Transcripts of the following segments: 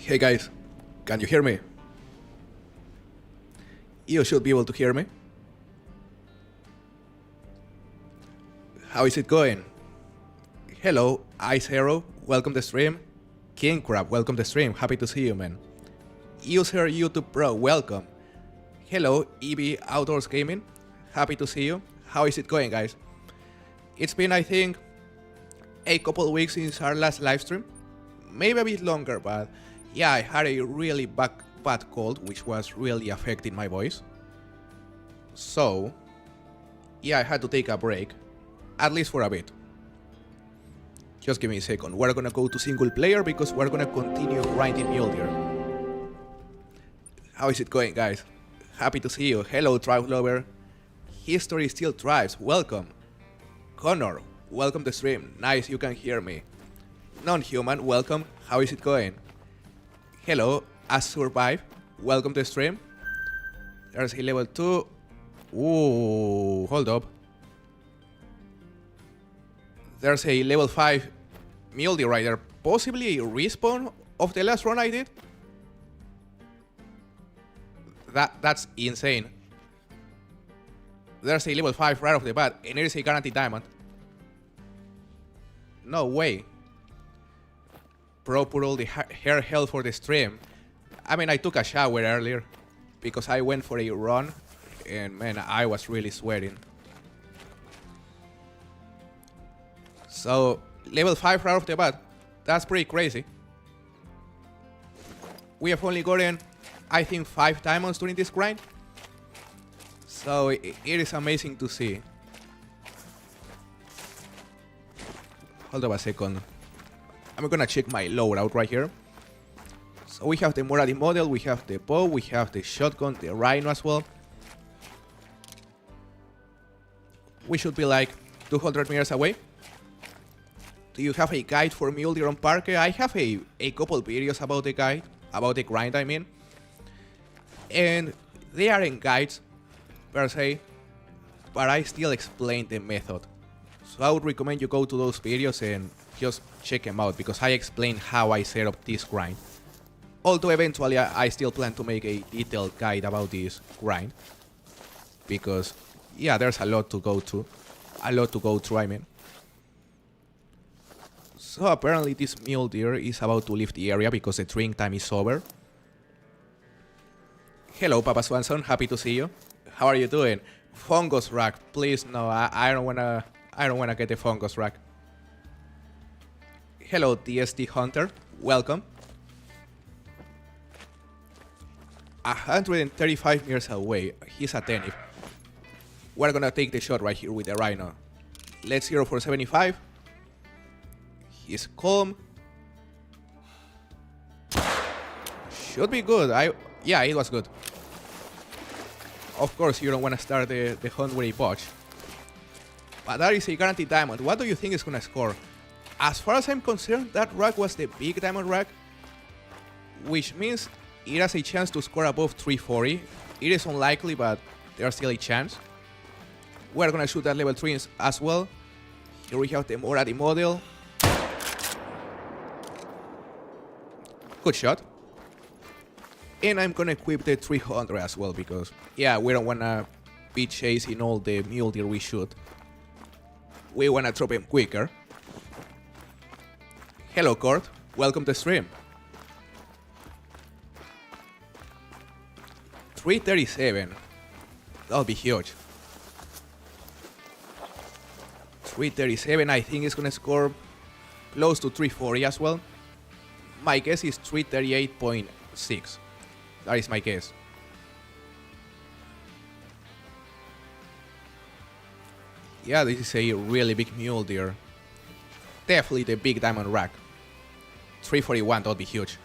Hey guys, can you hear me? You should be able to hear me. How is it going? Hello, Ice Hero, welcome to the stream. King Crab, welcome to the stream, happy to see you, man. User YouTube Pro, welcome. Hello, EB Outdoors Gaming, happy to see you. How is it going, guys? It's been, I think, a couple weeks since our last live stream. Maybe a bit longer, but yeah, I had a really bad cold, which was really affecting my voice. So, yeah, I had to take a break, at least for a bit. Just give me a second. We're gonna go to single player because we're gonna continue grinding Mule Deer. How is it going, guys? Happy to see you. Hello, Trout Lover. History still thrives. Welcome. Connor, welcome to the stream. Nice, you can hear me. Non-human, welcome. How is it going? Hello, As Survive. Welcome to the stream. There's a level 2. Ooh, hold up. There's a level 5 Mule Deer right there. Possibly a respawn of the last run I did. That's insane. There's a level 5 right off the bat, and it is a guaranteed diamond. No way. Bro put all the hair health for the stream. I mean, I took a shower earlier because I went for a run, and man, I was really sweating. So, level 5 right off the bat. That's pretty crazy. We have only gotten, I think, 5 diamonds during this grind. So, it is amazing to see. Hold up a second. I'm gonna check my loadout right here. So we have the Moradi model, we have the bow, we have the shotgun, the rhino as well. We should be like 200 meters away. Do you have a guide for Mule Deer on Parque? I have a couple videos about the guide, about the grind I mean. And they aren't guides per se, but I still explain the method. So I would recommend you go to those videos and just check them out because I explain how I set up this grind. Although eventually I still plan to make a detailed guide about this grind. Because, yeah, there's a lot to go through. I mean. So apparently this Mule Deer is about to leave the area because the drink time is over. Hello, Papa Swanson, happy to see you. How are you doing? Fungus rack, please no, I don't wanna get the fungus rack. Hello, theHunter, welcome. 135 meters away, he's a 10. We're gonna take the shot right here with the rhino. Let's zero for 75. He's calm. Should be good. Yeah, it was good. Of course, you don't want to start the hunt with a botch. But that is a guaranteed diamond. What do you think is gonna score? As far as I'm concerned, that rack was the big diamond rack, which means it has a chance to score above 340. It is unlikely, but there's still a chance. We're gonna shoot that level 3 as well. Here we have the Moradi model. Good shot. And I'm gonna equip the 300 as well because, yeah, we don't wanna be chasing all the Mule Deer we shoot. We wanna drop him quicker. Hello, Court. Welcome to the stream. 337. That'll be huge. 337, I think is gonna score close to 340 as well. My guess is 338.6. That is my guess. Yeah, this is a really big Mule Deer. Definitely the big diamond rack. 341, that would be huge.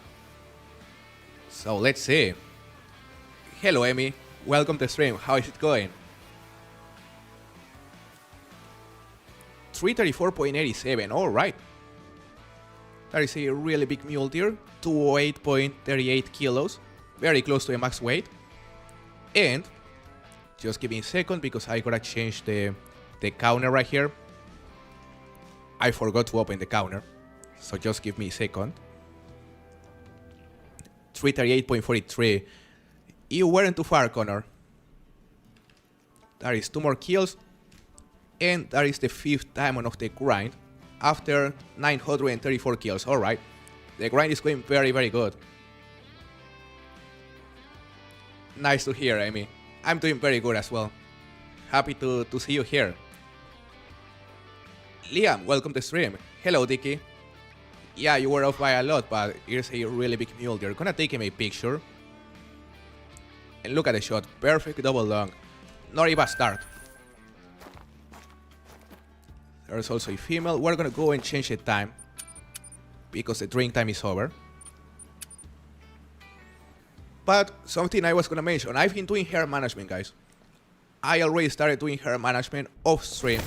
So let's see. Hello, Emmy. Welcome to the stream. How is it going? 334.87. Alright. That is a really big Mule Deer. 208.38 kilos. Very close to a max weight. And just give me a second because I gotta change the counter right here. I forgot to open the counter, so just give me a second. 338.43. You weren't too far, Connor. That is 2 more kills. And that is the 5th diamond of the grind after 934 kills. Alright. The grind is going very, very good. Nice to hear, Amy. I'm doing very good as well. Happy to see you here. Liam, welcome to the stream. Hello, Dicky. Yeah, you were off by a lot, but here's a really big mule deer. Gonna take him a picture. And look at the shot. Perfect double long. Not even a start. There's also a female. We're gonna go and change the time because the drink time is over. But something I was gonna mention, I've been doing hair management, guys. I already started doing hair management off stream.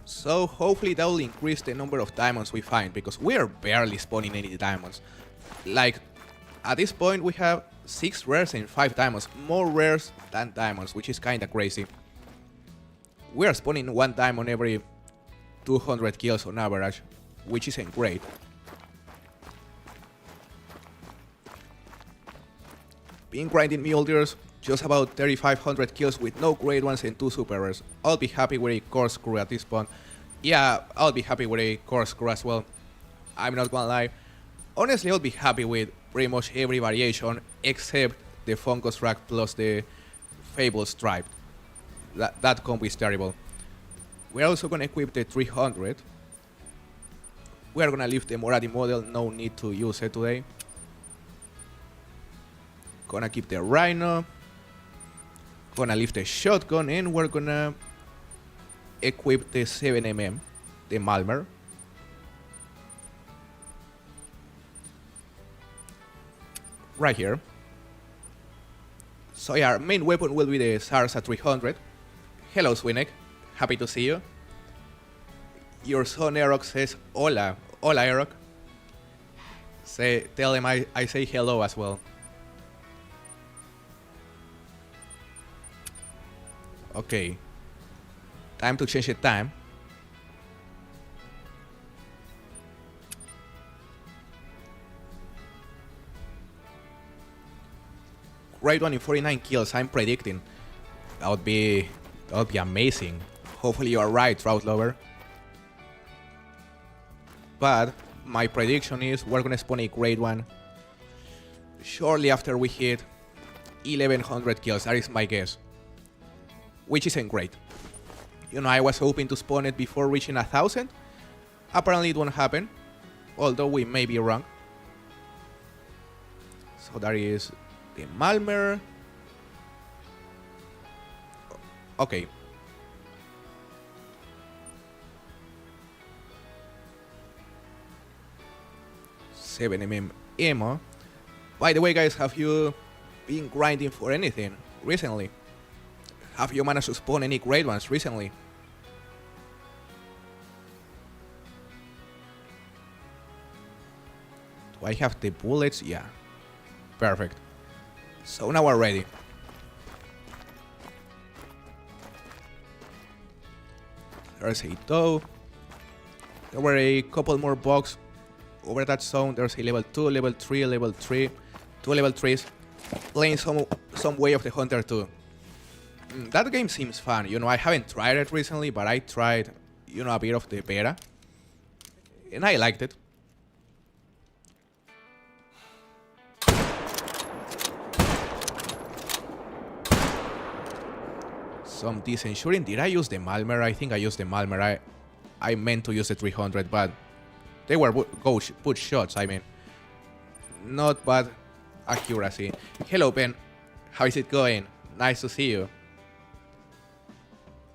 So hopefully that will increase the number of diamonds we find, because we are barely spawning any diamonds. Like, at this point we have 6 rares and 5 diamonds, more rares than diamonds, which is kinda crazy. We are spawning 1 diamond every 200 kills on average, which isn't great. Been grinding mule deers, just about 3,500 kills with no grade 1s and 2 super rares. I'll be happy with a corkscrew at this point. Yeah, I'll be happy with a corkscrew as well. I'm not gonna lie. Honestly, I'll be happy with pretty much every variation except the Fungus Rack plus the Fable Stripe. That combo is terrible. We're also gonna equip the 300. We are gonna leave the Moradi model, no need to use it today. Gonna keep the Rhino. Gonna leave the shotgun, and we're gonna equip the 7mm, the Malmer. Right here. So yeah, our main weapon will be the Sarsa 300. Hello, Swinek. Happy to see you. Your son Erok says hola. Hola, Erok. Tell him I say hello as well. Okay. Time to change the time. Grade 1 in 49 kills, I'm predicting. That would be amazing. Hopefully you are right, Trout Lover. But my prediction is we're gonna spawn a grade 1 shortly after we hit 1100 kills. That is my guess. Which isn't great. You know, I was hoping to spawn it before reaching 1000. Apparently it won't happen, although we may be wrong. So that is the Malmer. Okay. $7mm ammo. By the way, guys, have you been grinding for anything recently? Have you managed to spawn any grade ones recently? Do I have the bullets? Yeah. Perfect. So now we're ready. There's a toe. There were a couple more bugs over that zone. There's a level 2, level 3, level 3. 2 level 3s. Playing some way of the Hunter too. That game seems fun. You know, I haven't tried it recently, but I tried, you know, a bit of the beta. And I liked it. Some decent shooting. Did I use the Malmer? I think I used the Malmer. I meant to use the 300, but they were good shots, I mean. Not bad accuracy. Hello, Ben. How is it going? Nice to see you.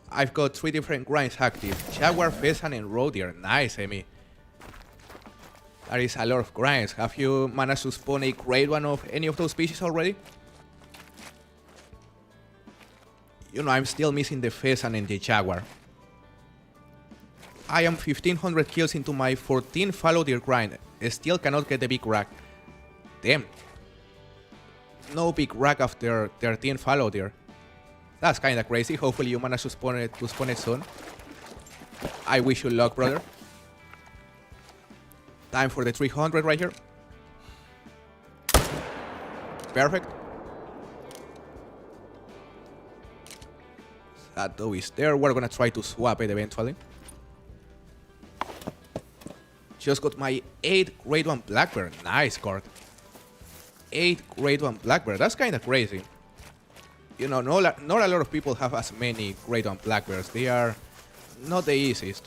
I've got 3 different grinds active. Jaguar, Pheasant, and Mule Deer. Nice, Amy. That is a lot of grinds. Have you managed to spawn a grade 1 of any of those species already? You know, I'm still missing the Pheasant and the Jaguar. I am 1500 kills into my 14 fallow deer grind. Still cannot get the big rack. Damn. No big rack after 13 fallow deer. That's kinda crazy. Hopefully you manage to spawn it soon. I wish you luck, brother. Time for the 300 right here. Perfect. That though is there. We're gonna try to swap it eventually. Just got my 8th grade 1 black bear. Nice card. 8 grade 1 black bear. That's kind of crazy. You know, not a lot of people have as many grade 1 black bears. They are not the easiest.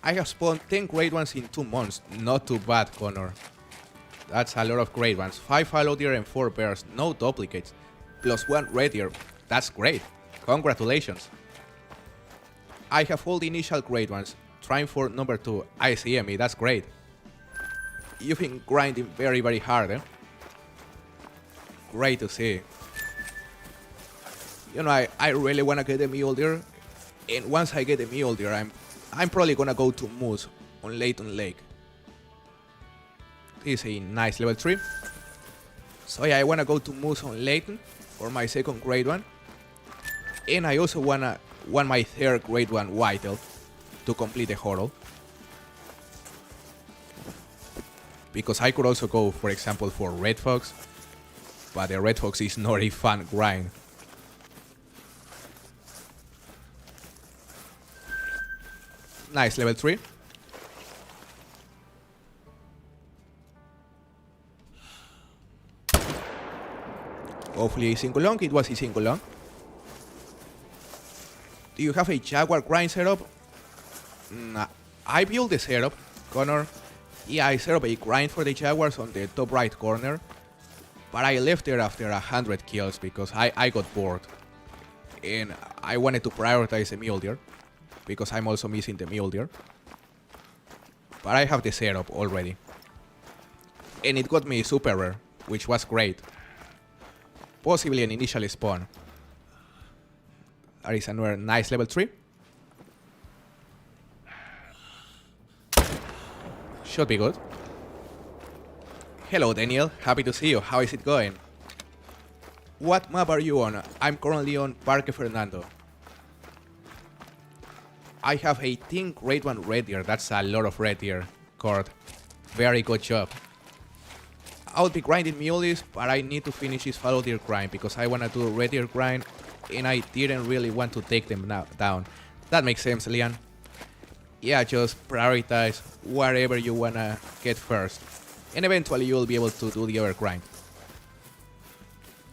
I have spawned 10 grade 1s in 2 months. Not too bad, Connor. That's a lot of grade 1s. 5 Mule Deer and 4 bears. No duplicates. Plus 1 red deer. That's great. Congratulations. I have all the initial grade 1s. Trying for number 2. ICME. That's great. You've been grinding very, very hard, eh? Great to see. You know, I really want to get a Mule Deer. And once I get a Mule Deer, I'm probably gonna go to Moose on Layton Lake. This is a nice level 3. So yeah, I wanna go to Moose on Layton for my 2nd grade 1. And I also want my 3rd grade 1 whitetail to complete the huddle. Because I could also go, for example, for Red Fox. But the Red Fox is not a fun grind. Nice level 3. Hopefully a single long. It was a single long. Do you have a Jaguar grind setup? Nah, I built the setup, Connor. Yeah, I set up a grind for the Jaguars on the top right corner. But I left there after 100 kills because I got bored. And I wanted to prioritize the Mule Deer. Because I'm also missing the Mule Deer. But I have the setup already. And it got me super rare, which was great. Possibly an initial spawn. There is another nice level 3. Should be good. Hello Daniel, happy to see you. How is it going? What map are you on? I'm currently on Parque Fernando. I have 18 grade 1 red deer. That's a lot of red deer, Cord. Very good job. I'll be grinding muleys, but I need to finish this fallow deer grind because I want to do a red deer grind and I didn't really want to take them down. That makes sense, Leon. Yeah, just prioritize whatever you want to get first. And eventually you'll be able to do the other grind.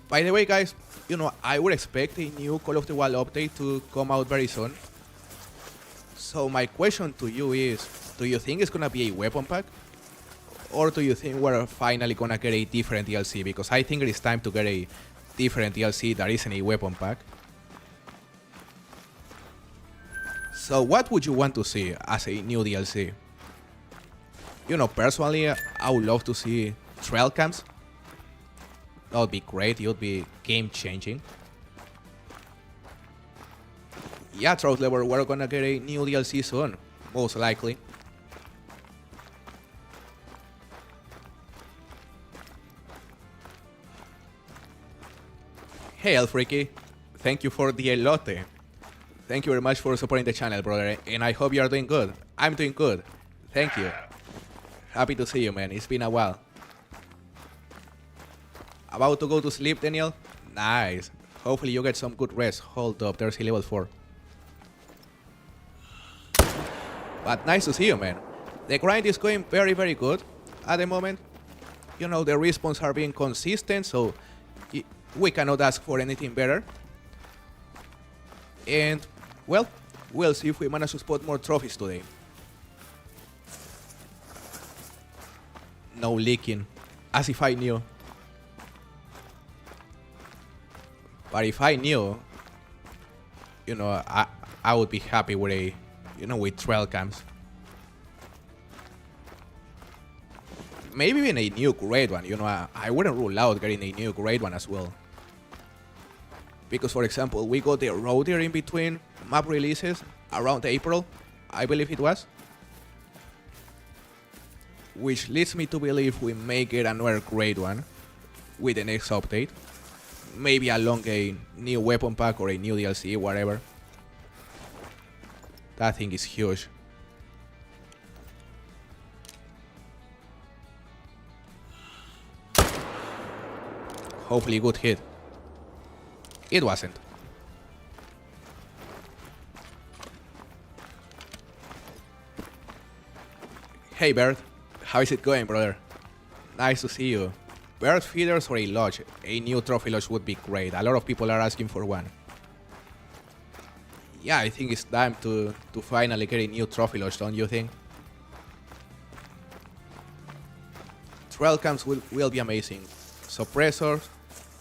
By the way, guys, you know, I would expect a new Call of the Wild update to come out very soon. So my question to you is, do you think it's gonna be a weapon pack? Or do you think we're finally gonna get a different DLC? Because I think it is time to get a different DLC that isn't a weapon pack. So what would you want to see as a new DLC? You know, personally, I would love to see trail cams. That would be great, it would be game changing. Yeah, Trout Lover, we're gonna get a new DLC soon, most likely. Hey Elfreaky, thank you for the elote. Thank you very much for supporting the channel, brother, and I hope you are doing good. I'm doing good. Thank you. Happy to see you, man. It's been a while. About to go to sleep, Daniel? Nice. Hopefully you get some good rest. Hold up, there's a level 4. But nice to see you, man. The grind is going very, very good at the moment. You know, the respawns are being consistent, so we cannot ask for anything better. And, well, we'll see if we manage to spot more trophies today. No leaking, as if I knew. But if I knew, you know, I would be happy with a, you know, with trail cams. Maybe even a new grade one, you know, I wouldn't rule out getting a new grade one as well. Because, for example, we got the road here in between map releases around April, I believe it was. Which leads me to believe we may get another grade one with the next update. Maybe along a new weapon pack or a new DLC, whatever. That thing is huge. Hopefully good hit. It wasn't. Hey Bird, how is it going, brother? Nice to see you. Bird feeders or a lodge? A new trophy lodge would be great. A lot of people are asking for one. Yeah, I think it's time to finally get a new trophy lodge, don't you think? Trail cams will be amazing. Suppressors,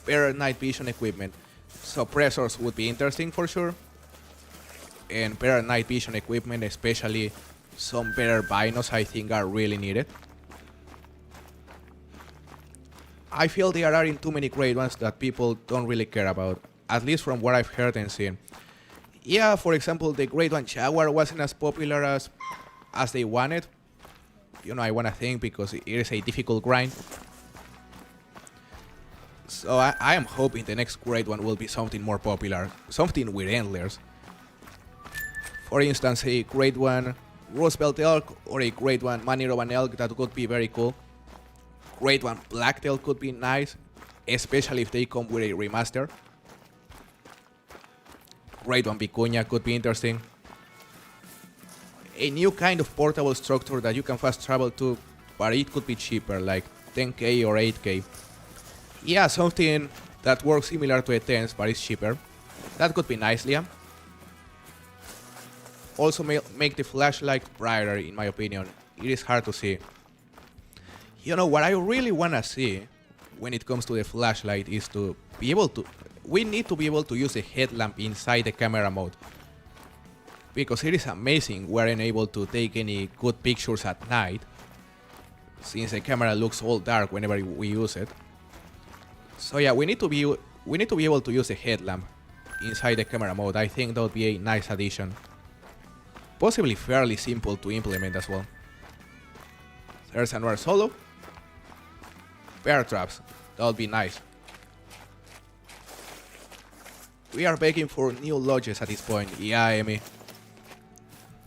better night vision equipment. Suppressors would be interesting for sure. And better night vision equipment, especially some better binos, I think are really needed. I feel there aren't too many great ones that people don't really care about, at least from what I've heard and seen. Yeah, for example, the Great One Jaguar wasn't as popular as they wanted. You know, I wanna think because it is a difficult grind. So I am hoping the next Great One will be something more popular, something with antlers. For instance, a Great One Roosevelt elk or a Great One Maniroban elk, that could be very cool. Great One Blacktail could be nice, especially if they come with a remaster. Great One Vicuña could be interesting. A new kind of portable structure that you can fast travel to, but it could be cheaper, like 10k or 8k. Yeah, something that works similar to a 10s, but is cheaper. That could be nice, Liam. Also make the flashlight brighter, in my opinion. It is hard to see. You know, what I really wanna see when it comes to the flashlight is to be able to... We need to be able to use a headlamp inside the camera mode. Because it is amazing we aren't able to take any good pictures at night, since the camera looks all dark whenever we use it. So yeah, we need to be able to use a headlamp inside the camera mode. I think that would be a nice addition. Possibly fairly simple to implement as well. There's another solo. Bear traps. That would be nice. We are begging for new lodges at this point. Yeah, Amy.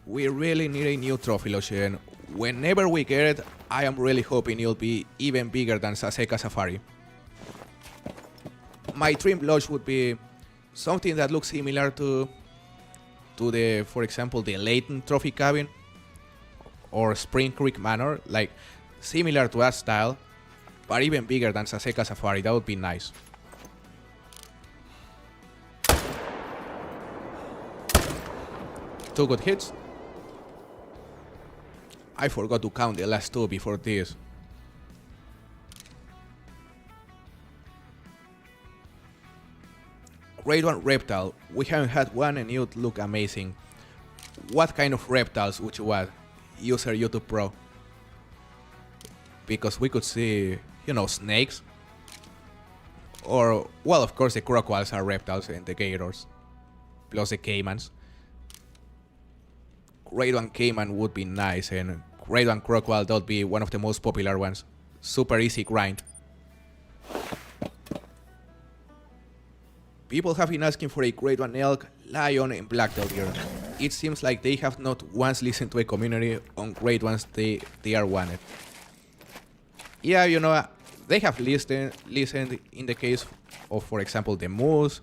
We really need a new trophy lodge, and whenever we get it, I am really hoping it'll be even bigger than Saseca Safari. My dream lodge would be something that looks similar to the, for example, the Layton Trophy Cabin or Spring Creek Manor, like similar to that style, but even bigger than Saseca Safari. That would be nice. Two good hits. I forgot to count the last two before this. Great One Reptile. We haven't had one and it would look amazing. What kind of reptiles would you want? User YouTube Pro. Because we could see, you know, snakes. Or, well, of course the crocodiles are reptiles and the gators. Plus the caimans. Great One Cayman would be nice, and Great One Crocodile, that would be one of the most popular ones. Super easy grind. People have been asking for a Great One Elk, Lion and Blacktail Deer. It seems like they have not once listened to a community on Great Ones they are wanted. Yeah, you know, they have listened in the case of, for example, the moose,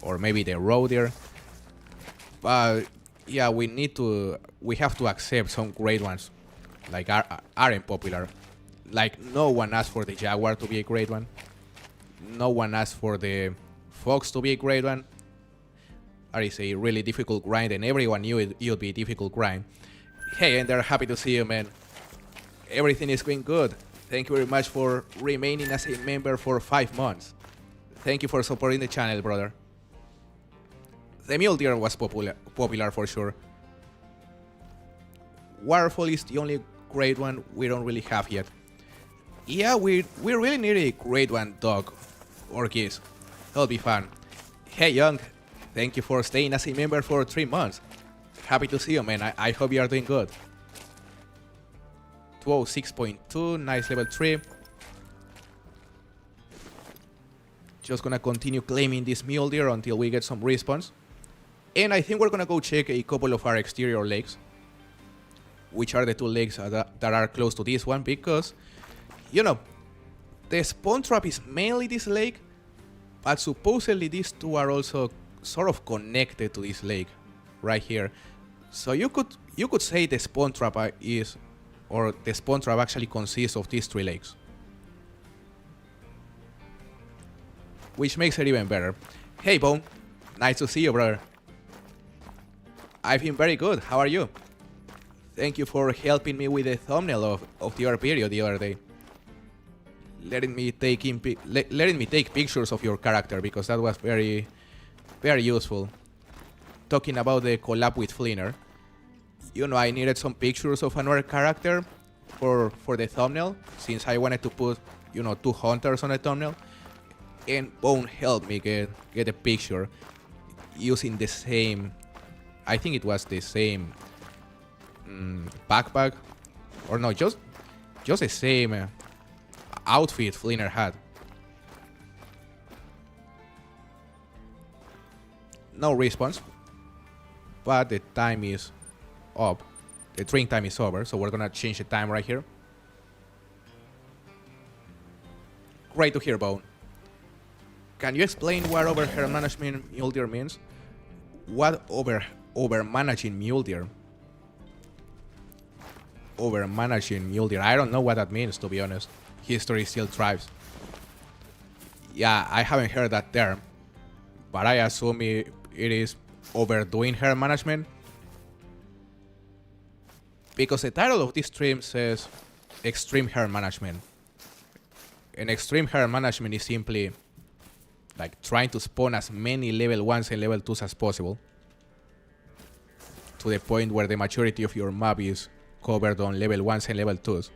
or maybe the roe deer. But yeah, we have to accept some great ones, like aren't popular. Like, no one asked for the jaguar to be a great one. No one asked for the fox to be a great one. That is a really difficult grind, and everyone knew it would be a difficult grind. Hey, and they're happy to see you, man. Everything is going good. Thank you very much for remaining as a member for 5 months. Thank you for supporting the channel, brother. The Mule Deer was popular for sure. Waterfall is the only great one we don't really have yet. Yeah, we really need a great one dog or geese. That'll be fun. Hey Young, thank you for staying as a member for 3 months. Happy to see you, man. I hope you are doing good. 206.2, nice level 3. Just gonna continue claiming this Mule Deer until we get some response. And I think we're gonna go check a couple of our exterior lakes, which are the 2 lakes that are close to this one, because, you know, The spawn trap is mainly this lake, but supposedly these two are also sort of connected to this lake right here. So you could say the spawn trap the spawn trap actually consists of these three lakes, which makes it even better. Hey Bone, nice to see you, brother. I've been very good. How are you? Thank you for helping me with the thumbnail of your video the other day. Letting me take pictures of your character, because that was very useful. Talking about the collab with Flinner, you know, I needed some pictures of another character for the thumbnail, since I wanted to put, you know, two hunters on the thumbnail, and Bone helped me get a picture using the same, I think it was the same backpack, or no, just the same outfit Flinner had. No response, but the time is up. The drink time is over, so we're gonna change the time right here. Great to hear, Bone. Can you explain what overhead management Mule Deer means? What over managing Mule Deer? Over managing Mule Deer. I don't know what that means, to be honest. History still thrives. Yeah, I haven't heard that term, but I assume it is overdoing herd management, because the title of this stream says extreme herd management, and extreme herd management is simply like trying to spawn as many level 1s and level 2s as possible, to the point where the majority of your map is covered on level 1s and level 2s.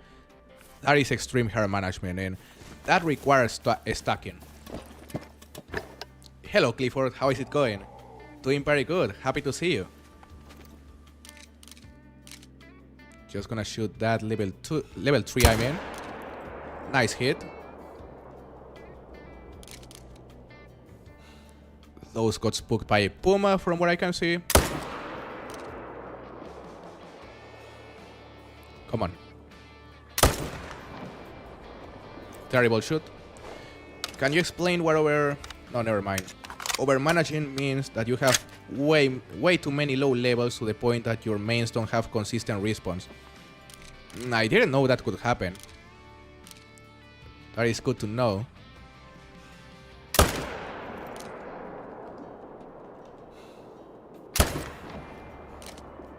That is extreme herd management, and that requires stacking. Hello Clifford, how is it going? Doing very good, happy to see you. Just gonna shoot that level 3 I mean. Nice hit. Those got spooked by a puma from what I can see. Come on. Terrible shoot. Can you explain what no, never mind. Overmanaging means that you have way too many low levels to the point that your mains don't have consistent response. I didn't know that could happen. That is good to know.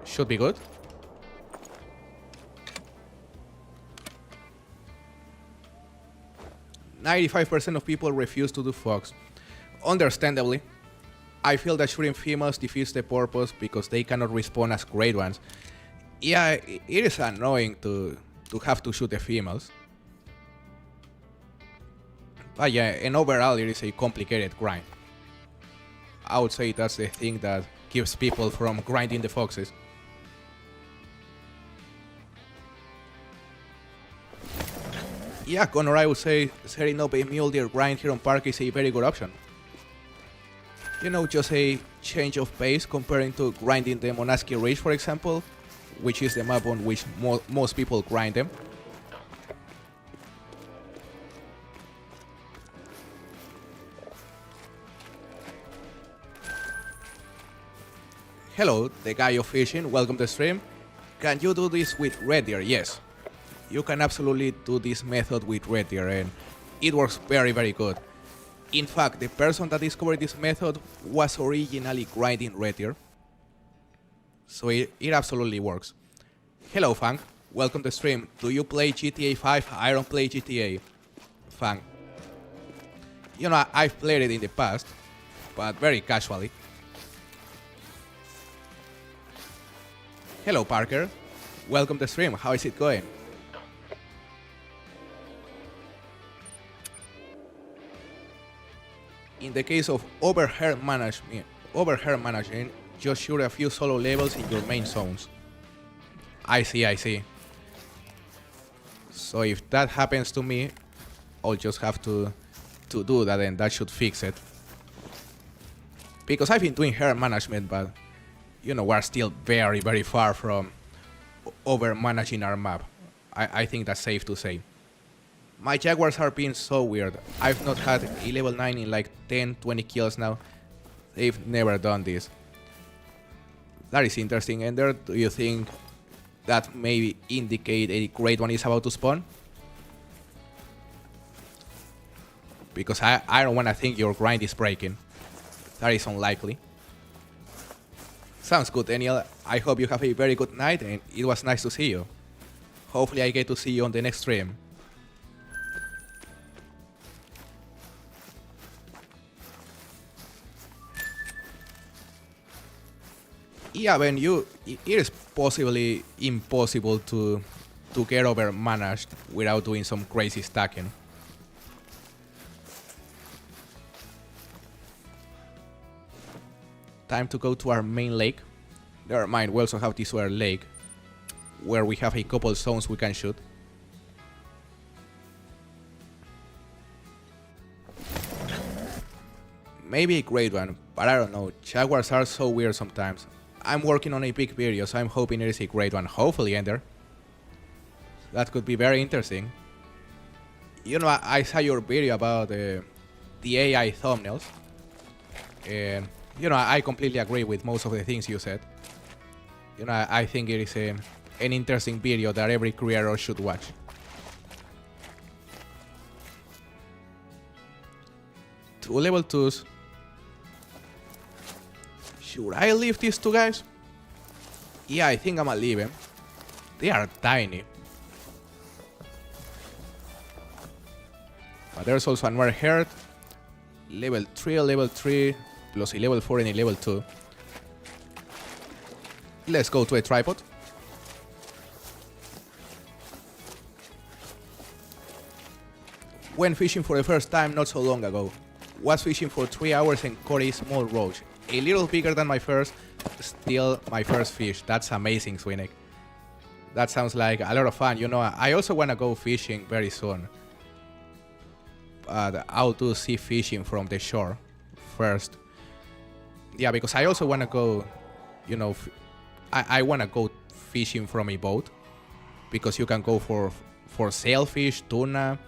Should be good. %95 of people refuse to do fox. Understandably, I feel that shooting females defeats the purpose because they cannot respond as great ones. Yeah, it is annoying to have to shoot the females. But yeah, and overall it is a complicated grind. I would say that's the thing that keeps people from grinding the foxes. Yeah, Connor, I would say setting up a Mule Deer grind here on Parque is a very good option. You know, just a change of pace comparing to grinding the Monaski Ridge, for example, which is the map on which most people grind them. Hello, the guy of fishing, welcome to the stream. Can you do this with Red Deer? Yes. You can absolutely do this method with Red Deer, and it works very good. In fact, the person that discovered this method was originally grinding Red Deer, so it absolutely works. Hello Fang, welcome to the stream. Do you play GTA 5? I don't play GTA. Fang. You know, I've played it in the past, but very casually. Hello Parker, welcome to the stream. How is it going? In the case of overhead management, just shoot a few solo levels in your main zones. I see. So if that happens to me, I'll just have to do that, and that should fix it. Because I've been doing herd management, but you know, we're still very far from over managing our map. I think that's safe to say. My Jaguars are being so weird. I've not had a level 9 in like 10-20 kills now. They've never done this. That is interesting, Ender. Do you think that maybe indicate a great one is about to spawn? Because I don't want to think your grind is breaking. That is unlikely. Sounds good, Daniel. I hope you have a very good night and it was nice to see you. Hopefully I get to see you on the next stream. Yeah, Ben, it is possibly impossible to get over managed without doing some crazy stacking. Time to go to our main lake. Never mind, we also have this other lake where we have a couple zones we can shoot. Maybe a great one, but I don't know. Jaguars are so weird sometimes. I'm working on a big video, so I'm hoping it is a great one. Hopefully, Ender. That could be very interesting. You know, I saw your video about the AI thumbnails. And, you know, I completely agree with most of the things you said. You know, I think it is an interesting video that every creator should watch. Two level 2s. Should I leave these two guys? Yeah, I think I'm gonna leave them. They are tiny. But there's also another herd. Level 3, plus a level 4 and a level 2. Let's go to a tripod. Went fishing for the first time not so long ago. Was fishing for 3 hours and caught a small roach. A little bigger than my first, still my first fish. That's amazing, Swinek. That sounds like a lot of fun. You know, I also want to go fishing very soon. But I'll do sea fishing from the shore first. Yeah, because I also want to go, you know, I want to go fishing from a boat. Because you can go for sailfish, tuna,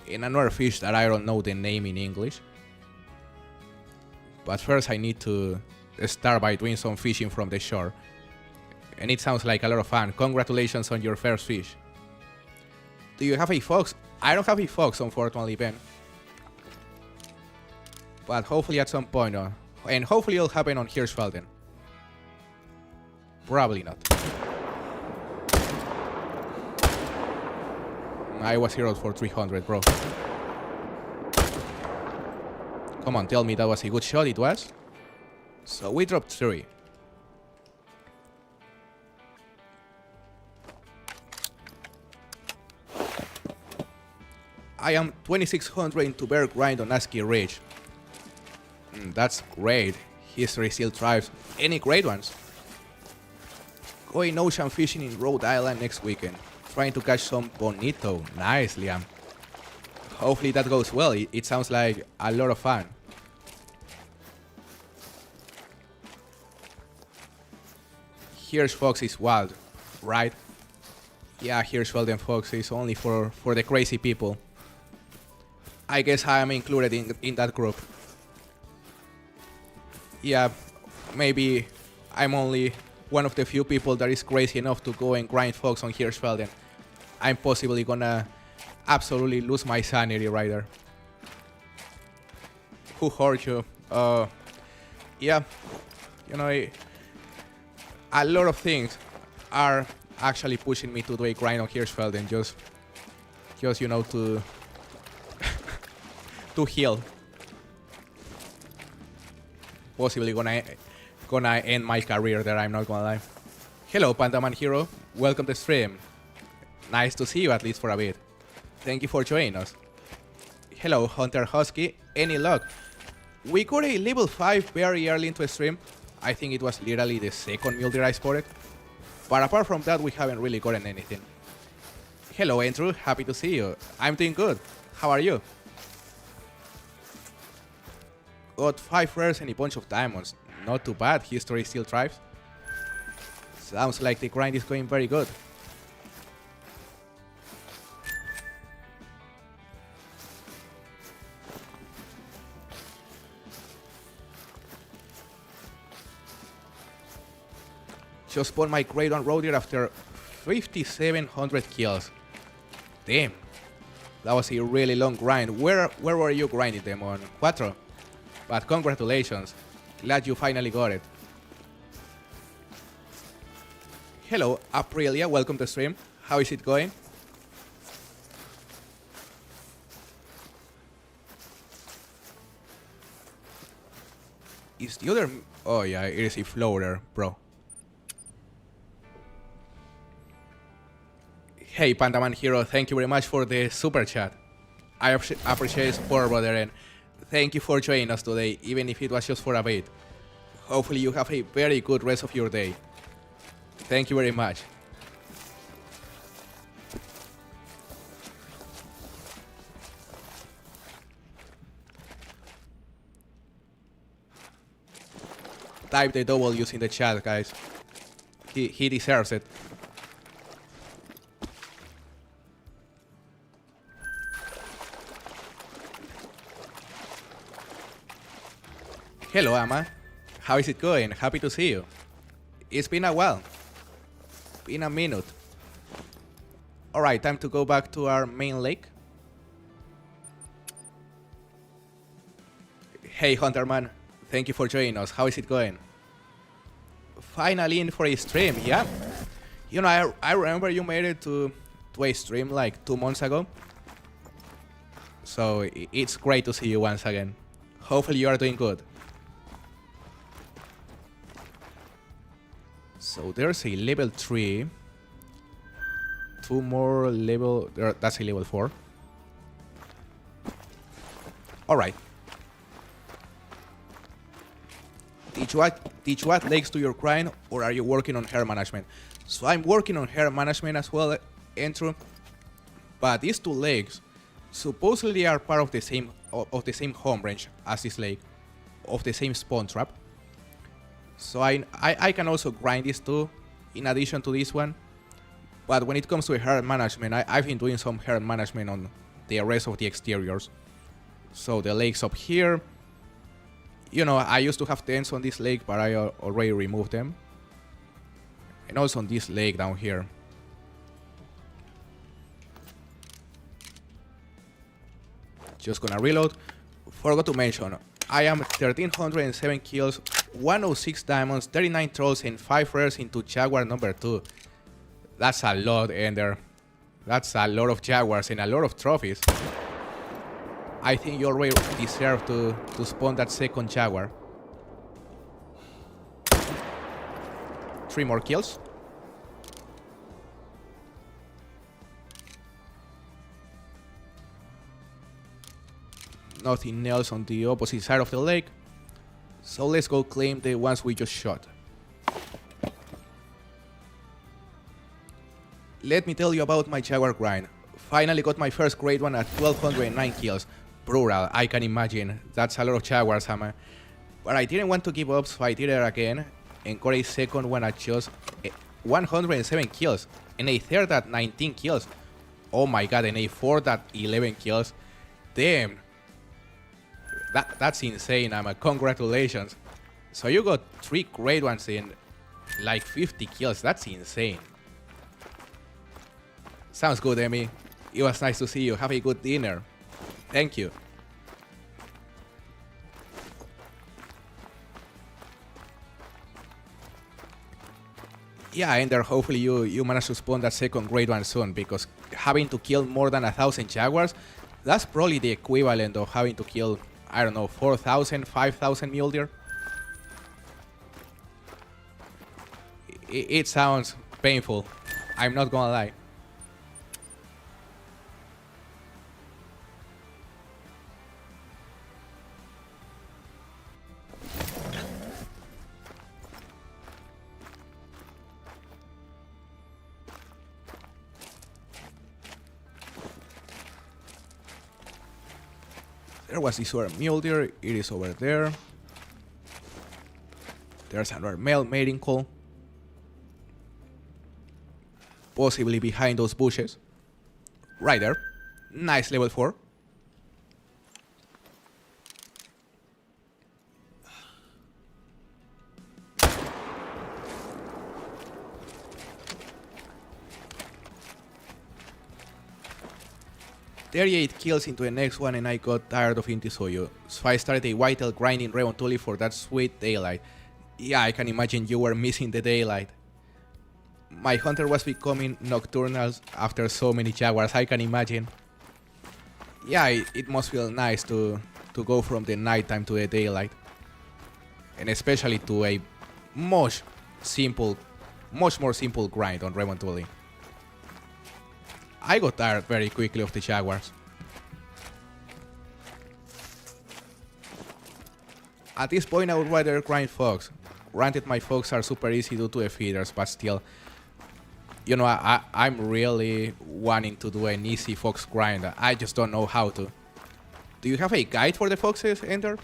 and another fish that I don't know the name in English. But first I need to start by doing some fishing from the shore. And it sounds like a lot of fun. Congratulations on your first fish. Do you have a fox? I don't have a fox, unfortunately, Ben. But hopefully at some point, and hopefully it'll happen on Hirschfelden. Probably not. I was heroed for 300, bro. Come on, tell me that was a good shot. It was. So we dropped 3. I am 2600 into bear grind on ASCII Ridge. That's great. History still thrives. Any great ones? Going ocean fishing in Rhode Island next weekend. Trying to catch some bonito. Nice, Liam. Hopefully that goes well. It sounds like a lot of fun. Hirsch Fox is wild, right? Yeah, Hirschfelden Fox is only for the crazy people. I guess I am included in that group. Yeah, maybe I'm only one of the few people that is crazy enough to go and grind Fox on Hirschfelden. I'm possibly gonna absolutely lose my sanity right there. Who hurt you? Yeah, you know, a lot of things are actually pushing me to do a grind on Hirschfelden just you know, to to heal. Possibly gonna end my career there, I'm not gonna lie. Hello, Pandaman Hero. Welcome to the stream. Nice to see you at least for a bit. Thank you for joining us. Hello, Hunter Husky. Any luck? We got a level 5 very early into the stream. I think it was literally the second Mule Deer I spotted. But apart from that, we haven't really gotten anything. Hello, Andrew. Happy to see you. I'm doing good. How are you? Got 5 rares and a bunch of diamonds. Not too bad. History still thrives. Sounds like the grind is going very good. Just spawned my grade 1 road here after 5,700 kills. Damn. That was a really long grind. Where were you grinding them on? Quattro? But congratulations. Glad you finally got it. Hello, Aprilia. Welcome to the stream. How is it going? Is the other... Oh yeah, it is a floater, bro. Hey, Pandaman Hero, thank you very much for the super chat. I appreciate support, brother, and thank you for joining us today, even if it was just for a bit. Hopefully you have a very good rest of your day. Thank you very much. Type the W's in the chat, guys. He deserves it. Hello, Amma. How is it going? Happy to see you. It's been a while. Been a minute. Alright, time to go back to our main lake. Hey, Hunterman. Thank you for joining us. How is it going? Finally in for a stream, yeah? You know, I remember you made it to a stream like 2 months ago. So it's great to see you once again. Hopefully you are doing good. So there's a level 3. 2 more level... That's a level 4. Alright. Did you add lakes to your grind, or are you working on hair management? So I'm working on hair management as well, Entru. But these 2 lakes supposedly are part of the same home range as this lake, of the same spawn trap. So I can also grind these 2 in addition to this one. But when it comes to hair management, I've been doing some hair management on the rest of the exteriors. So the lakes up here. You know, I used to have tents on this lake, but I already removed them. And also on this lake down here. Just gonna reload. Forgot to mention, I am 1307 kills, 106 diamonds, 39 trolls, and 5 rares into Jaguar number 2. That's a lot, Ender. That's a lot of Jaguars and a lot of trophies. I think you already deserve to spawn that second Jaguar. 3 more kills. Nothing else on the opposite side of the lake. So let's go claim the ones we just shot. Let me tell you about my Jaguar grind. Finally got my first grade 1 at 1209 kills. Brutal, I can imagine. That's a lot of Jaguars, Hammer. But I didn't want to give up, so I did it again. And got a second one at just 107 kills. And a third at 19 kills. Oh my god, and a fourth at 11 kills. Damn. That's insane, Hammer. Congratulations. So you got 3 grade 1s in like 50 kills. That's insane. Sounds good, Emmy. It was nice to see you. Have a good dinner. Thank you. Yeah, Ender, hopefully you manage to spawn that second grade 1 soon, because having to kill more than 1,000 Jaguars, that's probably the equivalent of having to kill, I don't know, 4,000, 5,000 Mule Deer. It sounds painful. I'm not gonna lie. There was this other Mule Deer, it is over there. There's another male mating call. Possibly behind those bushes. Right there. Nice level 4. 38 kills into the next one and I got tired of Intisoyo, so I started a whitetail grinding Revontuli for that sweet daylight. Yeah, I can imagine you were missing the daylight. My hunter was becoming nocturnal after so many jaguars, I can imagine. Yeah, it must feel nice to go from the nighttime to the daylight. And especially to a much more simple grind on Revontuli. I got tired very quickly of the jaguars. At this point I would rather grind fox. Granted, my fox are super easy due to the feeders, but still, you know, I'm really wanting to do an easy fox grind. I just don't know how to. Do you have a guide for the foxes, Enter?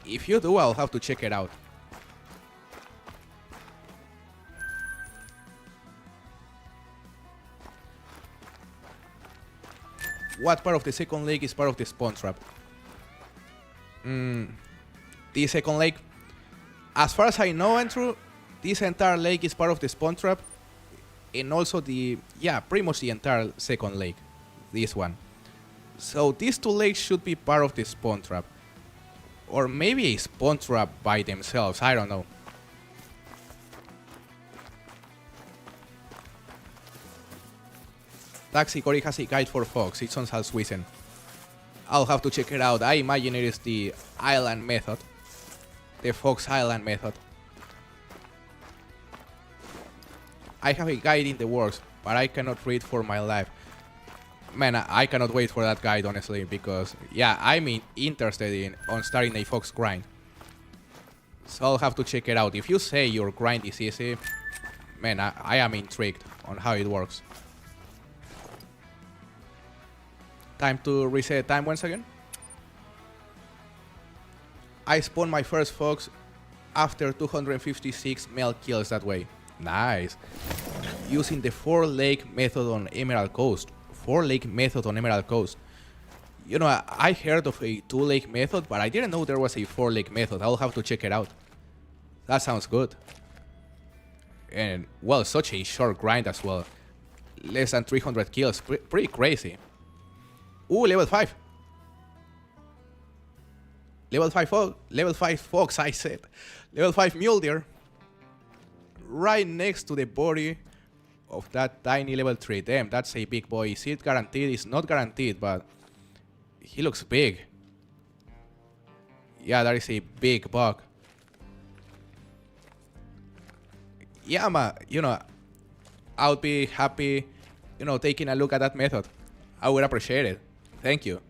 If you do, I'll have to check it out. What part of the second lake is part of the spawn trap? The second lake, as far as I know, Andrew, this entire lake is part of the spawn trap, and also pretty much the entire second lake, this one. So these two lakes should be part of the spawn trap, or maybe a spawn trap by themselves, I don't know. Taxi Cory has a guide for fox, it's on Salzwiesen. I'll have to check it out. I imagine it is the island method. The Fox Island method. I have a guide in the works, but I cannot read for my life. Man, I cannot wait for that guide, honestly, because, yeah, I'm interested on starting a fox grind. So I'll have to check it out. If you say your grind is easy, man, I am intrigued on how it works. Time to reset time once again. I spawned my first fox after 256 male kills that way. Nice. Using the 4-lake method on Emerald Coast. 4-lake method on Emerald Coast. You know, I heard of a 2-lake method, but I didn't know there was a 4-lake method. I'll have to check it out. That sounds good. And, well, such a short grind as well. Less than 300 kills. Pretty crazy. Ooh, level 5. Level 5 fox, I said. Level 5 mule deer. Right next to the body of that tiny level 3. Damn, that's a big boy. Is it guaranteed? It's not guaranteed, but he looks big. Yeah, that is a big buck. Yeah, you know, I would be happy, you know, taking a look at that method. I would appreciate it. Thank you.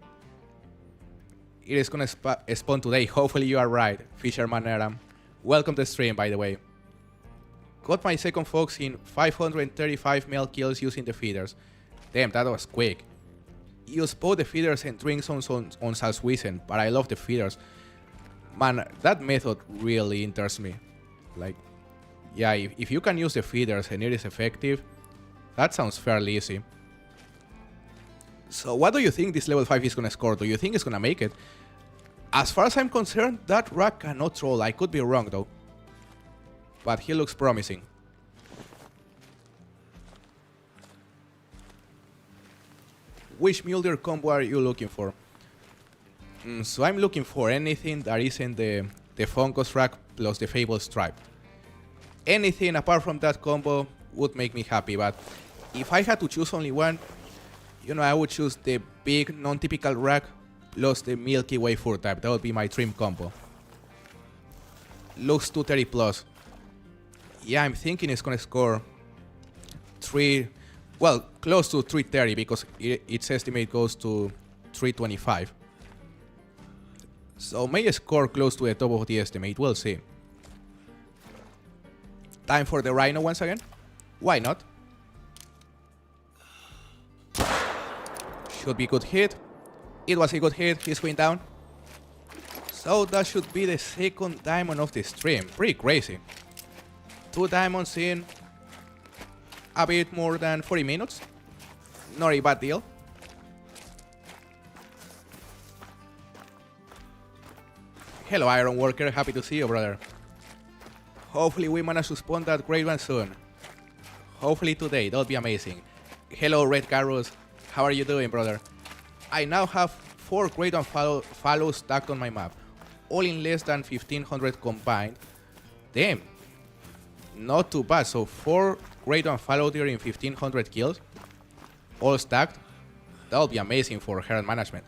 It is gonna spawn today. Hopefully you are right, Fisherman Aram. Welcome to the stream, by the way. Got my second fox in 535 male kills using the feeders. Damn, that was quick. Use both the feeders and drinks on Salzwiesen, but I love the feeders. Man, that method really interests me. Like, yeah, if you can use the feeders and it is effective, that sounds fairly easy. So what do you think this level 5 is gonna score? Do you think it's gonna make it? As far as I'm concerned, that rat cannot troll. I could be wrong though. But he looks promising. Which Mule Deer combo are you looking for? So I'm looking for anything that isn't the Funkos rack plus the Fable Stripe. Anything apart from that combo would make me happy, but if I had to choose only one, you know, I would choose the big non-typical rack plus the Milky Way fur type. That would be my dream combo. Looks 230 plus. Yeah, I'm thinking it's gonna score close to 330 because its estimate goes to 325. So may score close to the top of the estimate, we'll see. Time for the Rhino once again? Why not? Should be good hit. It was a good hit, he's going down. So that should be the second diamond of the stream. Pretty crazy. 2 diamonds in a bit more than 40 minutes. Not a bad deal. Hello Iron Worker, happy to see you, brother. Hopefully we manage to spawn that great one soon. Hopefully today, that would be amazing. Hello Red Garrus, How are you doing, brother? I now have 4 Great One Fallows stacked on my map, all in less than 1500 combined. Damn, not too bad. So 4 Great One Fallow Deer in 1500 kills, all stacked. That'll be amazing for herd management.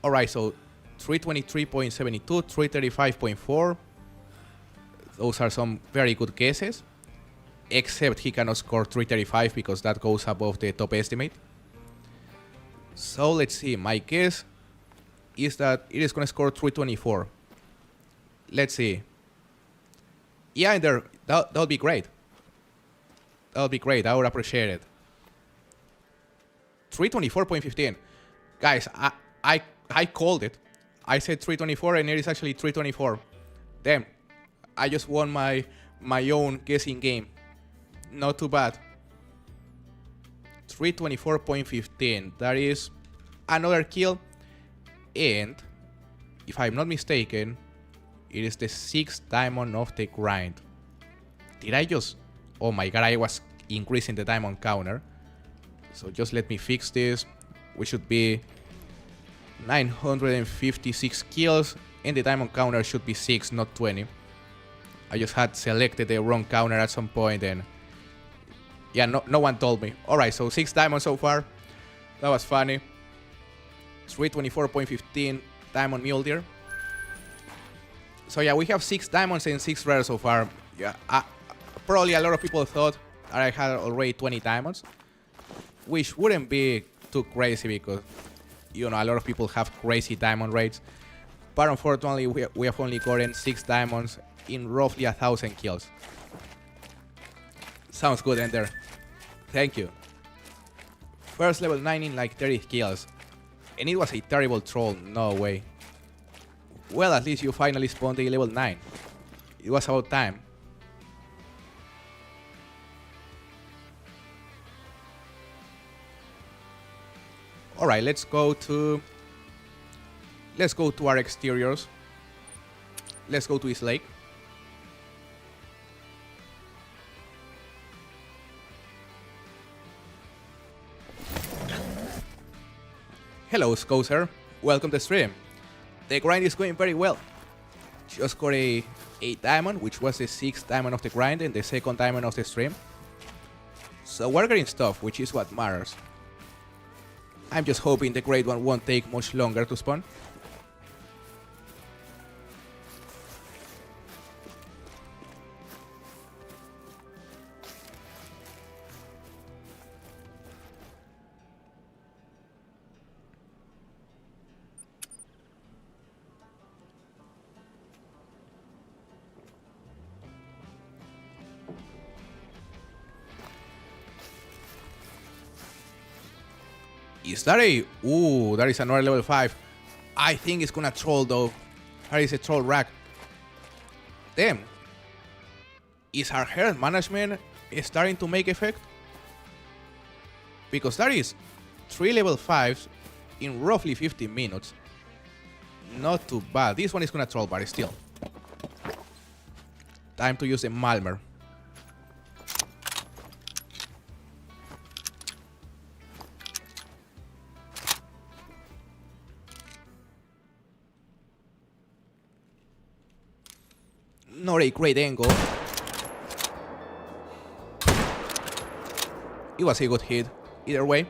Alright, so 323.72, 335.4. Those are some very good guesses. Except he cannot score 335 because that goes above the top estimate. So let's see, my guess is that it is going to score 324. Let's see. Yeah, and there, that'll be great. That'll be great, I would appreciate it. 324.15. Guys, I called it. I said 324 and it is actually 324. Damn, I just won my own guessing game. Not too bad. 324.15. That is another kill. And if I'm not mistaken, it is the 6th diamond of the grind. Did I just... Oh my god, I was increasing the diamond counter. So just let me fix this. We should be 956 kills. And the diamond counter should be 6, not 20. I just had selected the wrong counter at some point and... Yeah, no one told me. Alright, so 6 diamonds so far. That was funny. 324.15 diamond Mule Deer. So yeah, we have 6 diamonds and 6 rares so far. Yeah, probably a lot of people thought that I had already 20 diamonds. Which wouldn't be too crazy because, you know, a lot of people have crazy diamond rates. But unfortunately, we have only gotten 6 diamonds in roughly 1,000 kills. Sounds good, Ender. Thank you. First level 9 in like 30 kills. And it was a terrible troll, no way. Well, at least you finally spawned a level 9. It was about time. Alright, let's go to our exteriors. Let's go to his lake. Hello, Scouser. Welcome to the stream. The grind is going very well. Just got a diamond, which was the 6th diamond of the grind and the 2nd diamond of the stream. So we're getting stuff, which is what matters. I'm just hoping the great one won't take much longer to spawn. Is that a... Ooh, that is another level 5. I think it's gonna troll though. That is a troll rack. Damn. Is our herd management starting to make effect? Because that is 3 level 5s in roughly 15 minutes. Not too bad. This one is gonna troll, but still. Time to use the Malmer. Not a great angle. It was a good hit, either way.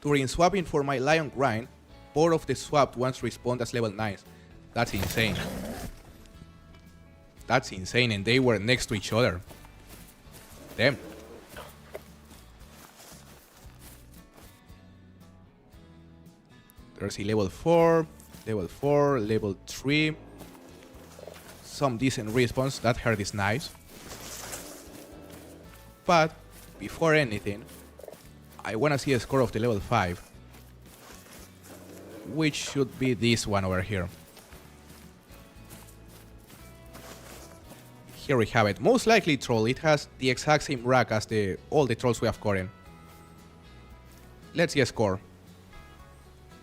During swapping for my lion grind, both of the swapped ones respawned as level 9s. That's insane. That's insane, and they were next to each other. Damn. There's a level 4, level 3. Some decent respawns. That herd is nice. But before anything, I wanna see a score of the level 5. Which should be this one over here. Here we have it. Most likely troll. It has the exact same rack as all the trolls we have gotten. Let's see a score.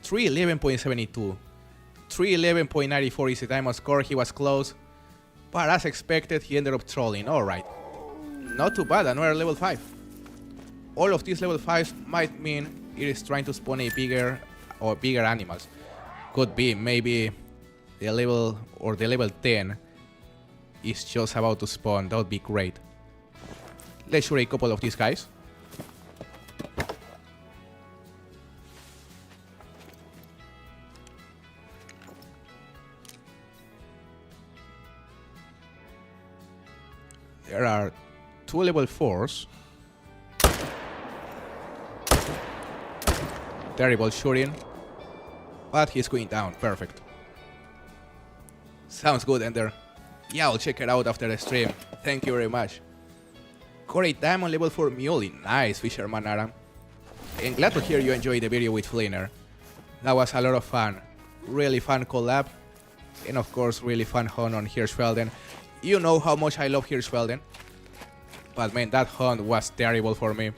311.72. 311.94 is the diamond score. He was close. But as expected, he ended up trolling. Alright. Not too bad, another level 5. All of these level 5s might mean it is trying to spawn a bigger animals. Could be, maybe the level 10 is just about to spawn. That would be great. Let's shoot a couple of these guys. There are 2 level 4s. Terrible shooting. But he's going down. Perfect. Sounds good, Ender. Yeah, I'll check it out after the stream. Thank you very much. Got a diamond level 4 muley. Nice, Fisherman Aram. And glad to hear you enjoyed the video with Flinner. That was a lot of fun. Really fun collab. And of course, really fun hunt on Hirschfelden. You know how much I love Hirschfelden. But man, that hunt was terrible for me.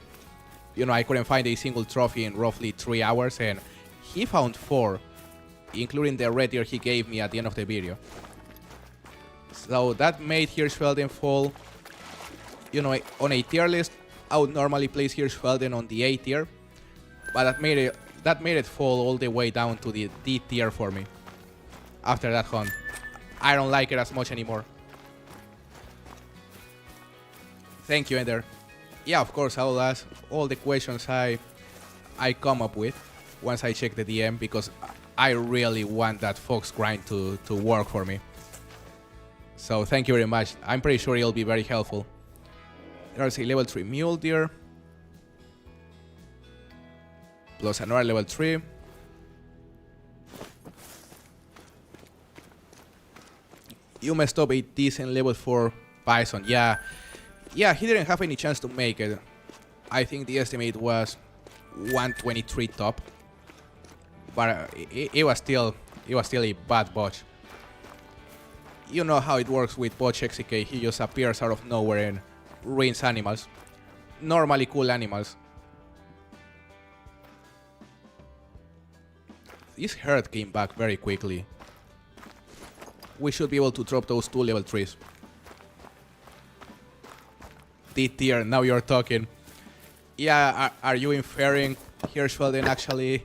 You know, I couldn't find a single trophy in roughly 3 hours, and he found 4, including the red deer he gave me at the end of the video. So that made Hirschfelden fall. You know, on a tier list, I would normally place Hirschfelden on the A tier, but that made it fall all the way down to the D tier for me. After that hunt, I don't like it as much anymore. Thank you, Ender. Yeah, of course, I will ask all the questions I come up with once I check the DM, because I really want that Fox grind to work for me. So thank you very much. I'm pretty sure it'll be very helpful. There's a level 3 Mule Deer. Plus another level 3. You messed up a decent level 4 Bison. Yeah, he didn't have any chance to make it. I think the estimate was 123 top. But it was still a bad botch. You know how it works with botch XK. He just appears out of nowhere and ruins animals. Normally cool animals. This herd came back very quickly. We should be able to drop those 2 level 3s. D tier, now you're talking. Yeah, are you inferring Hirschfelden actually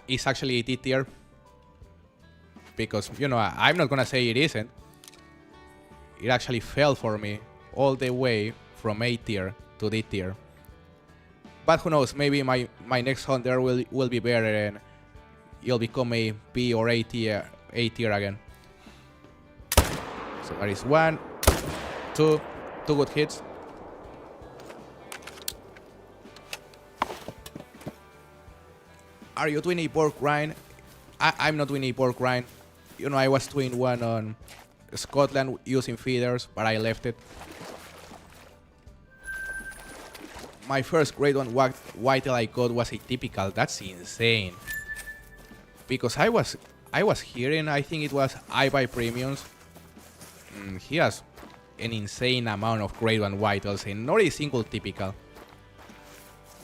is actually a D tier? Because, you know, I'm not gonna say it isn't. It actually fell for me all the way from A tier to D tier. But who knows, maybe my next hunter will be better and it'll become a B or A tier again. So there is 1, 2 good hits. Are you doing a pork grind? I'm not doing a pork grind. You know, I was doing one on Scotland using feeders, but I left it. My first grade 1 whitetail I got was a typical. That's insane. Because I was hearing, I think it was I buy premiums. He has an insane amount of grade 1 whitetails and not a single typical.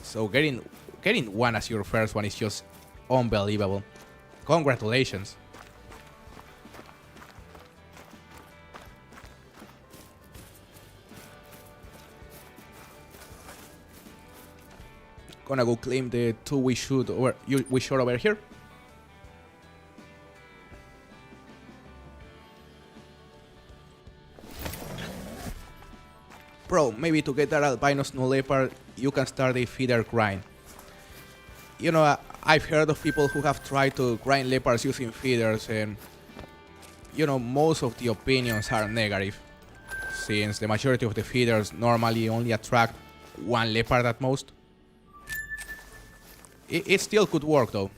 So getting 1 as your first one is just unbelievable. Congratulations. Gonna go claim the 2 we shot over here. Bro, maybe to get that albino snow leopard, you can start a feeder grind. You know, I've heard of people who have tried to grind leopards using feeders, and you know, most of the opinions are negative, since the majority of the feeders normally only attract 1 leopard at most. It still could work though.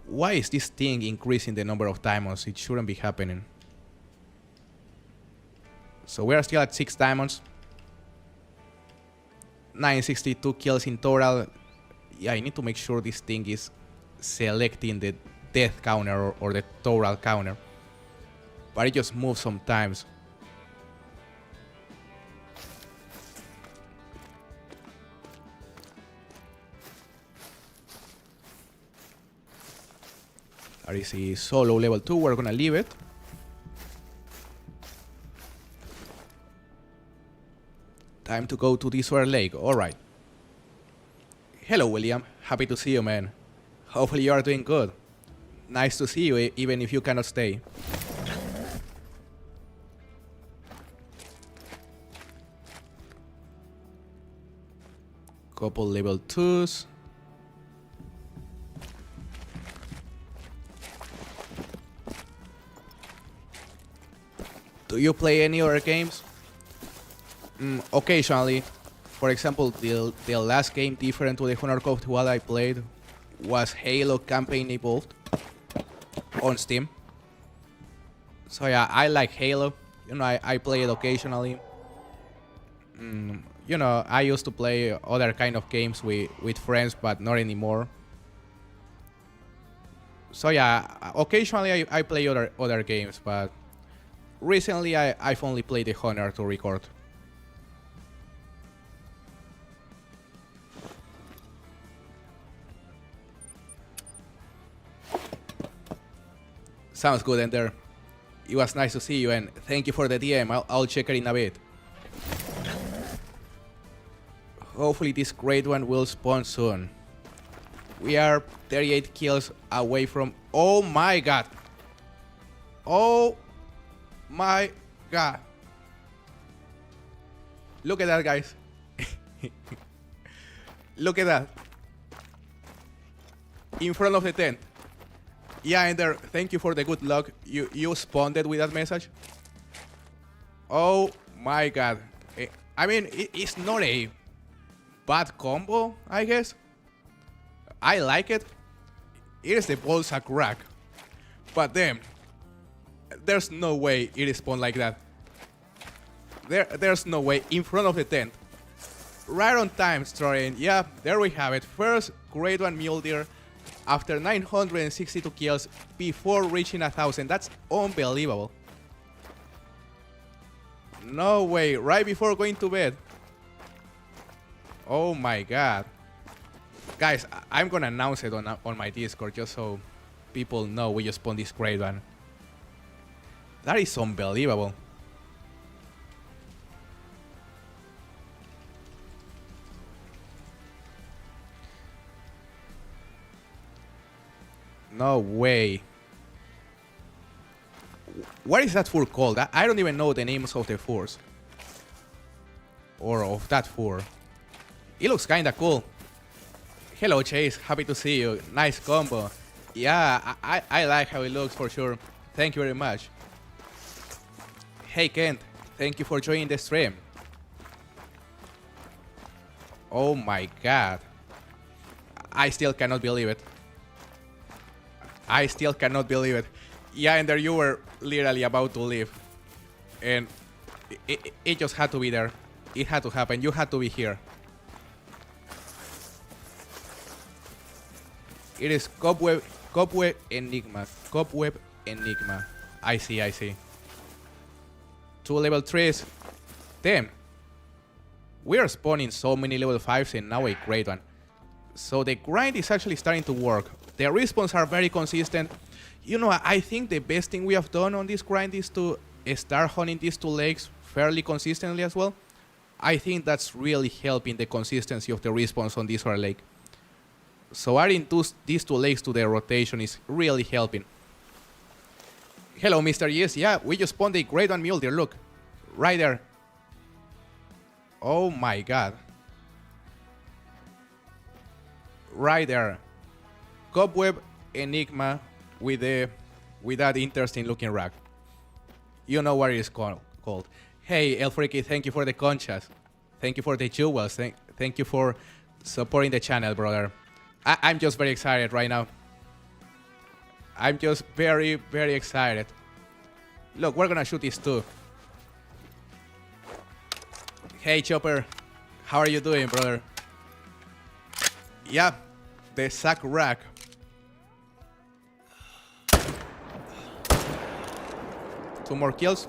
Why is this thing increasing the number of diamonds? It shouldn't be happening. So we are still at 6 diamonds. 962 kills in total. Yeah, I need to make sure this thing is selecting the death counter or the total counter. But it just moves sometimes. REC solo level 2, we're gonna leave it. Time to go to this other lake, alright. Hello William, happy to see you, man. Hopefully you are doing good. Nice to see you even if you cannot stay. Couple level 2s. Do you play any other games? Occasionally. For example, the last game different to the Honor Code what I played was Halo Campaign Evolved on Steam. So yeah, I like Halo. You know, I play it occasionally. You know, I used to play other kind of games with friends, but not anymore. So yeah, occasionally I play other games, but recently I've only played the Honor to record. Sounds good, Ender. It was nice to see you, and thank you for the DM. I'll check it in a bit. Hopefully this great one will spawn soon. We are 38 kills away from... Oh my god! Oh my god! Look at that, guys. Look at that. In front of the tent. Yeah, Ender, thank you for the good luck. You responded with that message. Oh my god. I mean, it's not a bad combo, I guess. I like it. It is the ballsack rack. But then, there's no way it spawned like that. There's no way. In front of the tent. Right on time, Strorin. Yeah, there we have it. First grade 1 Mule Deer after 962 kills before reaching 1,000. That's unbelievable. No way. Right before going to bed. Oh my god. Guys, I'm gonna announce it on my Discord just so people know we just spawned this grade 1. That is unbelievable. No way. What is that fur called? I don't even know the names of the furs. Or of that fur. It looks kinda cool. Hello Chase, happy to see you. Nice combo. Yeah, I like how it looks for sure. Thank you very much. Hey Kent, thank you for joining the stream. Oh my god. I still cannot believe it. I still cannot believe it. Yeah, and there you were literally about to leave. And it just had to be there. It had to happen. You had to be here. It is Cobweb Enigma. Cobweb Enigma. I see, I see. 2 level 3s. Damn. We are spawning so many level 5s and now a great one. So the grind is actually starting to work. The respawns are very consistent. You know, I think the best thing we have done on this grind is to start hunting these 2 lakes fairly consistently as well. I think that's really helping the consistency of the respawns on this other lake. So adding these 2 lakes to the rotation is really helping. Hello, Mr. Yes. Yeah, we just spawned a great 1 Mule Deer. Look, right there. Oh my god. Right there. Cobweb Enigma with that interesting looking rack. You know what it is called. Hey, El Freaky, thank you for the conchas. Thank you for the jewels. Thank you for supporting the channel, brother. I'm just very excited right now. I'm just very, very excited. Look, we're gonna shoot these 2. Hey, Chopper. How are you doing, brother? Yeah, the sack rack. Two more kills.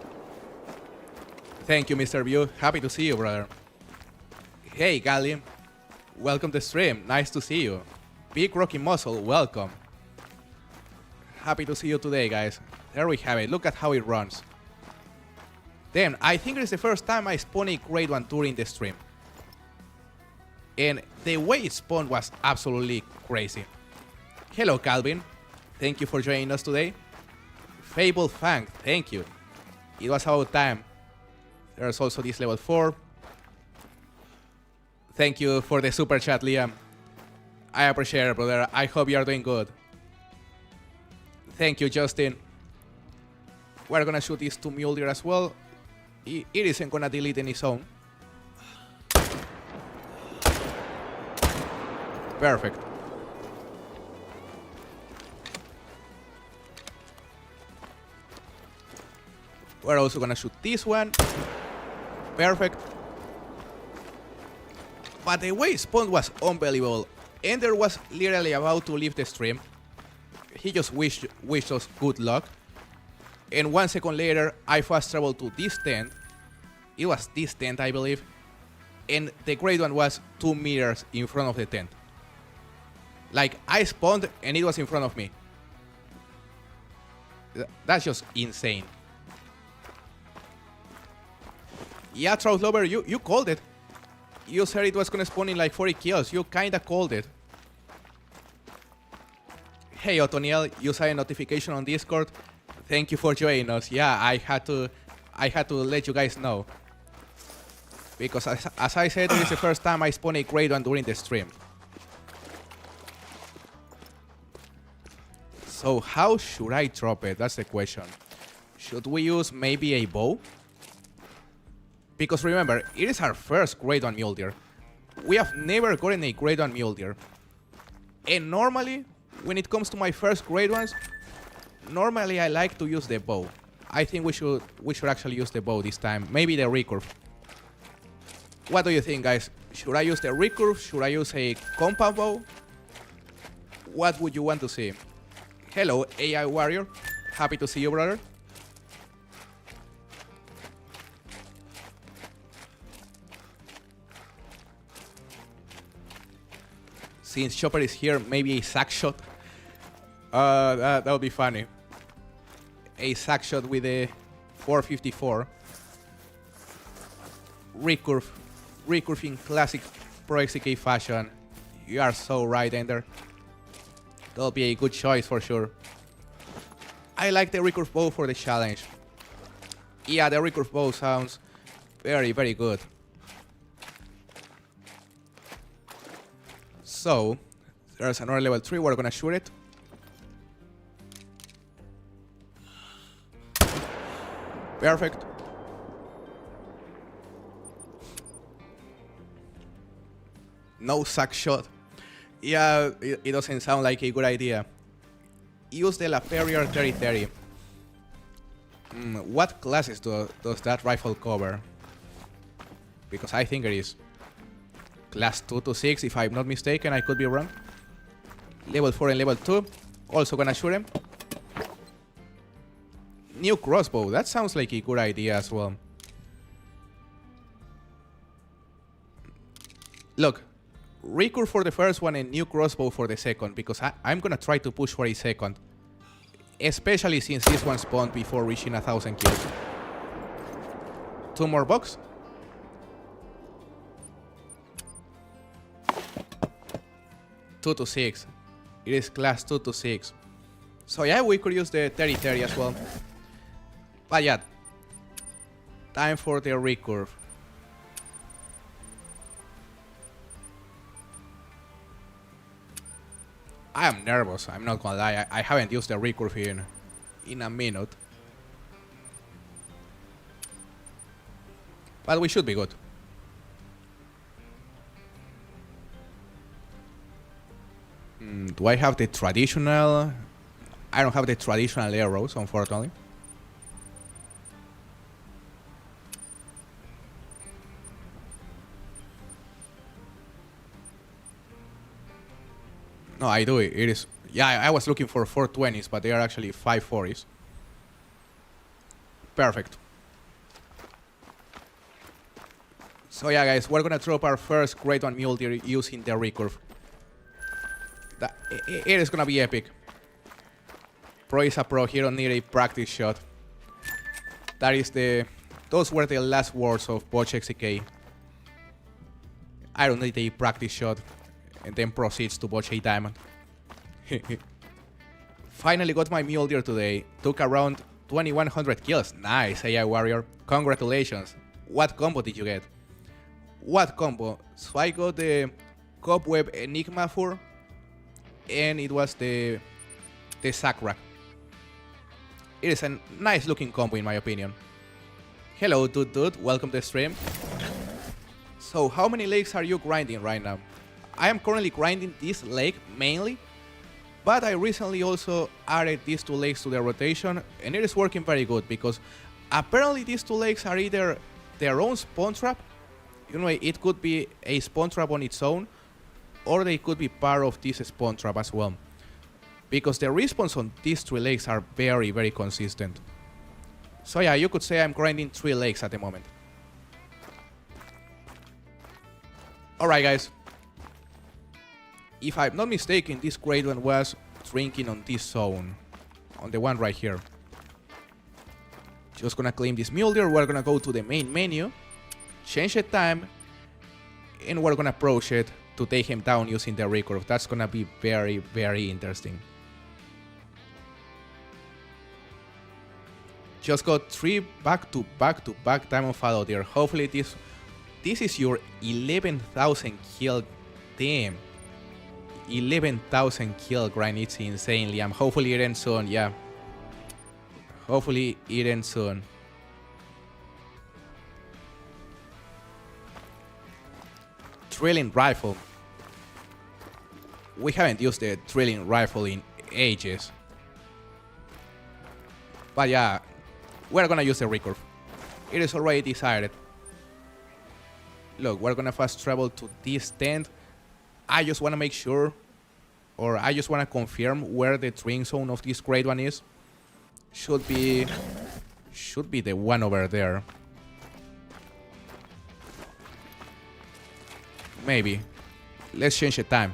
Thank you, Mr. View. Happy to see you, brother. Hey, Gallium. Welcome to stream. Nice to see you. Big Rocky Muscle, welcome. Happy to see you today, guys. There we have it. Look at how it runs. Damn, I think it's the first time I spawned a grade 1 during the stream. And the way it spawned was absolutely crazy. Hello, Calvin. Thank you for joining us today. Fable Fang, thank you. It was about time. There's also this level 4. Thank you for the super chat, Liam. I appreciate it, brother. I hope you are doing good. Thank you, Justin. We're gonna shoot these 2 Mule Deer as well. It isn't gonna delete any zone. Perfect. We're also gonna shoot this one. Perfect. But the way it spawned was unbelievable. Ender was literally about to leave the stream. He just wished us good luck. And 1 second later, I fast traveled to this tent. It was this tent, I believe. And the grade 1 was 2 meters in front of the tent. Like, I spawned and it was in front of me. That's just insane. Yeah, Trout Lover, you called it. You said it was gonna spawn in like 40 kills. You kinda called it. Hey, Otoniel, you saw a notification on Discord. Thank you for joining us. Yeah, I had to let you guys know. Because as I said, it is the first time I spawned a grade 1 during the stream. So how should I drop it? That's the question. Should we use maybe a bow? Because remember, it is our first grade 1 Mule Deer. We have never gotten a grade 1 Mule Deer. And normally, when it comes to my first grade 1s, normally I like to use the bow. I think we should actually use the bow this time. Maybe the recurve. What do you think, guys? Should I use the recurve? Should I use a compound bow? What would you want to see? Hello, AI Warrior. Happy to see you, brother. Since Chopper is here, maybe a sack shot. That would be funny. A sack shot with a 454. Recurve in classic Pro XCK fashion. You are so right, Ender. That'll be a good choice for sure. I like the recurve bow for the challenge. Yeah, the recurve bow sounds very, very good. So, there's another level 3, we're gonna shoot it. Perfect. No sack shot. Yeah, it doesn't sound like a good idea. Use the Lapierre 3030. What classes does that rifle cover? Because I think it is class 2 to 6, if I'm not mistaken. I could be wrong. Level 4 and level 2. Also gonna shoot him. New crossbow. That sounds like a good idea as well. Look. Recurve for the first one and new crossbow for the second. Because I'm gonna try to push for a second. Especially since this one spawned before reaching 1,000 kills. 2 more bucks. Two to 6. It is class 2 to 6. So yeah, we could use the 30-30 as well. But yeah. Time for the recurve. I am nervous, I'm not gonna lie. I haven't used the recurve in a minute. But we should be good. Do I have the traditional? I don't have the traditional arrows, unfortunately. No, I do. It is. Yeah, I was looking for 420s, but they are actually 540s. Perfect. So yeah, guys, we're gonna drop our first grade 1 Mule Deer using the recurve. It is gonna be epic. Pro is a pro, he don't need a practice shot. Those were the last words of Botch XK. I don't need a practice shot. And then proceeds to botch a diamond. Finally got my Mule Deer today. Took around 2100 kills. Nice, AI Warrior. Congratulations. What combo did you get? What combo? So I got the Cobweb Enigma Fur, and it was the Sakrak. It is a nice looking combo in my opinion. Hello dude, welcome to the stream. So how many lakes are you grinding right now? I am currently grinding this lake mainly, but I recently also added these 2 lakes to the rotation, and it is working very good because apparently these 2 lakes are either their own spawn trap, you know, it could be a spawn trap on its own, or they could be part of this spawn trap as well, because the respawns on these 3 lakes are very, very consistent. So yeah, you could say I'm grinding 3 lakes at the moment. Alright guys, if I'm not mistaken, this great one was drinking on this zone, on the one right here. Just gonna claim this Mule Deer, we're gonna go to the main menu, change the time, and we're gonna approach it to take him down using the recurve. That's gonna be very, very interesting. Just got 3 back-to-back diamond fallow there. Hopefully this is your 11,000 kill. Damn. 11,000 kill grind, it's insane, Liam. Hopefully it ends soon, yeah. Hopefully it ends soon. Drilling rifle. We haven't used the drilling rifle in ages. But yeah, we're gonna use the recurve. It is already decided. Look, we're gonna fast travel to this tent. I just wanna make sure, or I just wanna confirm where the drink zone of this great one is. Should be the one over there. Maybe. Let's change the time.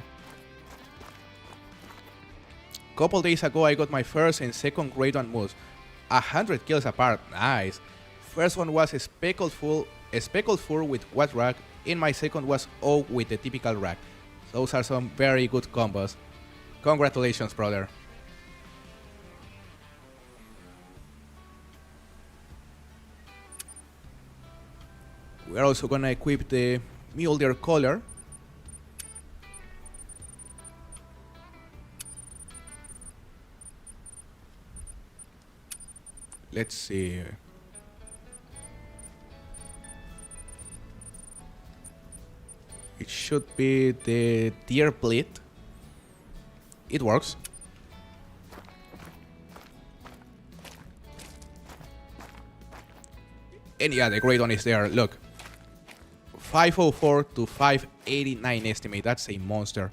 Couple days ago I got my first and second grade one moves. 100 kills apart, nice. First one was a speckled fur with what rack, and my second was O with the typical rack. Those are some very good combos. Congratulations, brother. We're also gonna equip the Mule Deer collar. Let's see. It should be the Deer Plate. It works. And yeah, the great one is there. Look. 504 to 589 estimate. That's a monster.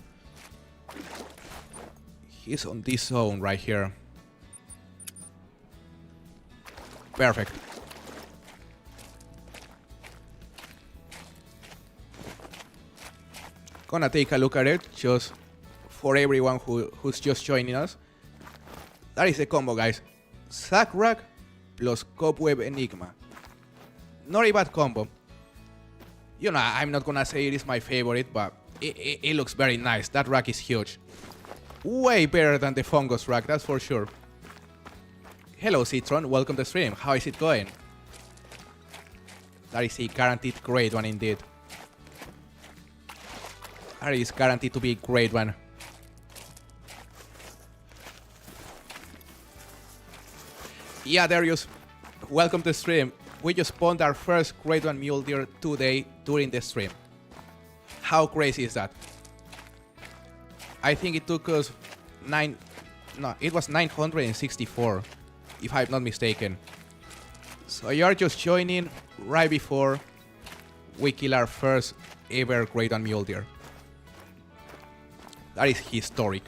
He's on this zone right here. Perfect. Gonna take a look at it just for everyone who's just joining us. That is the combo, guys. Sakrak plus Cobweb Enigma. Not a bad combo. You know, I'm not gonna say it is my favorite, but it looks very nice. That rack is huge. Way better than the fungus rack, that's for sure. Hello Citron, welcome to the stream. How is it going? That is a guaranteed great one indeed. That is guaranteed to be a great one. Yeah, Darius, welcome to the stream. We just spawned our first grade 1 Mule Deer today during the stream. How crazy is that? I think it took us it was 964, if I'm not mistaken. So you're just joining right before we kill our first ever grade 1 Mule Deer. That is historic.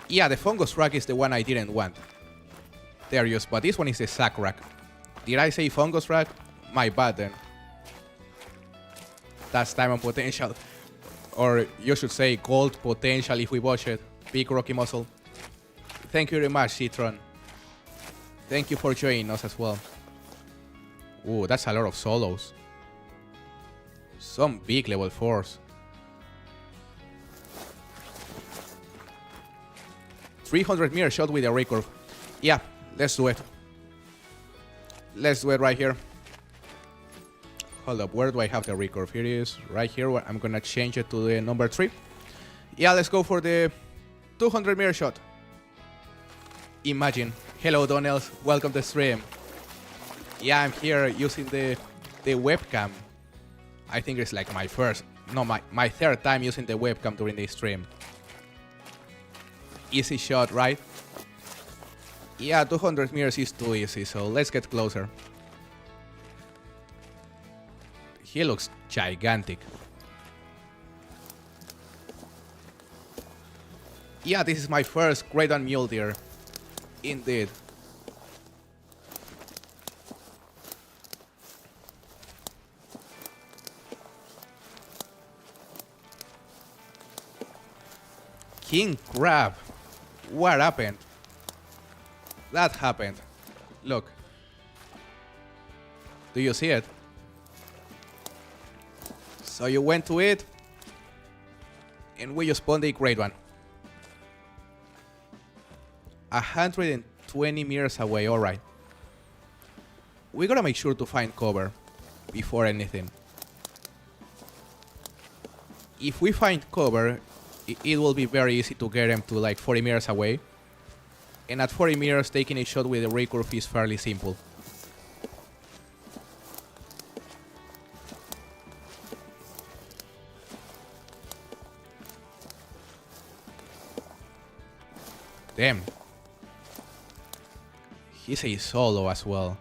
Yeah, the fungus rack is the one I didn't want. Darius, but this one is the sack rack. Did I say fungus rack? My bad then. That's diamond potential. Or you should say gold potential if we watch it. big rocky muscle. Thank you very much, Citron. Thank you for joining us as well. Ooh, that's a lot of solos. Some big level 4s. 300 meter shot with a recurve. Yeah, let's do it. Let's do it right here. Hold up, where do I have the recurve? Here it is, right here. I'm gonna change it to the number 3. Yeah, let's go for the 200 meter shot. Imagine. Hello, Donnells. Welcome to the stream. Yeah, I'm here using the webcam. I think it's like my third time using the webcam during the stream. Easy shot, right? Yeah, 200 meters is too easy, so let's get closer. He looks gigantic. Yeah, this is my first grade 1 Mule Deer. Indeed. King Crab. What happened? That happened. Look. Do you see it? So you went to it, and we just spawned a grade 1. 120 meters away, alright. We gotta make sure to find cover before anything. If we find cover, it will be very easy to get him to like 40 meters away. And at 40 meters, taking a shot with a recurve is fairly simple. Damn. He's a solo as well.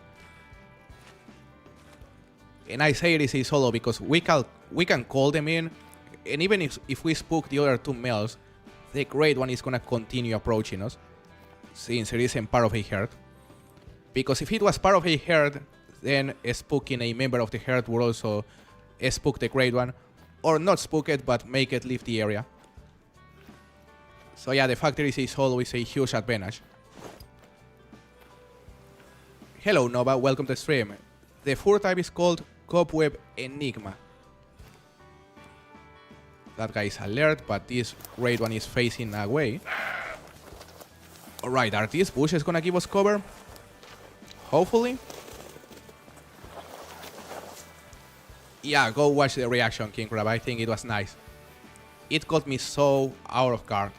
And I say it is a solo because we can call them in. And even if we spook the other 2 males, the great one is gonna continue approaching us, since it isn't part of a herd. Because if it was part of a herd, then spooking a member of the herd would also spook the great one. Or not spook it, but make it leave the area. So yeah, the fact that it is solo is a huge advantage. Hello Nova, welcome to the stream. The fur type is called Cobweb Enigma. That guy is alert, but this great one is facing away. Alright, are these bushes gonna give us cover? Hopefully. Yeah, go watch the reaction, King Crab. I think it was nice. It got me so out of guard.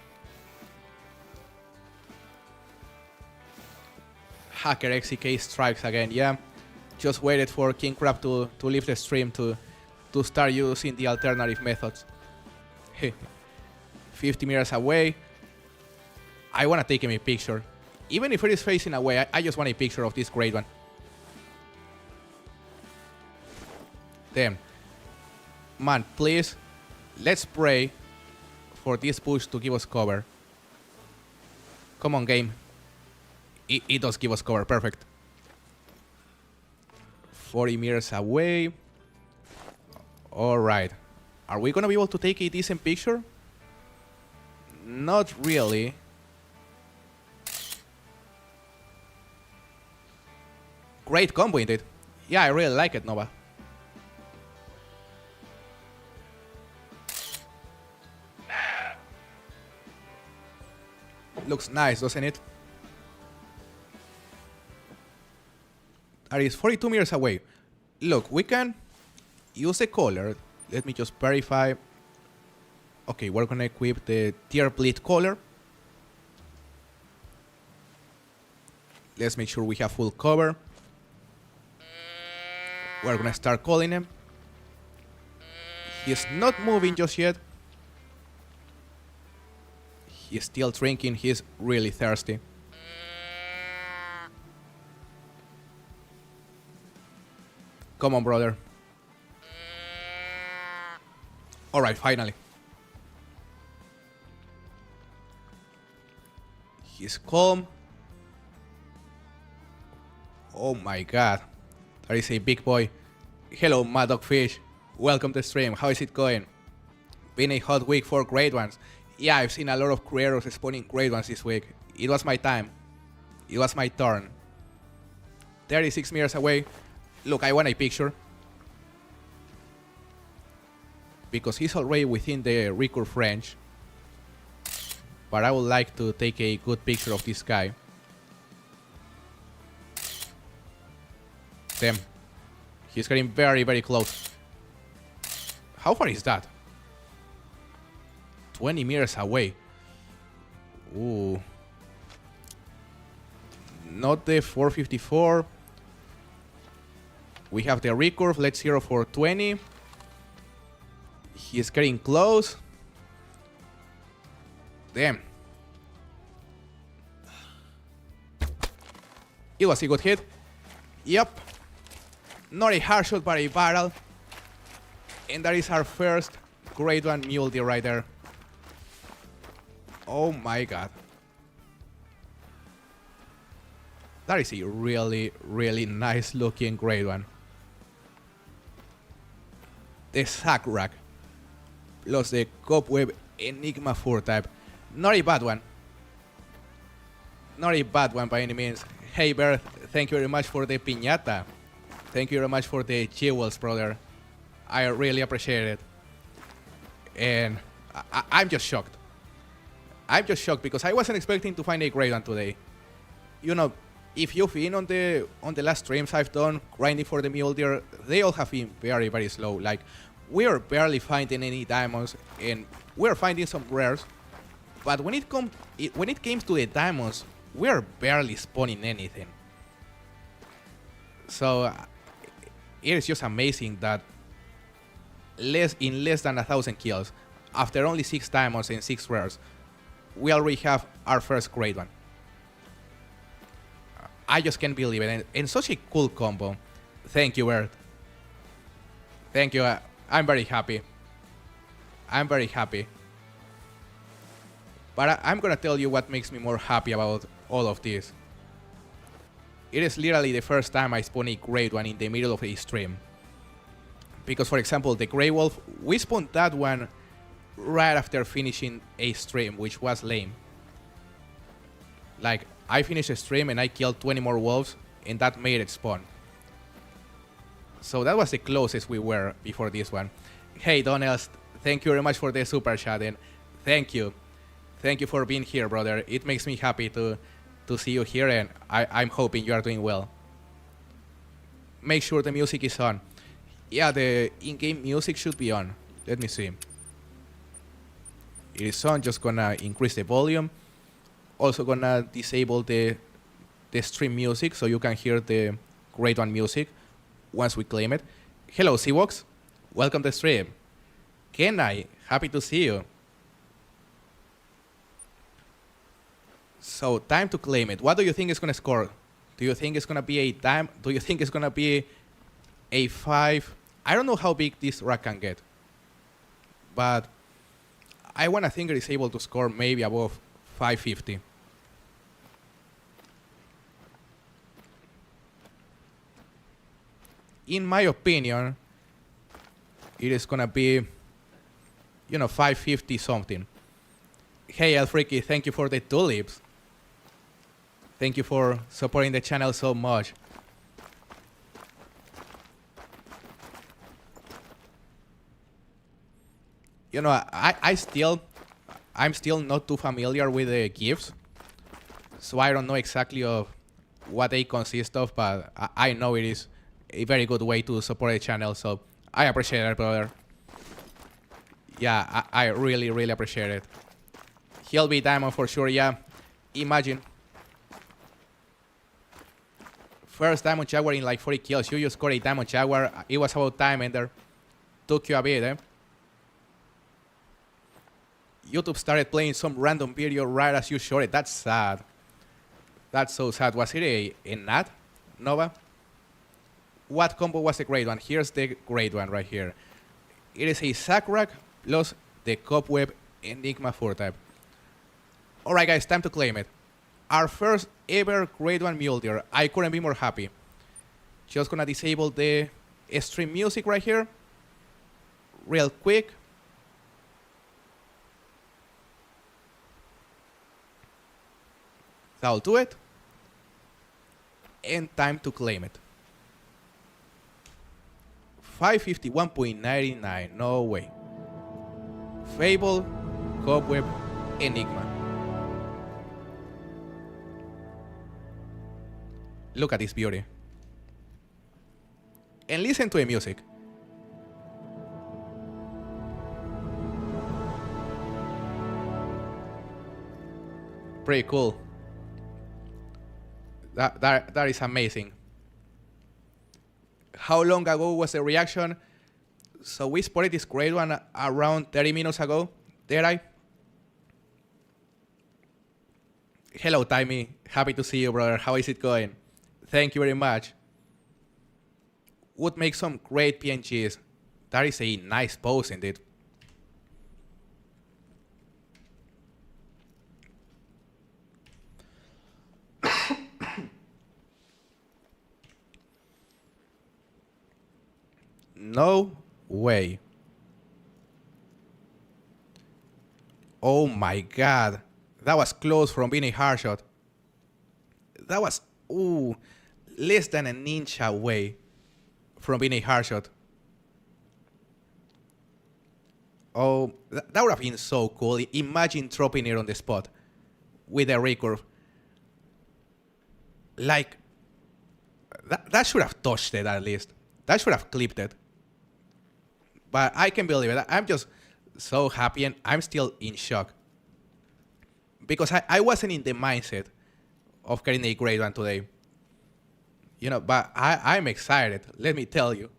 Hacker XCK strikes again, yeah. Just waited for King Crab to leave the stream to start using the alternative methods. 50 meters away. I want to take him a picture. Even if it is facing away, I just want a picture of this great one. Damn. Man, please, let's pray for this bush to give us cover. Come on, game. It does give us cover, perfect. 40 meters away. Alright. Are we gonna be able to take a decent picture? Not really. Great combo indeed. Yeah, I really like it, Nova. Looks nice, doesn't it? That is 42 meters away. Look, we can use the color. Let me just verify. Okay, we're gonna equip the Tear Bleed color. Let's make sure we have full cover. We're gonna start calling him. He's not moving just yet. He's still drinking. He's really thirsty. Come on, brother. Alright, finally. He's calm. Oh my god. That is a big boy. Hello, Mad Dog Fish. Welcome to the stream. How is it going? Been a hot week for great ones. Yeah, I've seen a lot of creators spawning great ones this week. It was my time. It was my turn. 36 meters away. Look, I want a picture. Because he's already within the recurve range. But I would like to take a good picture of this guy. Damn. He's getting very, very close. How far is that? 20 meters away. Ooh. Not the 454. We have the recurve. Let's zero for 20. He's getting close. Damn. It was a good hit. Yep. Not a hard shot, but a barrel. And that is our first grade 1 Mule Deer right there. Oh my god. That is a really, really nice looking grade 1. The sack rack. Plus the cobweb Enigma 4 type. Not a bad one. Not a bad one by any means. Hey Bert, thank you very much for the piñata. Thank you very much for the jewels, brother. I really appreciate it. And I'm just shocked. I'm just shocked because I wasn't expecting to find a grade 1 today. You know, if you've been on the last streams I've done grinding for the Mule Deer, they all have been very, very slow. Like, we're barely finding any diamonds, and we're finding some rares. But when it came to the diamonds, we're barely spawning anything. So it is just amazing that in less than 1,000 kills, after only 6 diamonds and 6 rares, we already have our first grade 1. I just can't believe it, and such a cool combo. Thank you, Bert. Thank you. I'm very happy. I'm very happy. But I'm gonna tell you what makes me more happy about all of this. It is literally the first time I spawn a grade 1 in the middle of a stream. Because, for example, the Grey Wolf, we spawned that one right after finishing a stream, which was lame. Like, I finished a stream and I killed 20 more wolves, and that made it spawn. So that was the closest we were before this one. Hey, Donald, thank you very much for the super chat, and thank you. Thank you for being here, brother. It makes me happy to see you here, and I'm hoping you are doing well. Make sure the music is on. Yeah, the in-game music should be on. Let me see. It is on. Just gonna increase the volume. Also gonna disable the stream music so you can hear the grade 1 music once we claim it. Hello, Seawox. Welcome to the stream. Kenai, happy to see you. So, time to claim it. What do you think is gonna score? Do you think it's gonna be a time? Do you think it's gonna be a 5? I don't know how big this rack can get, but I wanna think it is able to score maybe above 550. In my opinion, it is gonna be, 550 something. Hey, Alfriki, thank you for the tulips. Thank you for supporting the channel so much. I'm still not too familiar with the gifts, so I don't know exactly of what they consist of, but I know it is a very good way to support the channel, so I appreciate it, brother. Yeah, I really, really appreciate it. He'll be diamond for sure, yeah. Imagine. First diamond jaguar in like 40 kills. You just scored a diamond jaguar. It was about time, Ender. Took you a bit, eh? YouTube started playing some random video right as you showed it. That's sad. That's so sad. Was it a nat, Nova? What combo was the grade 1? Here's the grade 1 right here. It is a sack rack plus the cobweb Enigma 4 type. Alright guys, time to claim it. Our first ever grade 1 Mule Deer. I couldn't be more happy. Just gonna disable the stream music right here. Real quick. That'll do it. And time to claim it. 551.99, no way. Fable, Cobweb, Enigma. Look at this beauty. And listen to the music. Pretty cool. That is amazing. How long ago was the reaction? So we spotted this great one around 30 minutes ago. Did I? Hello, Timmy. Happy to see you, brother. How is it going? Thank you very much. Would make some great PNGs. That is a nice pose indeed. No way. Oh my god. That was close from being a hard shot. That was, ooh, less than an inch away from being a hard shot. Oh, that would have been so cool. Imagine dropping it on the spot with a recurve. Like, that should have touched it at least. That should have clipped it. But I can believe it. I'm just so happy and I'm still in shock. Because I wasn't in the mindset of getting a great one today. You know, but I'm excited, let me tell you.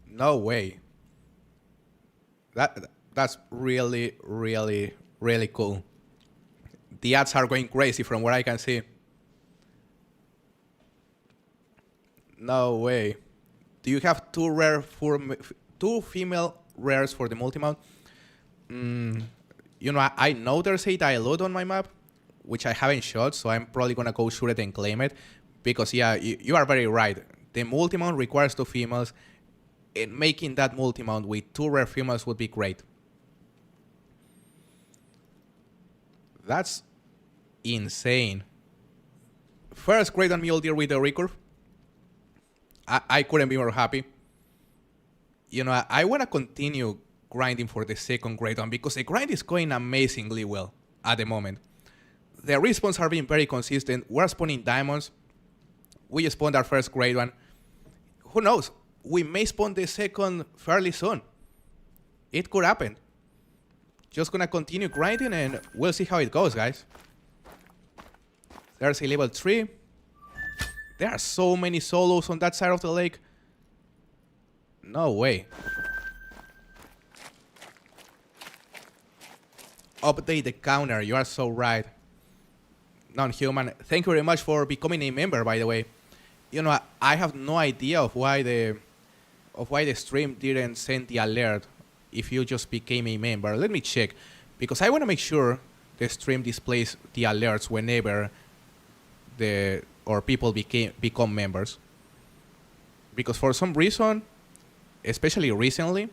No way. That's really, really, really cool. The ads are going crazy from what I can see. No way. Do you have two female rares for the multi-mount? You know, I know there's a dilute on my map, which I haven't shot, so I'm probably gonna go shoot it and claim it. Because yeah, you are very right. The multi-mount requires two females, and making that multi-mount with two rare females would be great. That's insane. First great on Mule Deer with the recurve. I couldn't be more happy. You know, I want to continue grinding for the second great one because the grind is going amazingly well at the moment. The respawns are being very consistent. We're spawning diamonds. We just spawned our first great one. Who knows? We may spawn the second fairly soon. It could happen. Just gonna continue grinding and we'll see how it goes, guys. There's a level 3. There are so many solos on that side of the lake. No way. Update the counter. You are so right. Non-human. Thank you very much for becoming a member, by the way. You know, I have no idea of why the stream didn't send the alert if you just became a member. Let me check, because I want to make sure the stream displays the alerts whenever people become members. Because for some reason, especially recently,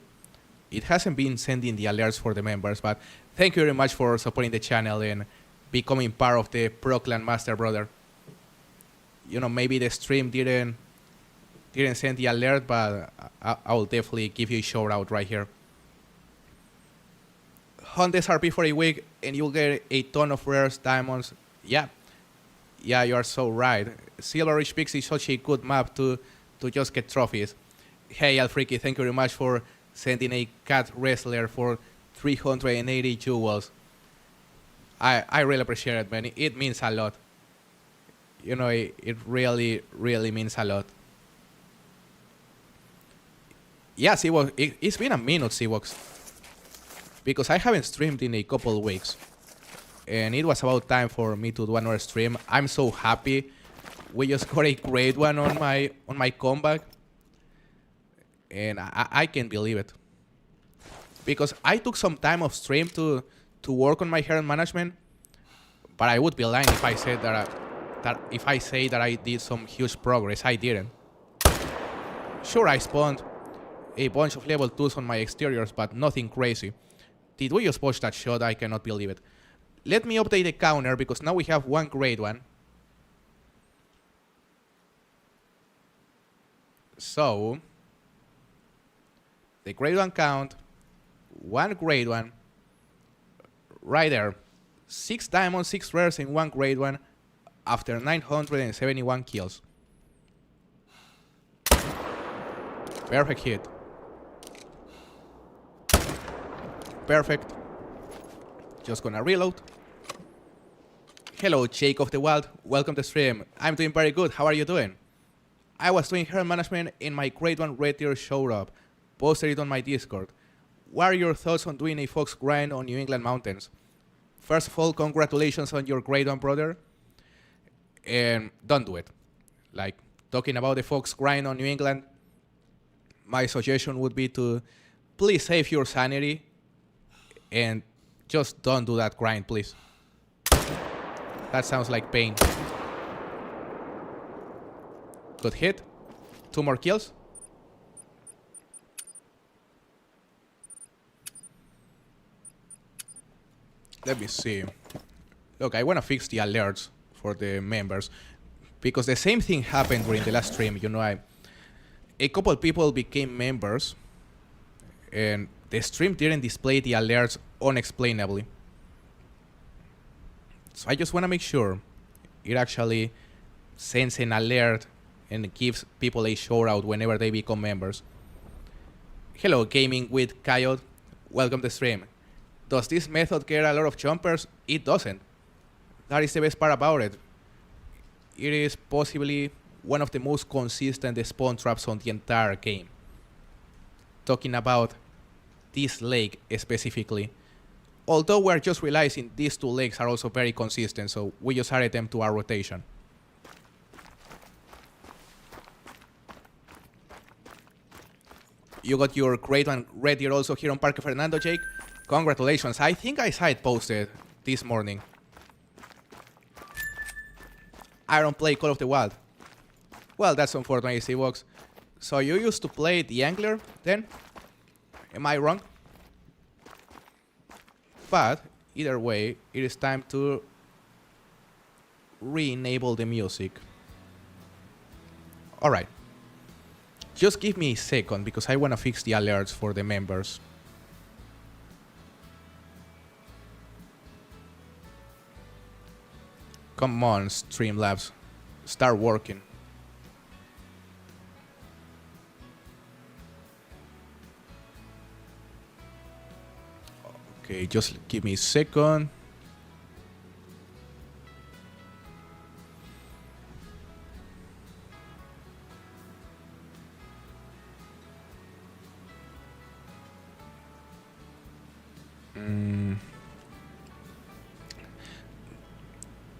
it hasn't been sending the alerts for the members. But thank you very much for supporting the channel and becoming part of the Pro Clan Master, brother. You know, maybe the stream didn't send the alert, but I will definitely give you a shout out right here. Hunt SRP for a week and you'll get a ton of rares, diamonds. Yeah, you are so right. Silver Ridge Peaks is such a good map to just get trophies. Hey, Alfreaky, thank you very much for sending a cat wrestler for 380 jewels. I really appreciate it, man. It means a lot. You know, it really, really means a lot. Yeah, it's been a minute, Seawox. Because I haven't streamed in a couple of weeks. And it was about time for me to do another stream. I'm so happy. We just got a great one on my comeback. And I can't believe it. Because I took some time off stream to work on my herd management. But I would be lying if I said that I did some huge progress. I didn't. Sure, I spawned a bunch of level 2s on my exteriors, but nothing crazy. Did we just push that shot? I cannot believe it. Let me update the counter because now we have one grade one. So, the grade one count, one grade one, right there. 6 diamonds, 6 rares in one grade one after 971 kills. Perfect hit. Perfect. Just gonna reload. Hello, Jake of the Wild. Welcome to stream. I'm doing very good. How are you doing? I was doing hair management in my grade 1 red tier showed up. Posted it on my Discord. What are your thoughts on doing a fox grind on New England mountains? First of all, congratulations on your grade 1, brother. And don't do it. Like, talking about the fox grind on New England, my suggestion would be to please save your sanity and just don't do that grind, please. That sounds like pain. Good hit. 2 more kills. Let me see. Look, I want to fix the alerts for the members because the same thing happened during the last stream. You know, a couple people became members and the stream didn't display the alerts unexplainably. So I just want to make sure it actually sends an alert and gives people a shout out whenever they become members. Hello, Gaming with Coyote. Welcome to the stream. Does this method get a lot of jumpers? It doesn't. That is the best part about it. It is possibly one of the most consistent spawn traps on the entire game. Talking about this lake specifically. Although we're just realizing these 2 lakes are also very consistent, so we just added them to our rotation. You got your grade 1 red deer also here on Parque Fernando, Jake. Congratulations. I think I saw it posted this morning. I don't play Call of the Wild. Well, that's unfortunate, C-Box. So you used to play the Angler then? Am I wrong? But either way, it is time to re-enable the music. Alright. Just give me a second because I want to fix the alerts for the members. Come on, Streamlabs. Start working. Okay, just give me a second.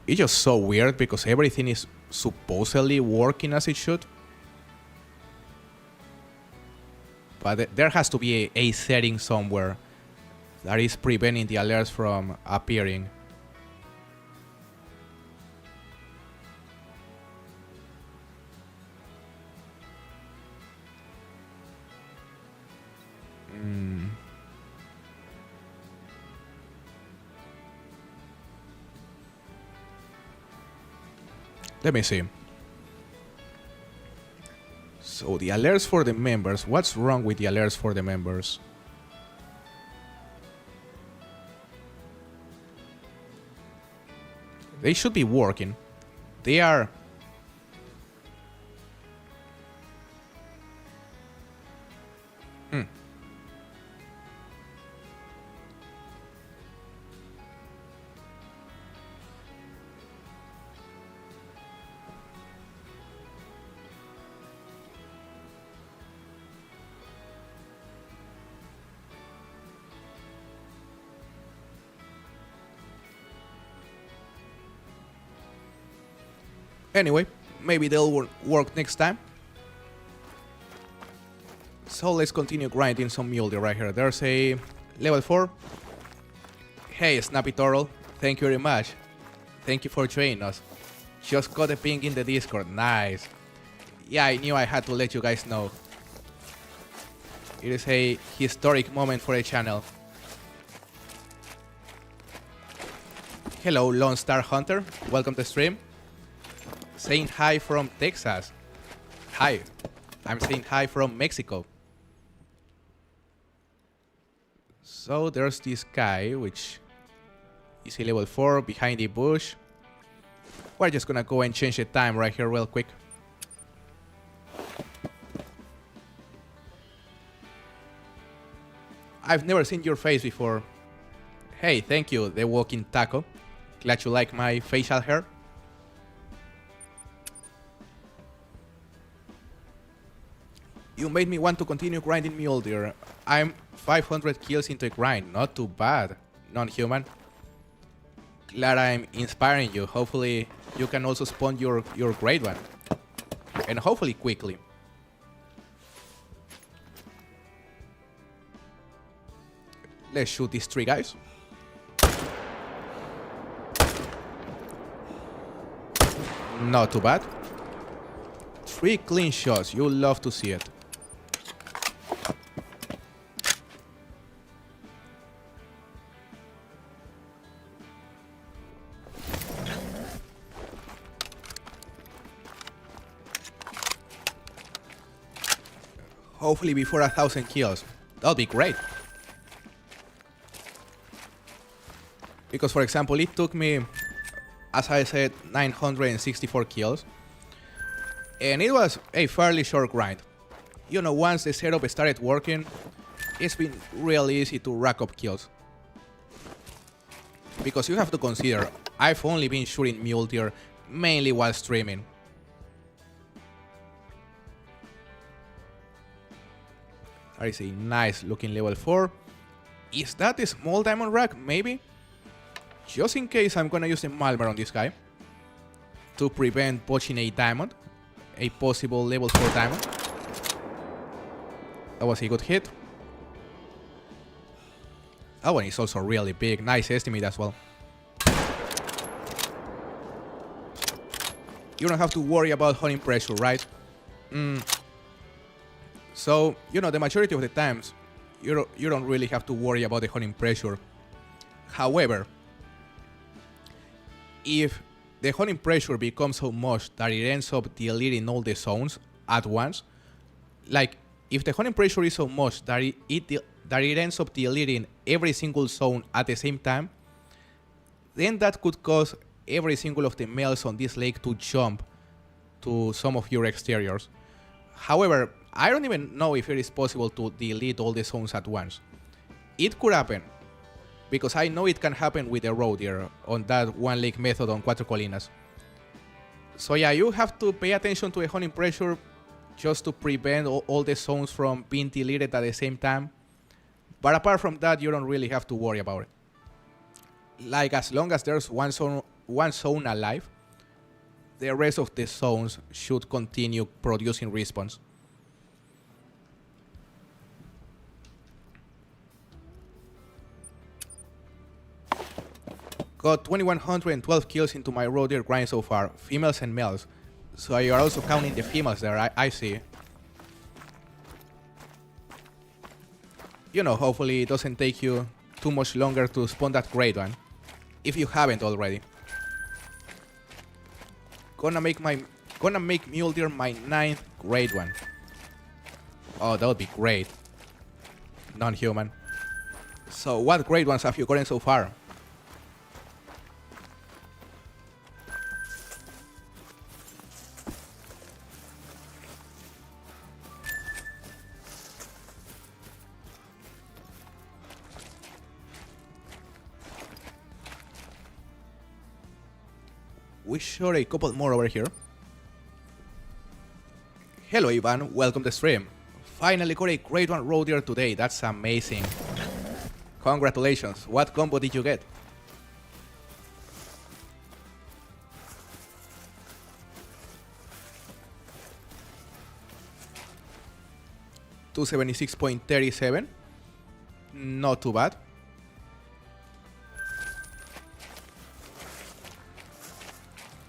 It's just so weird because everything is supposedly working as it should. But there has to be a setting somewhere that is preventing the alerts from appearing. Let me see. So the alerts for the members. What's wrong with the alerts for the members? They should be working. They are. Anyway, maybe they'll work next time. So let's continue grinding some Mule Deer right here. There's a level 4. Hey, Snappy Turtle. Thank you very much. Thank you for joining us. Just got a ping in the Discord. Nice. Yeah, I knew I had to let you guys know. It is a historic moment for the channel. Hello, Lone Star Hunter. Welcome to the stream. Saying hi from Texas. Hi. I'm saying hi from Mexico. So there's this guy, which is a level 4 behind the bush. We're just gonna go and change the time right here real quick. I've never seen your face before. Hey, thank you, the walking taco. Glad you like my facial hair. You made me want to continue grinding Mule Deer. I'm 500 kills into a grind, not too bad, non-human. Glad I'm inspiring you. Hopefully you can also spawn your great one. And hopefully quickly. Let's shoot these 3 guys. Not too bad. 3 clean shots. You'll love to see it. Hopefully before 1,000 kills. That'll be great. Because, for example, it took me, as I said, 964 kills. And it was a fairly short grind. You know, once the setup started working, it's been really easy to rack up kills. Because you have to consider, I've only been shooting Mule Deer mainly while streaming. That is a nice looking level 4. Is that a small diamond rack? Maybe? Just in case, I'm gonna use the Malmer on this guy to prevent poaching a diamond, a possible level 4 diamond. That was a good hit. That one is also really big. Nice estimate as well. You don't have to worry about hunting pressure, right? So, you know, the majority of the times, you don't really have to worry about the hunting pressure. However, if the hunting pressure becomes so much that it ends up deleting all the zones at once, like if the hunting pressure is so much that it ends up deleting every single zone at the same time, then that could cause every single of the males on this lake to jump to some of your exteriors. However, I don't even know if it is possible to delete all the zones at once. It could happen, because I know it can happen with the road here on that one lake method on Cuatro Colinas. So yeah, you have to pay attention to the hunting pressure just to prevent all the zones from being deleted at the same time. But apart from that, you don't really have to worry about it. Like, as long as there's one zone alive, the rest of the zones should continue producing respawns. Got 2,112 kills into my road deer grind so far, females and males. So you are also counting the females there, I see. You know, hopefully it doesn't take you too much longer to spawn that great one, if you haven't already. Gonna make Mule Deer my 9th great one. Oh, that would be great. Non-human. So what great ones have you gotten so far? We shot a couple more over here. Hello Ivan, welcome to the stream. Finally got a great one road deer today, that's amazing. Congratulations, what combo did you get? $276.37, not too bad.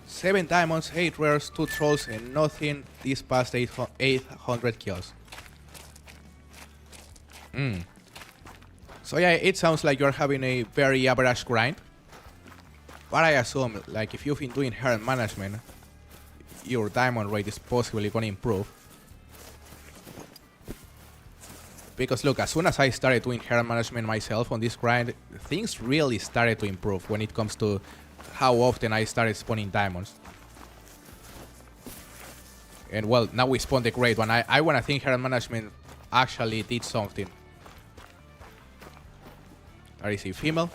Seven diamonds, 8 rares, 2 trolls, and nothing this past 800 kills. So yeah, it sounds like you're having a very average grind. But I assume, like, if you've been doing herd management, your diamond rate is possibly gonna improve. Because look, as soon as I started doing herd management myself on this grind, things really started to improve when it comes to how often I started spawning diamonds. And well, now we spawned the great one. I wanna think herd management actually did something. There is a female.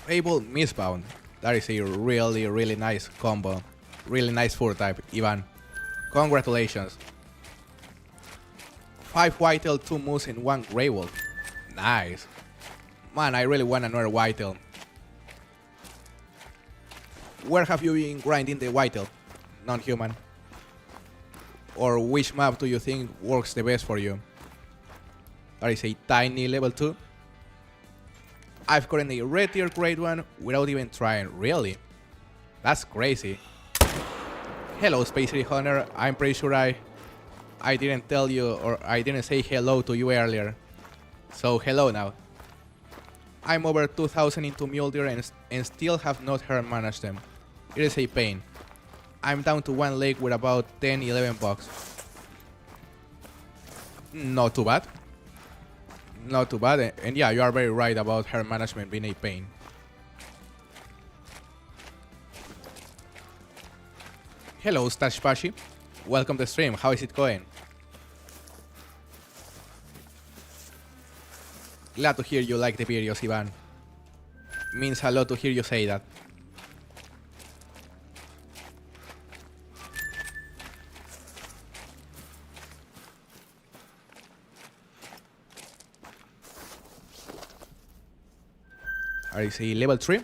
Able misbound. That is a really nice combo. Really nice 4-type, Ivan. Congratulations. 5 whitetail, 2 moose, and 1 grey wolf. Nice. Man, I really want another whitetail. Where have you been grinding the whitetail? Non-human. Or which map do you think works the best for you? That is a tiny level 2. I've gotten a red tier grade 1 without even trying. Really? That's crazy. Hello, Space Hunter. I'm pretty sure I didn't tell you, or I didn't say hello to you earlier. So hello now. I'm over 2,000 into Mule Deer and still have not herd managed them. It is a pain. I'm down to 1 lake with about 10-11 bucks. Not too bad. Not too bad. And yeah, you are very right about herd management being a pain. Hello, Stash Pashi. Welcome to the stream. How is it going? Glad to hear you like the videos, Ivan. Means a lot to hear you say that. I see level 3.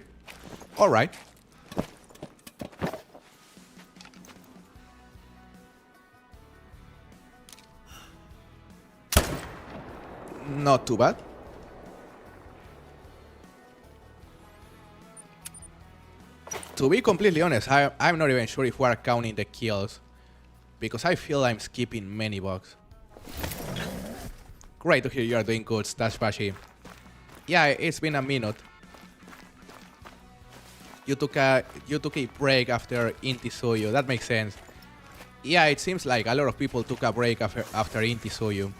Alright. Not too bad. To be completely honest, I'm not even sure if we are counting the kills, because I feel I'm skipping many bugs. Great to hear you are doing good, Stash Bashi. Yeah, it's been a minute. You took a break after Inti Suyu. That makes sense. Yeah, it seems like a lot of people took a break after Inti Suyu.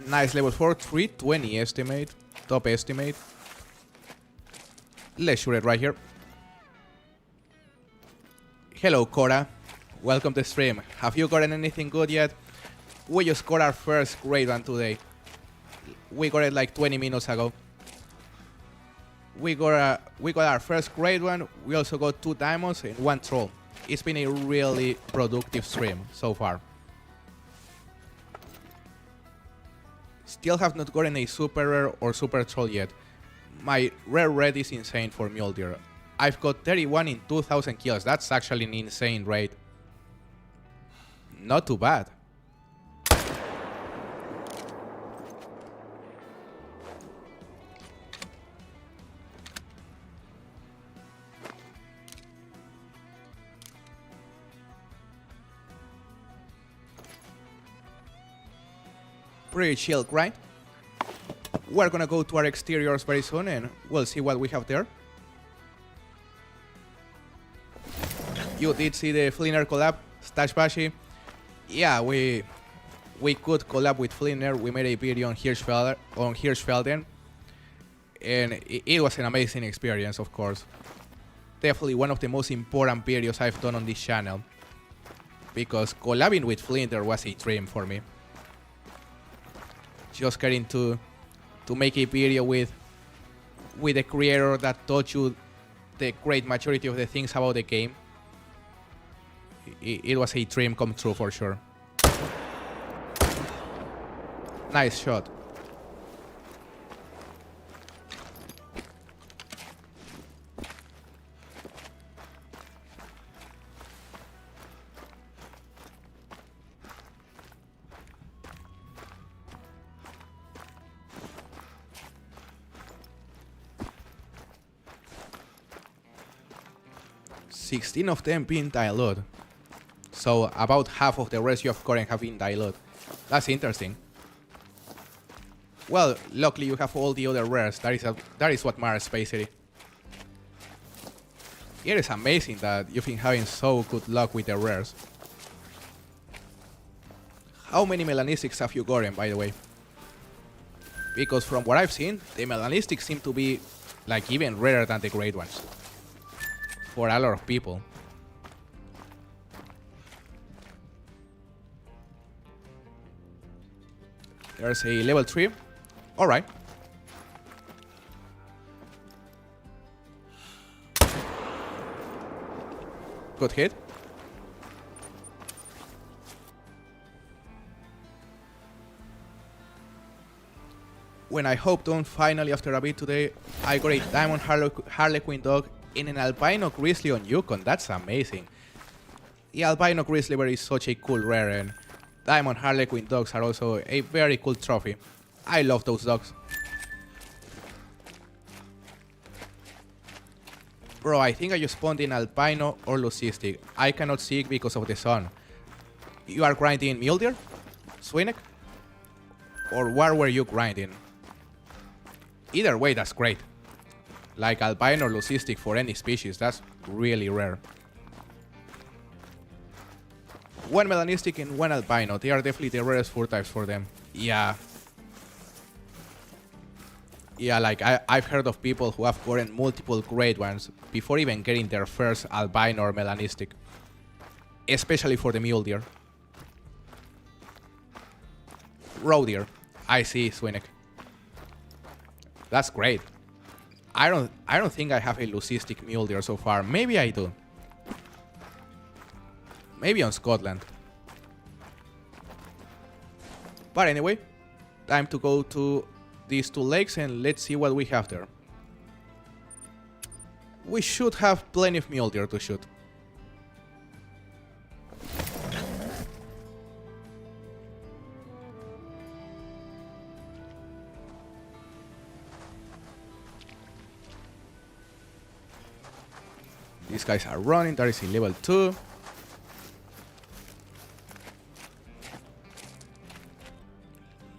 Nice level 4, 320 estimate. Top estimate. Let's shoot it right here. Hello, Cora. Welcome to the stream. Have you gotten anything good yet? We just got our first great one today. We got it like 20 minutes ago. We got our first great one. We also got 2 diamonds and 1 troll. It's been a really productive stream so far. Still have not gotten a super rare or super troll yet. My rare red is insane for Mule Deer. I've got 31 in 2,000 kills. That's actually an insane rate. Not too bad. Pretty chill grind. We're gonna go to our exteriors very soon and we'll see what we have there. You did see the Flinner collab, Stash Bashi. Yeah, we could collab with Flinner. We made a video on Hirschfelden, and it was an amazing experience, of course. Definitely one of the most important videos I've done on this channel, because collabing with Flinner was a dream for me. Just getting to make a video with a creator that taught you the great majority of the things about the game. It was a dream come true for sure. Nice shot. 16 of them being dilute. So about half of the rest you have current have been dilute. That's interesting. Well, luckily you have all the other rares. That is what matters, basically. It is amazing that you've been having so good luck with the rares. How many melanistics have you gotten, by the way? Because from what I've seen, the melanistics seem to be like even rarer than the great ones. For a lot of people. There's a level 3. Alright. Good hit. When I hopped on finally after a bit today, I got a Diamond Harlequin dog in an albino grizzly on Yukon. That's amazing. The albino grizzly bear is such a cool rare, and Diamond Harlequin dogs are also a very cool trophy. I love those dogs. Bro, I think I just spawned in albino or leucistic. I cannot see it because of the sun. You are grinding Mule Deer? Swinneck? Or where were you grinding? Either way, that's great. Like albino or leucistic for any species, that's really rare. One melanistic and one albino, they are definitely the rarest fur types for them. Yeah. Yeah, like I've heard of people who have gotten multiple great ones before even getting their first albino or melanistic. Especially for the mule deer. Roe deer. I see, Swinneck. That's great. I don't think I have a leucistic mule deer so far. Maybe I do. Maybe on Scotland. But anyway, time to go to these two lakes and let's see what we have there. We should have plenty of mule deer to shoot. These guys are running. That is a level 2.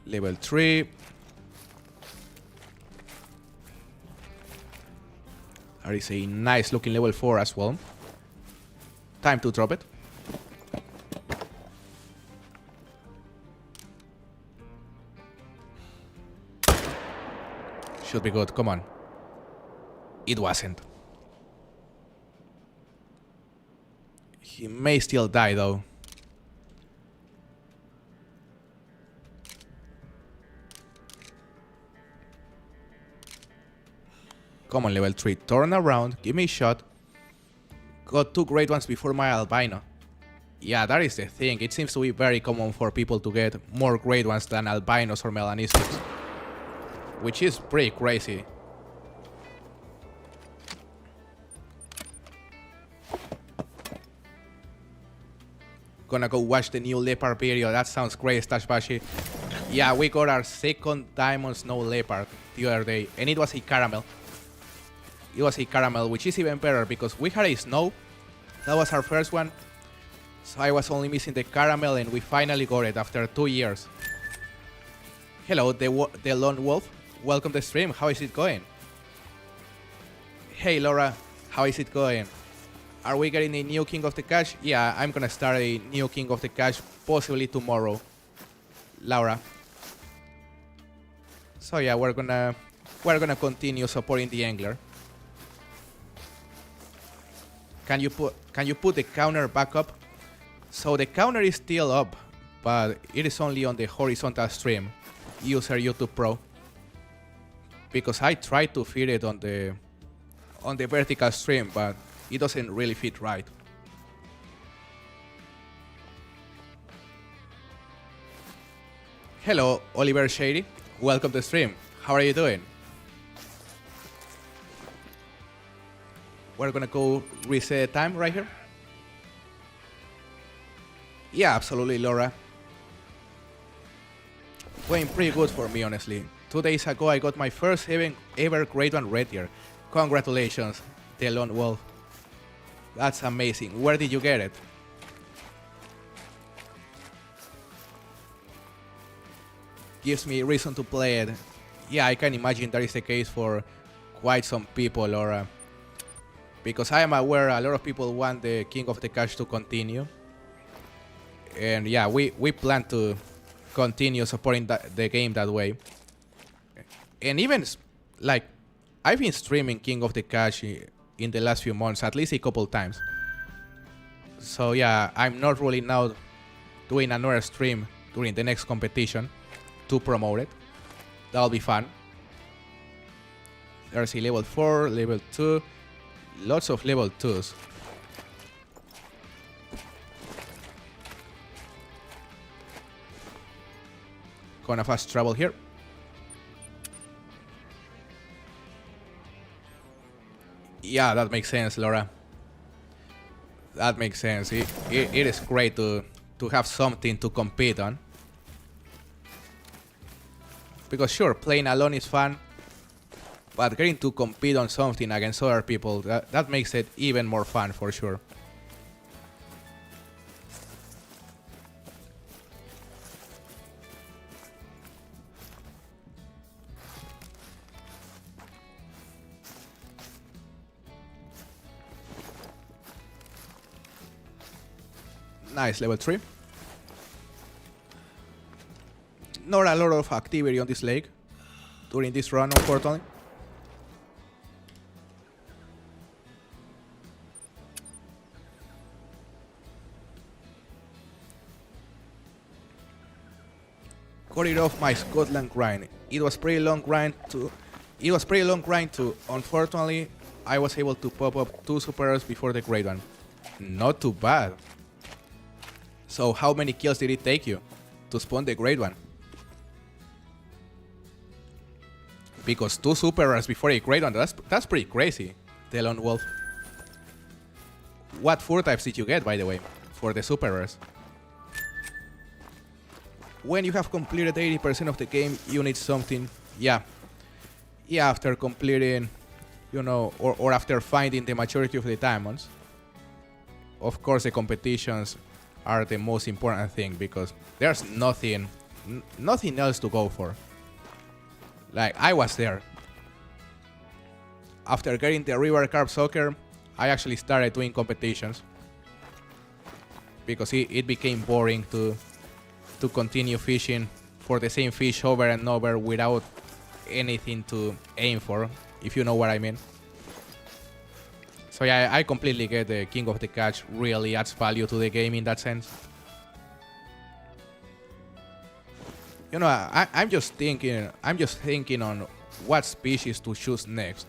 Level 3. That is a nice looking level 4 as well. Time to drop it. Should be good. Come on. It wasn't. He may still die though. Come on, level 3. Turn around. Give me a shot. Got 2 great ones before my albino. Yeah, that is the thing. It seems to be very common for people to get more great ones than albinos or melanistics. Which is pretty crazy. Gonna go watch the new leopard video. That sounds great, Stashbashi. Yeah, we got our second diamond snow leopard the other day, and it was a caramel. It was a caramel, which is even better because we had a snow. That was our first one. So I was only missing the caramel, and we finally got it after 2 years. Hello, the lone wolf. Welcome to the stream. How is it going? Hey, Laura. How is it going? Are we getting a new King of the Cache? Yeah, I'm gonna start a new King of the Cache possibly tomorrow, Laura. So yeah, we're gonna continue supporting the angler. Can you put the counter back up? So the counter is still up, but it is only on the horizontal stream, user YouTube Pro. Because I tried to fit it on the vertical stream, but it doesn't really fit right. Hello, Oliver Shady. Welcome to the stream. How are you doing? We're gonna go reset time right here. Yeah, absolutely, Laura. Going pretty good for me, honestly. 2 days ago, I got my first ever grade 1 red deer. Congratulations, the lone wolf. That's amazing. Where did you get it? Gives me reason to play it. Yeah, I can imagine that is the case for quite some people, or because I am aware a lot of people want the King of the Cash to continue. And yeah, we plan to continue supporting the game that way. And even like I've been streaming King of the Cash in the last few months, at least a couple times. So yeah, I'm not ruling out doing another stream during the next competition to promote it. That'll be fun. There's a level 4, level 2, lots of level 2s. Gonna fast travel here. Yeah, that makes sense, Laura. That makes sense. It is great to have something to compete on. Because sure, playing alone is fun, but getting to compete on something against other people, that makes it even more fun for sure. Nice, level 3. Not a lot of activity on this lake during this run, unfortunately. Got it off my Scotland grind. It was pretty long grind too. Unfortunately, I was able to pop up 2 super rares before the great one. Not too bad. So how many kills did it take you to spawn the great one? Because 2 super rares before a great one, that's pretty crazy, the Lone Wolf. What 4 types did you get, by the way, for the super rares? When you have completed 80% of the game, you need something. Yeah, after completing, you know, or after finding the majority of the diamonds. Of course, the competitions are the most important thing, because there's nothing else to go for. Like, I was there. After getting the River Carp Soccer, I actually started doing competitions, because it became boring to continue fishing for the same fish over and over without anything to aim for, if you know what I mean. So yeah, I completely get the King of the Catch really adds value to the game in that sense. You know, I'm just thinking on what species to choose next.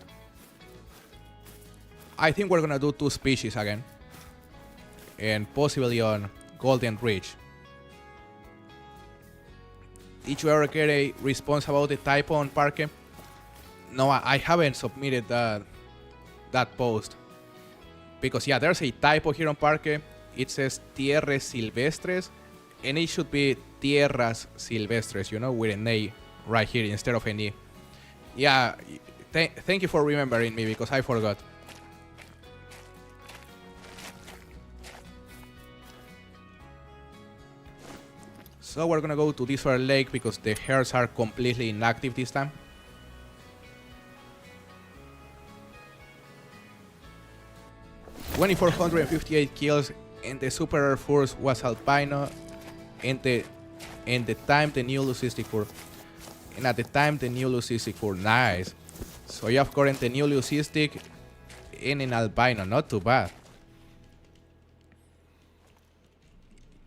I think we're gonna do 2 species again, and possibly on Golden Ridge. Did you ever get a response about the typo on Parque? No, I haven't submitted that post. Because yeah, there's a typo here on Parque. It says Tierras Silvestres, and it should be Tierras Silvestres, you know, with an A right here instead of an E. Yeah, thank you for remembering me, because I forgot. So we're gonna go to this other lake, because the hares are completely inactive this time. $2,458 kills, and the super rare force was albino, and the time the new leucistic fur. And at the time the new leucistic fur, nice. So you have gotten the new leucistic and an albino, not too bad.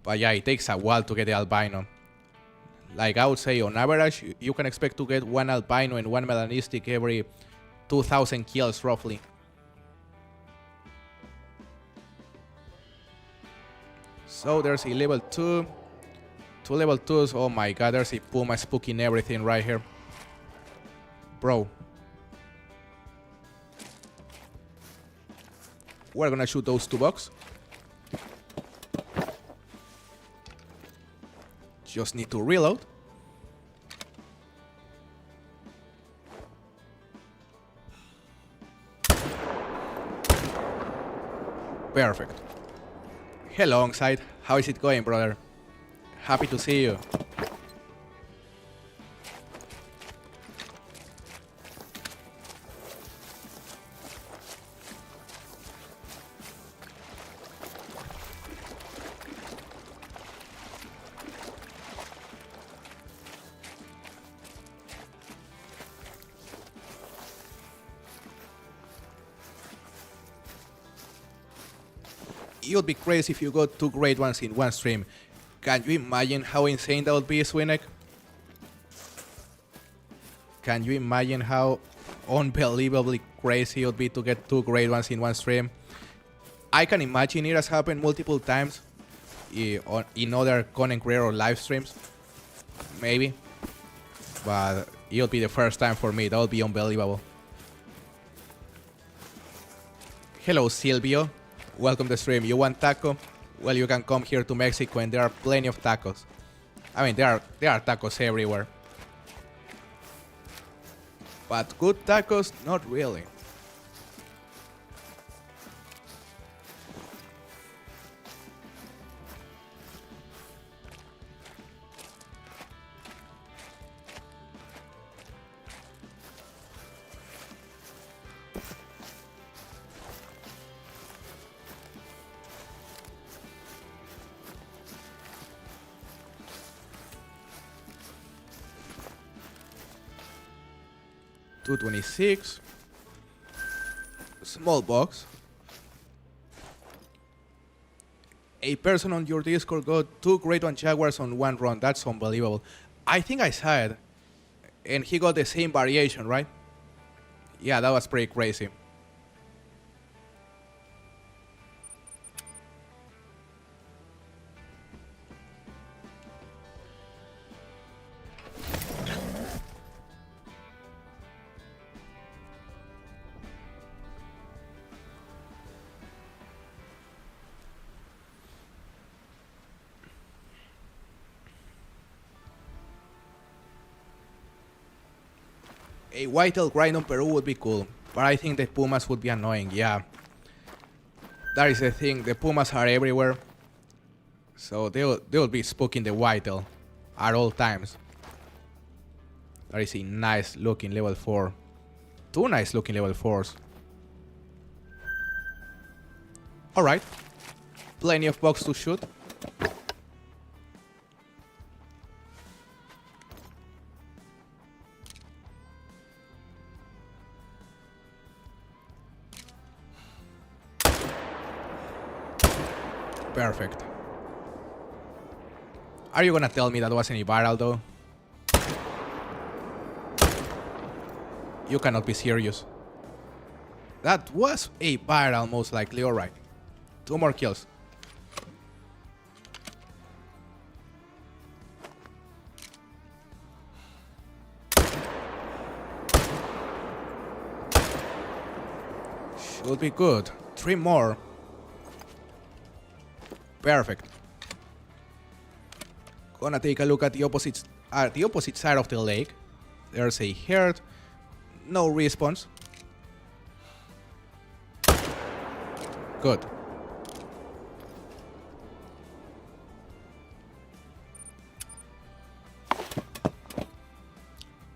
But yeah, it takes a while to get the albino. Like, I would say on average, you can expect to get 1 albino and 1 melanistic every 2,000 kills roughly. So there's a level 2. 2 level 2s. Oh my god, there's a puma spooking everything right here. Bro. We're gonna shoot those 2 bucks. Just need to reload. Perfect. Hello, Onside. How is it going, brother? Happy to see you. It would be crazy if you got 2 great ones in one stream. Can you imagine how insane that would be, Swinek? Can you imagine how unbelievably crazy it would be to get 2 great ones in one stream? I can imagine it has happened multiple times in other content creator live streams. Maybe. But it'll be the first time for me. That would be unbelievable. Hello, Silvio. Welcome to the stream. You want taco? Well, you can come here to Mexico and there are plenty of tacos. I mean, there are tacos everywhere. But good tacos? Not really. $226. Small box. A person on your Discord got 2 Great One Jaguars on one run. That's unbelievable. I think I saw it. And he got the same variation, right? Yeah, that was pretty crazy. A whitetail grind on Peru would be cool, but I think the pumas would be annoying, yeah. That is the thing, the pumas are everywhere, so they'll be spooking the whitetail at all times. That is a nice looking level 4. 2 nice looking level 4s. Alright, plenty of bugs to shoot. Perfect. Are you gonna tell me that wasn't a barrel though? You cannot be serious. That was a barrel most likely, alright. 2 more kills. Should be good. 3 more. Perfect. Gonna take a look at the opposite side of the lake. There's a herd. No response. Good.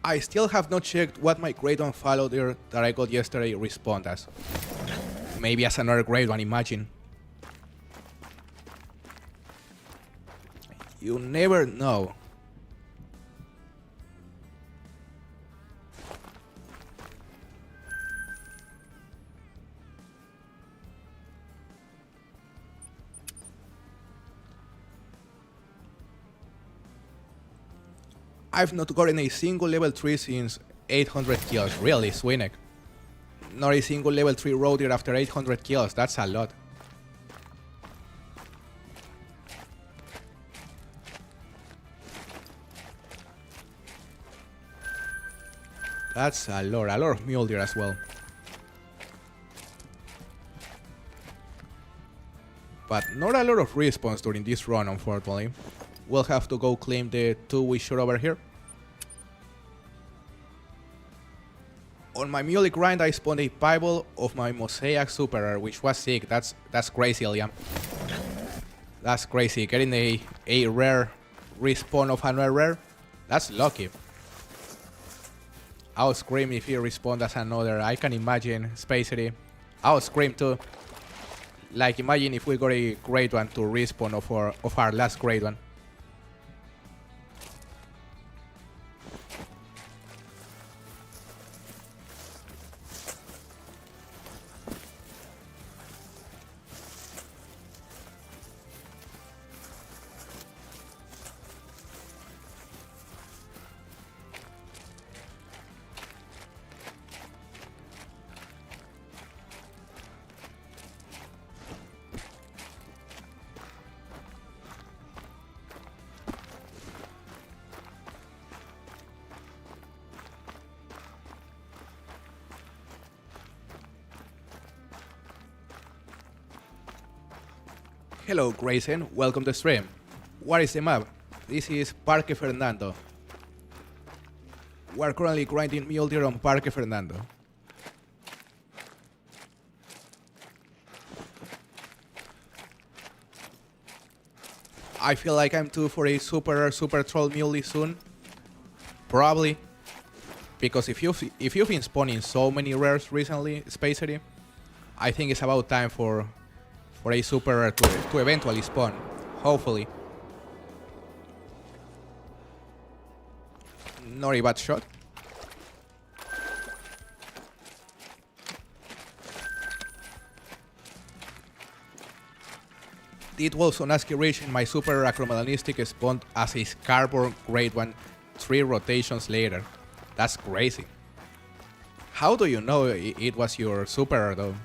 I still have not checked what my grade 1 fallow deer that I got yesterday respond as. Maybe as another grade 1, imagine. You never know. I've not gotten a single level 3 since 800 kills. Really, Swinek. Not a single level 3 roe deer after 800 kills. That's a lot. That's a lot of mule deer as well. But not a lot of respawns during this run, unfortunately. We'll have to go claim the 2 we shot over here. On my Mule grind, I spawned a Bible of my Mosaic Super Rare, which was sick. That's crazy, Liam. That's crazy. Getting a rare respawn of another rare. That's lucky. I'll scream if he respawned as another. I can imagine Spacery. I'll scream too. Like, imagine if we got a great one to respawn of our last great one. Hello Grayson, welcome to the stream. What is the map? This is Parque Fernando. We are currently grinding Mule Deer on Parque Fernando. I feel like I'm due for a super troll muley soon. Probably. Because if you've been spawning so many rares recently, Spacery, I think it's about time for a super rare to eventually spawn. Hopefully. Not a bad shot. It was on aspiration my super acromelanistic spawned as a Scarborough grade 1 3 rotations later. That's crazy. How do you know it was your super rare though?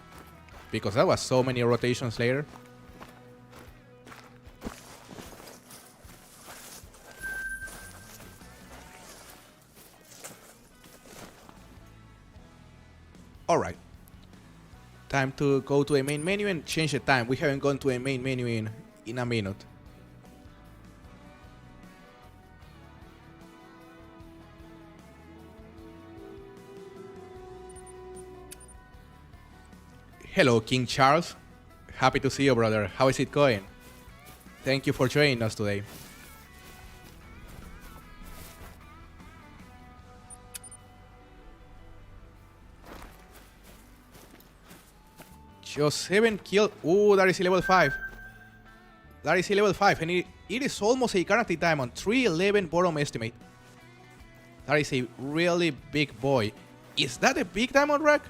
Because that was so many rotations later. Alright. Time to go to a main menu and change the time. We haven't gone to a main menu in a minute. Hello, King Charles. Happy to see you, brother. How is it going? Thank you for joining us today. Just 7 kills. Ooh, that is a level 5. That is a level 5, and it is almost a guaranteed diamond. 311 bottom estimate. That is a really big boy. Is that a big diamond rack?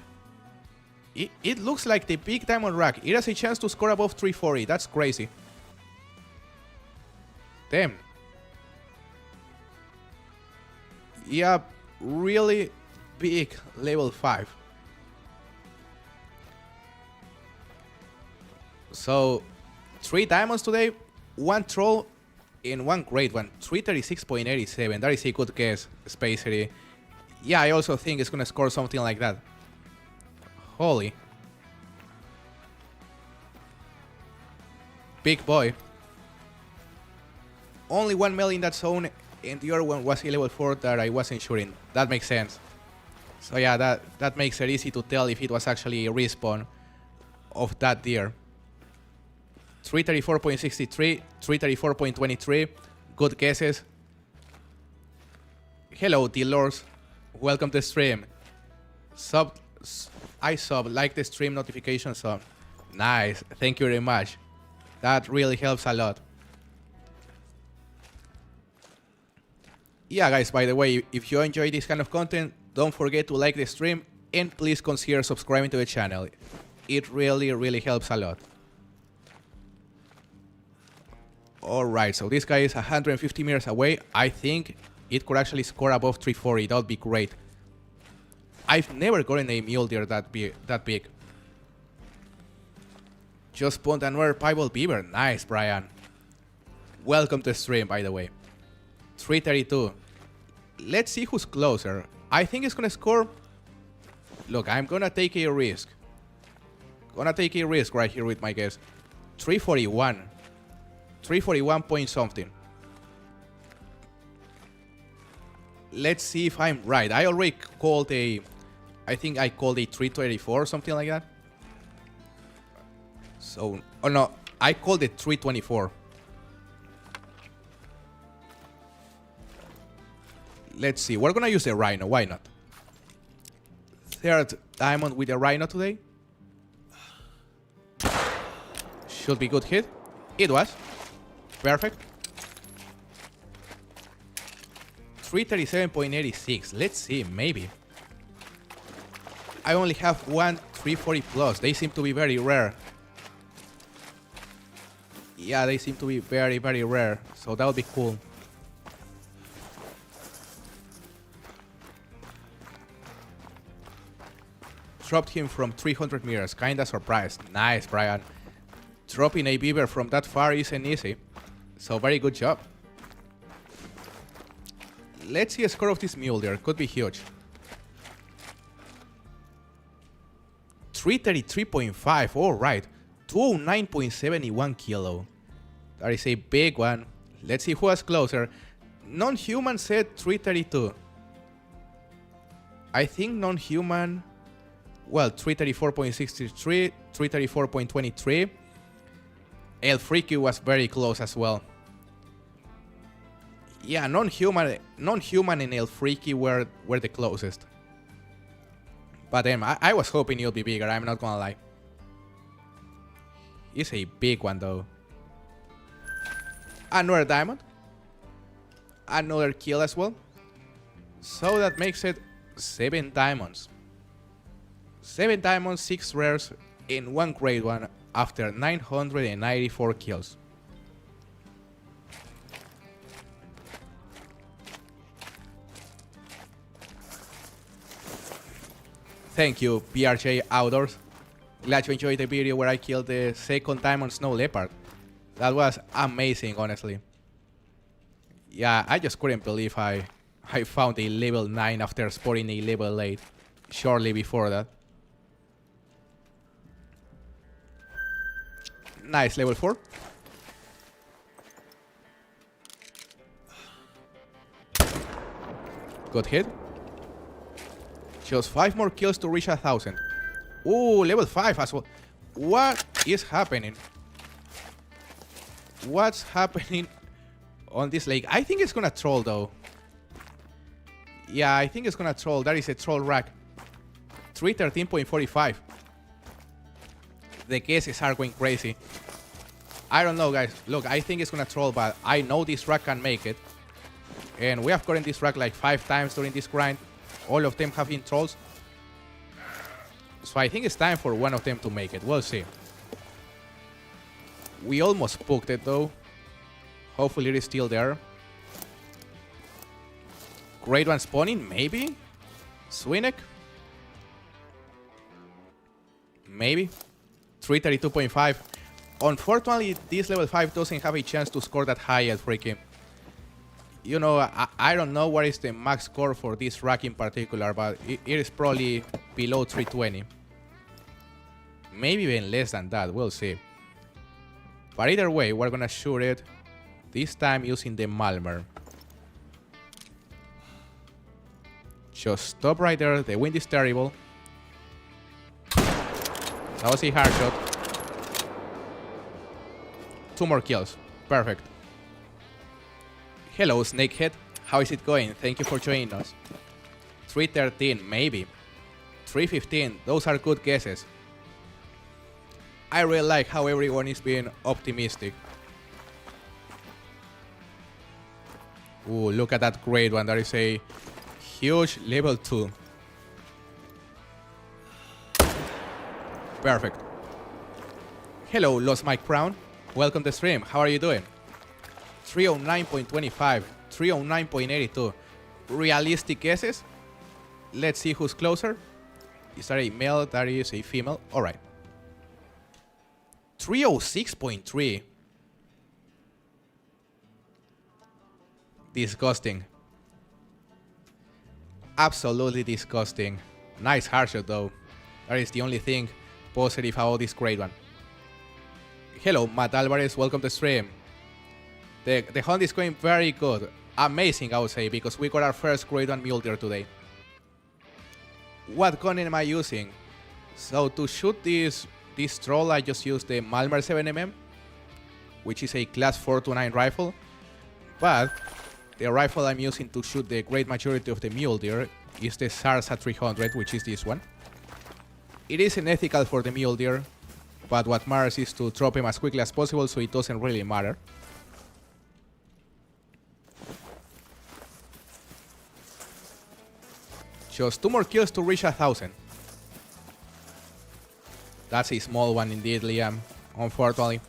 It looks like the big diamond rack. It has a chance to score above 340. That's crazy. Damn. Yeah, really big level 5. So, 3 diamonds today, 1 troll, and 1 great one. 336.87. That is a good guess, Spacery. Yeah, I also think it's gonna score something like that. Holy. Big boy. Only 1 male in that zone, and the other one was a level 4 that I wasn't shooting. That makes sense. So yeah, that makes it easy to tell if it was actually a respawn of that deer. 334.63, 334.23. Good guesses. Hello, D-Lords. Welcome to the stream. I sub, like the stream notification sub. Nice, thank you very much. That really helps a lot. Yeah, guys, by the way, if you enjoy this kind of content, don't forget to like the stream and please consider subscribing to the channel. It really helps a lot. Alright, so this guy is 150 meters away. I think it could actually score above 340. That would be great. I've never gotten a Mule Deer that big. Just spawned another Piebald Beaver. Nice, Brian. Welcome to the stream, by the way. 332. Let's see who's closer. I think it's gonna score. Look, I'm gonna take a risk. Gonna take a risk right here with my guess. 341. 341 point something. Let's see if I'm right. I already called a I think I called it 324 or something like that. So, oh no, I called it 324. Let's see, we're gonna use the Rhino, why not? Third diamond with the Rhino today. Should be good hit. It was. Perfect. 337.86. Let's see, maybe. I only have one 340 plus. They seem to be very rare. Yeah, they seem to be very, very rare. So that would be cool. Dropped him from 300 meters. Kinda surprised. Nice, Brian. Dropping a beaver from that far isn't easy. So very good job. Let's see a score of this Mule Deer. Could be huge. 333.5. Alright. 209.71 kilo. That is a big one. Let's see who was closer. Non-human said 332. I think non-human... Well, 334.63, 334.23. El Freaky was very close as well. Yeah, non-human and El Freaky were the closest. But I was hoping it would be bigger, I'm not gonna lie. It's a big one though. Another diamond. Another kill as well. So that makes it 7 diamonds. 7 diamonds, 6 rares, and 1 grade one after 994 kills. Thank you, PRJ Outdoors. Glad you enjoyed the video where I killed the second diamond snow leopard. That was amazing, honestly. Yeah, I just couldn't believe I found a level 9 after spotting a level 8 shortly before that. Nice, level 4. Good hit. Just 5 more kills to reach 1,000. Ooh, level 5 as well. What is happening? What's happening on this lake? I think it's gonna troll though. Yeah, I think it's gonna troll. That is a troll rack. 313.45. The guesses are going crazy. I don't know, guys. Look, I think it's gonna troll, but I know this rack can make it. And we have gotten this rack like 5 times during this grind. All of them have been trolls. So I think it's time for one of them to make it. We'll see. We almost booked it though. Hopefully it is still there. Grade 1 spawning, maybe? Swinek? Maybe? 332.5. Unfortunately, this level 5 doesn't have a chance to score that high at freaking. You know, I don't know what is the max score for this rack in particular, but it is probably below 320. Maybe even less than that, we'll see. But either way, we're gonna shoot it. This time using the Malmer. Just stop right there, the wind is terrible. That was a hard shot. 2 more kills, perfect. Hello, Snakehead. How is it going? Thank you for joining us. 313, maybe. 315, those are good guesses. I really like how everyone is being optimistic. Ooh, look at that grade one. That is a huge level 2. Perfect. Hello, Lost My Crown. Welcome to the stream. How are you doing? 309.25, 309.82. Realistic guesses? Let's see who's closer. Is that a male? That is a female. Alright. 306.3. Disgusting. Absolutely disgusting. Nice hardshot though. That is the only thing positive about this grade one. Hello, Matt Alvarez. Welcome to the stream. The hunt is going very good. Amazing, I would say, because we got our first grade 1 Mule Deer today. what gun am I using? So to shoot this troll, I just use the Malmer 7mm, which is a class 429 rifle. But the rifle I'm using to shoot the great majority of the Mule Deer is the Sarsa 300, which is this one. It is unethical for the Mule Deer, but what matters is to drop him as quickly as possible, so it doesn't really matter. Just 2 more kills to reach 1,000. That's a small one indeed, Liam, unfortunately.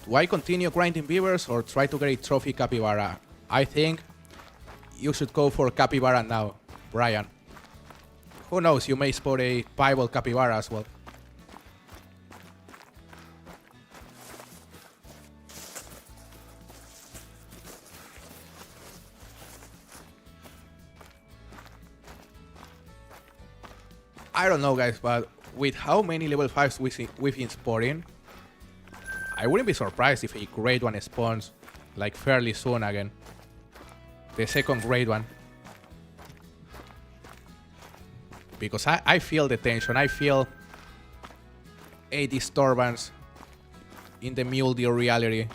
Do I continue grinding beavers or try to get a trophy capybara? I think you should go for capybara now, Brian. Who knows, you may spot a piebald capybara as well. I don't know, guys, but with how many level 5s we've been spotting, I wouldn't be surprised if a grade 1 spawns like fairly soon again. The second grade 1. Because I feel the tension, I feel a disturbance in the Mule Deer reality.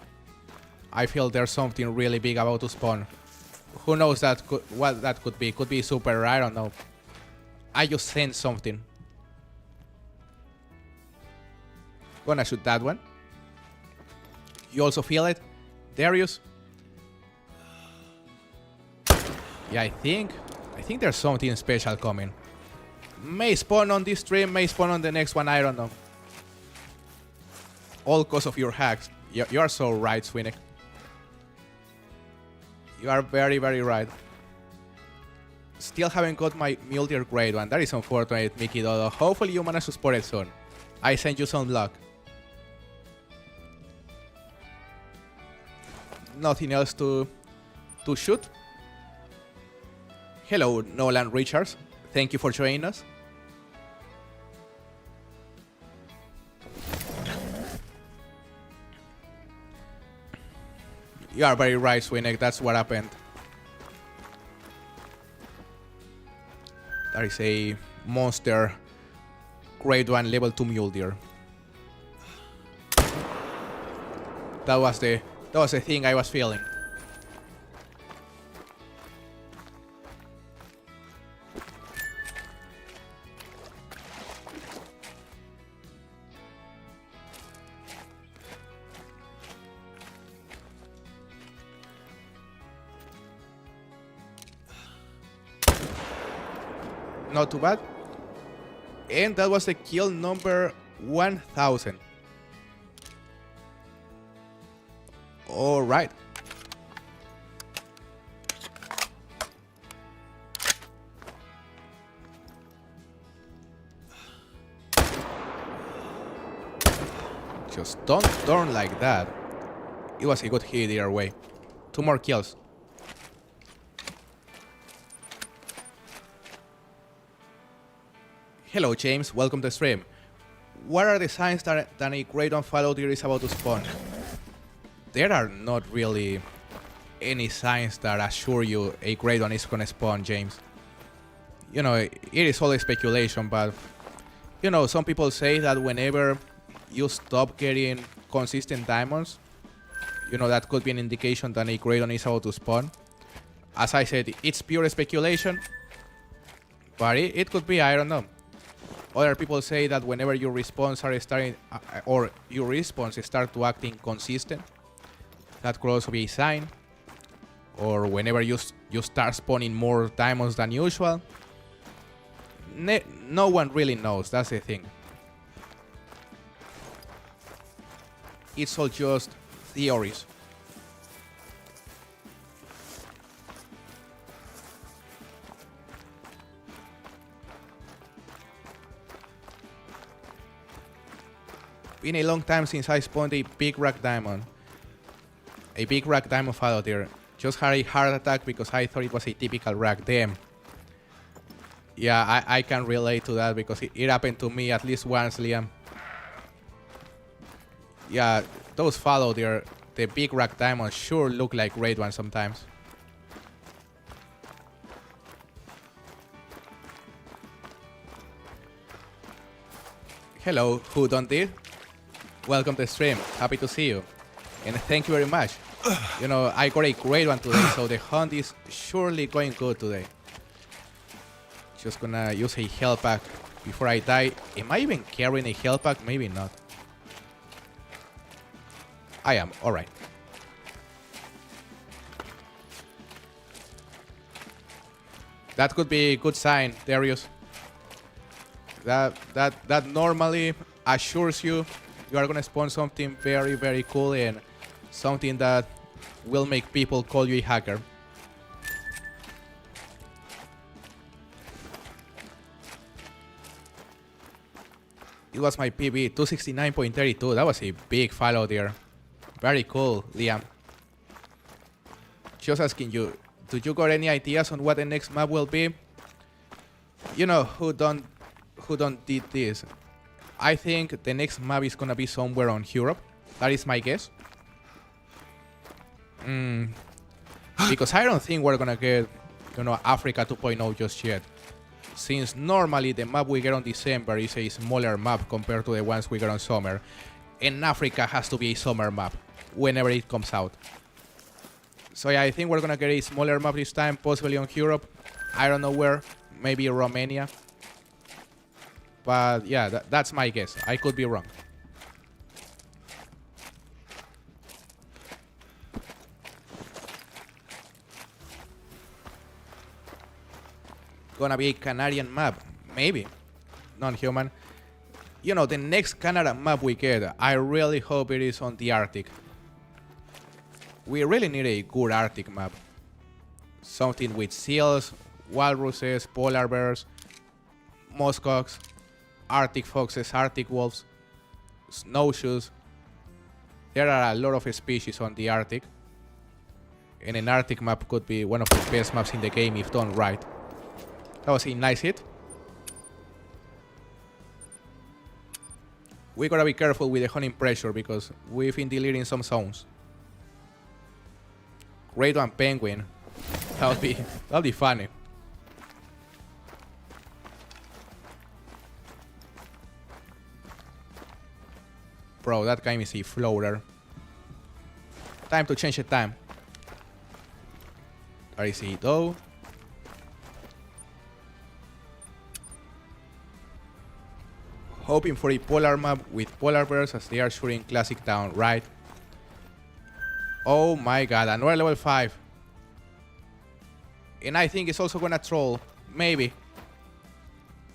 I feel there's something really big about to spawn. Who knows what that could be? Could be super rare, I don't know. I just sense something. Gonna shoot that one. You also feel it, Darius? Yeah, I think there's something special coming. May spawn on this stream, may spawn on the next one, I don't know. All cause of your hacks. You are so right, Swinnick. You are very, very right. Still haven't got my Mule Deer grade 1. That is unfortunate, Mickey Dodo. Hopefully you manage to spot it soon. I send you some luck. Nothing else to shoot. Hello, Nolan Richards. Thank you for joining us. You are very right, Swinnick. That's what happened. That is a monster grade 1 level 2 Mule Deer. That was the thing I was feeling. Not too bad. And that was the kill number 1000. All right. Just don't turn like that. It was a good hit either way. 2 more kills. Hello James, welcome to the stream. What are the signs that a grade 1 fallow deer is about to spawn? There are not really any signs that assure you a grade 1 is gonna spawn, James. You know, it is all speculation, but you know, some people say that whenever you stop getting consistent diamonds, you know, that could be an indication that a grade 1 is about to spawn. As I said, it's pure speculation, but it could be, I don't know. Other people say that whenever your respawns are starting, or your respawns start to act inconsistent, that could also be a sign. Or whenever you start spawning more diamonds than usual. No one really knows, that's the thing. It's all just theories. Been a long time since I spawned a big rack diamond. A big rack diamond fallow deer. Just had a heart attack because I thought it was a typical rack. Damn. Yeah, I can relate to that because it happened to me at least once, Liam. Yeah, those fallow deer, The big rock diamonds sure look like great ones sometimes. Hello, who done it? Welcome to the stream. Happy to see you. And thank you very much. You know, I got a great one today, so the hunt is surely going good today. Just gonna use a health pack before I die. Am I even carrying a health pack? Maybe not. I am, alright. That could be a good sign, Darius. That normally assures you are gonna spawn something very, very cool and something that will make people call you a hacker. It was my PB, 269.32. That was a big follow there. Very cool, Liam. Just asking you, do you got any ideas on what the next map will be? You know, who don't did this? I think the next map is gonna be somewhere on Europe. That is my guess. Because I don't think we're gonna get, you know, Africa 2.0 just yet. Since normally the map we get on December is a smaller map compared to the ones we get on summer. And Africa has to be a summer map whenever it comes out. So yeah, I think we're gonna get a smaller map this time, possibly on Europe. I don't know where, maybe Romania. But yeah, that's my guess. I could be wrong. Gonna be a Canadian map, maybe. Non-human. You know, the next Canada map we get, I really hope it is on the Arctic. We really need a good Arctic map. Something with seals, walruses, polar bears, muskox, Arctic foxes, Arctic wolves, snowshoes. There are a lot of species on the Arctic. And an Arctic map could be one of the best maps in the game if done right. That was a nice hit. We gotta be careful with the hunting pressure because we've been deleting some zones. Great one, penguin. That'll be funny. Bro, that guy is a floater. Time to change the time. There is he though. Hoping for a polar map with polar bears as they are shooting classic down, right? Oh my god, another level 5. And I think it's also gonna troll. Maybe.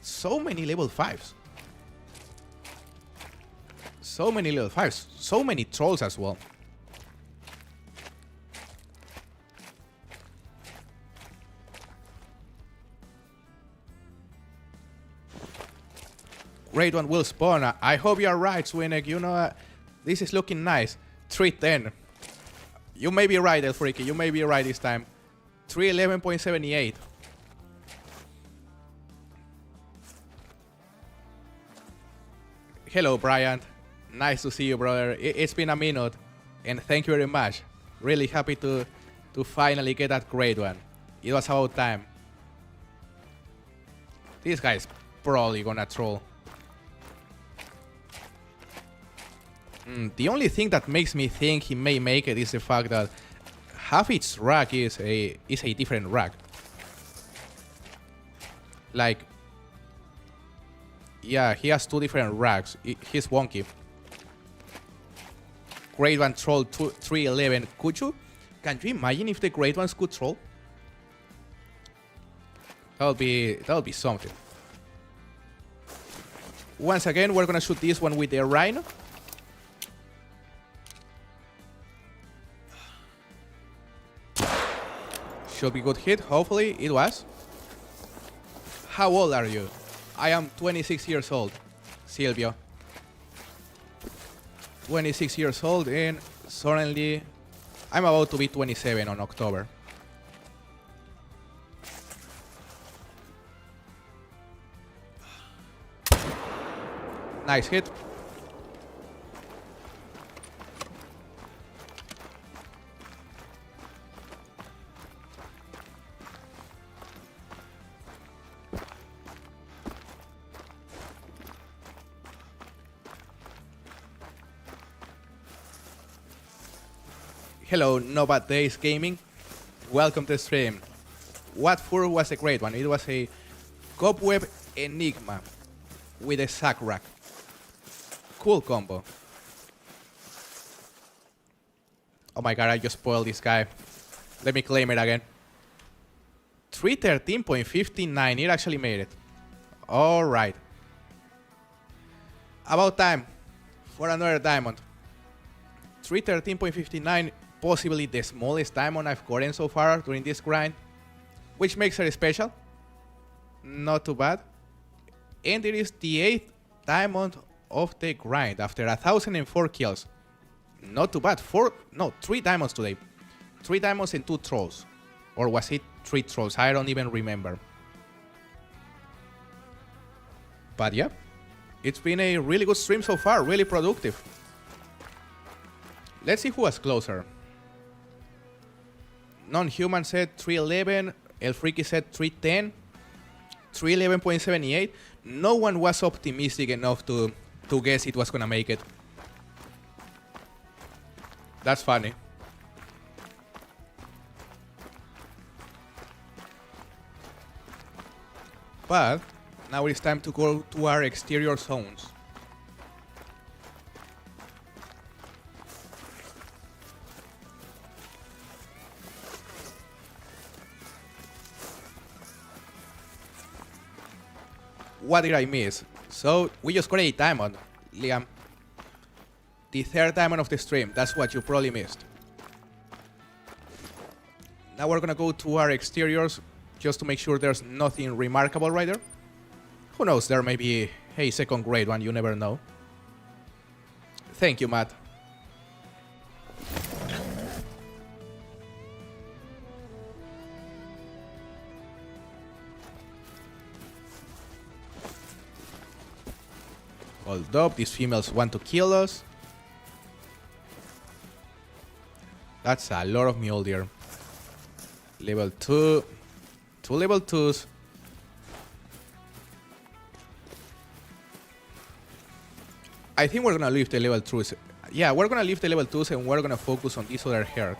So many level 5s. So many level 5s. So many trolls as well. Great one will spawn. I hope you are right, Swinek. You know, this is looking nice. 310. You may be right, El Freaky. You may be right this time. 311.78. Hello, Bryant. Nice to see you, brother. It's been a minute. And thank you very much. Really happy to finally get that great one. It was about time. This guy's probably gonna troll. The only thing that makes me think he may make it is the fact that half its rack is a different rack. Like, yeah, he has two different racks. He's wonky. Great one troll 311. Can you imagine if the great ones could troll? That'll be something. Once again, we're gonna shoot this one with the rhino. Should be good hit, hopefully it was. How old are you? I am 26 years old, Silvio. 26 years old and suddenly I'm about to be 27 on October. Nice hit. Hello, No Bad Days Gaming. Welcome to the stream. What fur was a great one? It was a Cobweb Enigma with a sack rack. Cool combo. Oh my god, I just spoiled this guy. Let me claim it again. 313.59, it actually made it. Alright. About time for another diamond. 313.59, possibly the smallest diamond I've gotten so far during this grind, which makes it special. Not too bad. And it is the 8th diamond of the grind after 1004 kills. Not too bad. 3 diamonds today. 3 diamonds and 2 trolls. Or was it 3 trolls? I don't even remember. But yeah, it's been a really good stream so far, really productive. Let's see who was closer. Non-Human said 311, El Freaky said 310, 311.78. No one was optimistic enough to guess it was gonna make it. That's funny. But now it's time to go to our exterior zones. What did I miss? So, we just got a diamond, Liam. The 3rd diamond of the stream, that's what you probably missed. Now we're gonna go to our exteriors, just to make sure there's nothing remarkable right there. Who knows, there may be a 2nd grade one, you never know. Thank you, Matt. Hold up, these females want to kill us. That's a lot of Mule Deer. Level 2. 2 level 2s. I think we're gonna leave the level 2s. Yeah, we're gonna leave the level 2s and we're gonna focus on this other herd,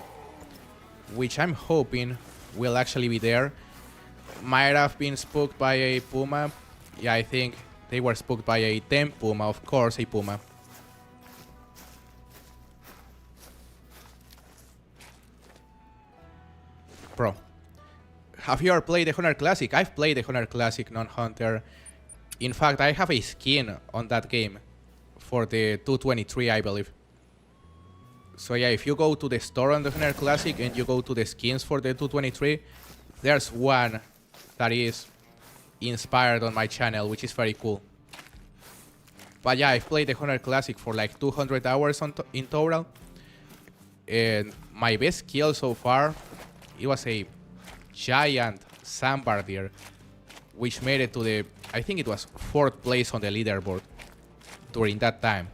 which I'm hoping will actually be there. Might have been spooked by a puma. Yeah, I think they were spooked by a 10 puma, of course, a puma. Bro, have you ever played the Hunter Classic? I've played the Hunter Classic non-hunter. In fact, I have a skin on that game for the 223, I believe. So yeah, if you go to the store on the Hunter Classic and you go to the skins for the 223, there's one that is inspired on my channel, which is very cool. But yeah, I've played the Hunter Classic for like 200 hours in total. And my best kill so far, it was a giant sandbar deer, which made it to the, I think it was 4th place on the leaderboard during that time.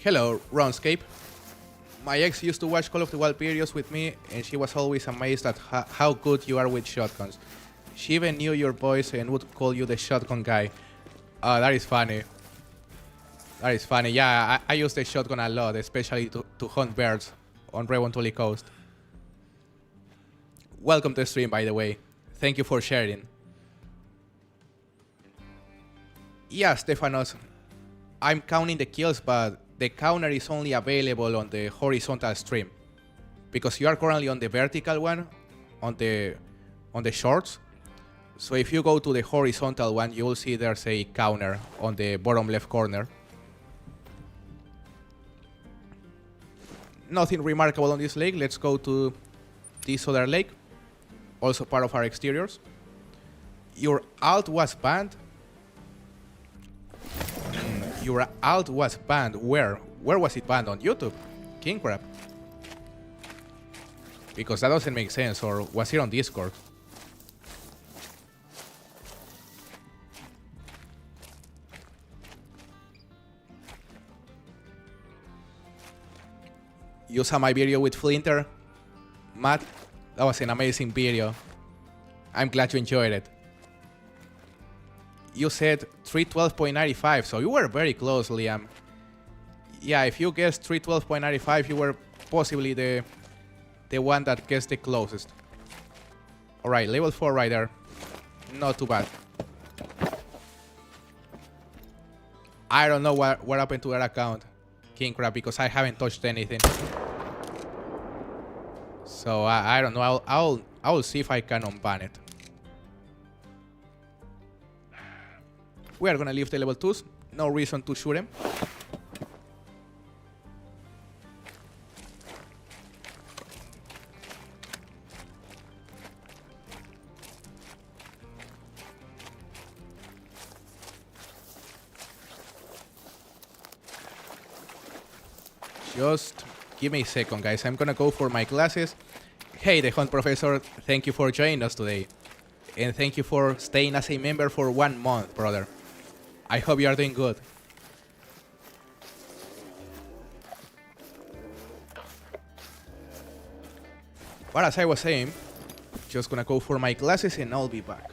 Hello, Runscape. My ex used to watch Call of the Wild videos with me, and she was always amazed at how good you are with shotguns. She even knew your voice and would call you the shotgun guy. That is funny. That is funny. Yeah, I use the shotgun a lot, especially to hunt birds on Revontuli Coast. Welcome to the stream, by the way. Thank you for sharing. Yeah, Stefanos. I'm counting the kills, but the counter is only available on the horizontal stream, because you are currently on the vertical one, on the shorts. So if you go to the horizontal one, you will see there's a counter on the bottom left corner. Nothing remarkable on this lake. Let's go to this other lake, also part of our exteriors. Your alt was banned. Your alt was banned. Where? Where was it banned? On YouTube? King Crab? Because that doesn't make sense. Or was it on Discord? You saw my video with Flinter? Matt, that was an amazing video. I'm glad you enjoyed it. You said 312.95, so you were very close, Liam. Yeah, if you guessed 312.95, you were possibly the one that guessed the closest. Alright, level 4 right there. Not too bad. I don't know what happened to that account, King Crab, because I haven't touched anything. So I don't know. I'll see if I can unban it. We are gonna leave the level 2s. No reason to shoot him. Just give me a second, guys. I'm gonna go for my classes. Hey, the Hunt Professor, thank you for joining us today. And thank you for staying as a member for 1 month, brother. I hope you are doing good. But as I was saying, just gonna go for my classes and I'll be back.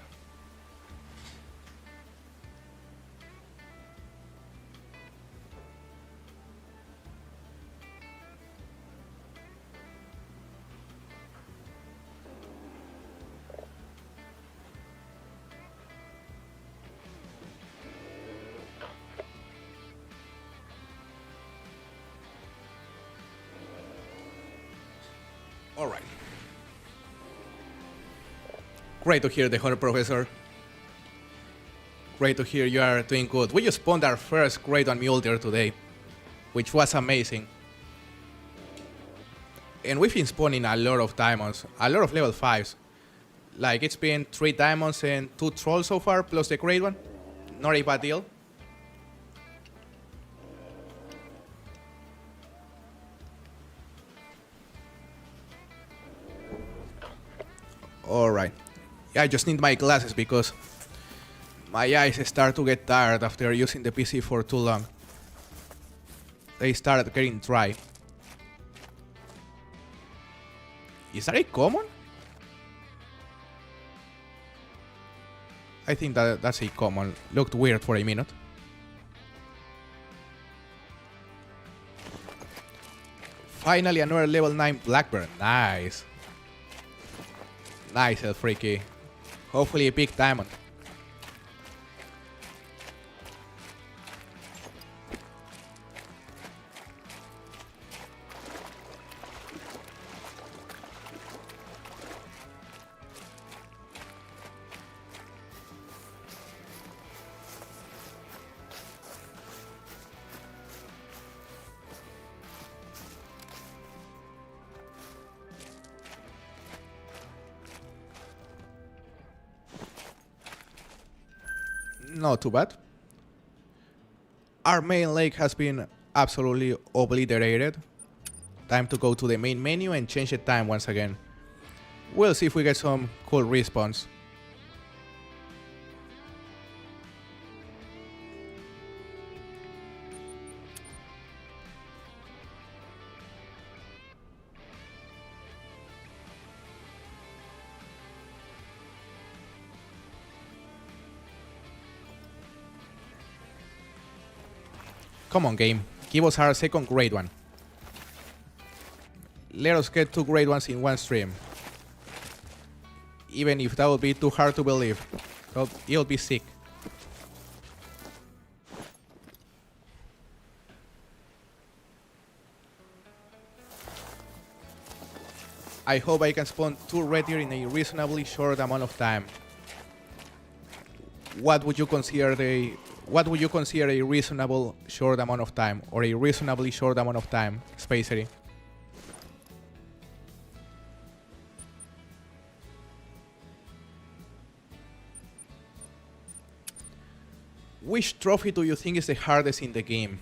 Alright. Great to hear, the Hunter Professor. Great to hear you are doing good. We just spawned our first grade on Mule Deer today, which was amazing. And we've been spawning a lot of diamonds, a lot of level 5s. Like, it's been 3 diamonds and 2 trolls so far, plus the grade one. Not a bad deal. Alright. Yeah, I just need my glasses because my eyes start to get tired after using the PC for too long. They started getting dry. Is that a common? I think that's a common. Looked weird for a minute. Finally, another level 9 Blackbird. Nice. Nice, El Freaky. Hopefully a big diamond. Not too bad. Our main lake has been absolutely obliterated. Time to go to the main menu and change the time once again. We'll see if we get some cool respawns. Come on, game. Give us our second grade one. Let us get 2 grade ones in one stream. Even if that would be too hard to believe. It'll be sick. I hope I can spawn 2 red deer in a reasonably short amount of time. What would you consider a reasonable short amount of time, or a reasonably short amount of time, Spacery? Which trophy do you think is the hardest in the game?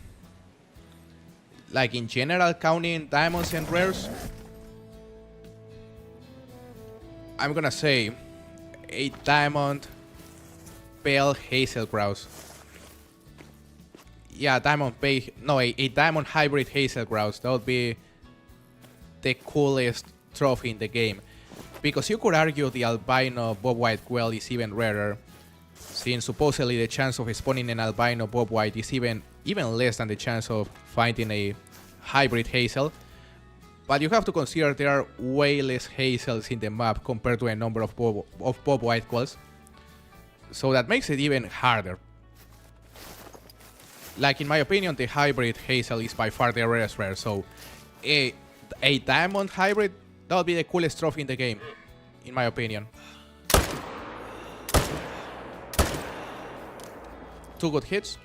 Like in general, counting diamonds and rares? I'm gonna say a diamond pale hazel grouse. Yeah, a diamond hybrid hazel grouse. That would be the coolest trophy in the game. Because you could argue the albino bobwhite quail is even rarer, since supposedly the chance of spawning an albino bobwhite is even less than the chance of finding a hybrid hazel. But you have to consider there are way less hazels in the map compared to a number of bobwhite quails, so that makes it even harder. Like, in my opinion, the hybrid hazel is by far the rarest rare, so a diamond hybrid, that would be the coolest trophy in the game, in my opinion. 2 good hits.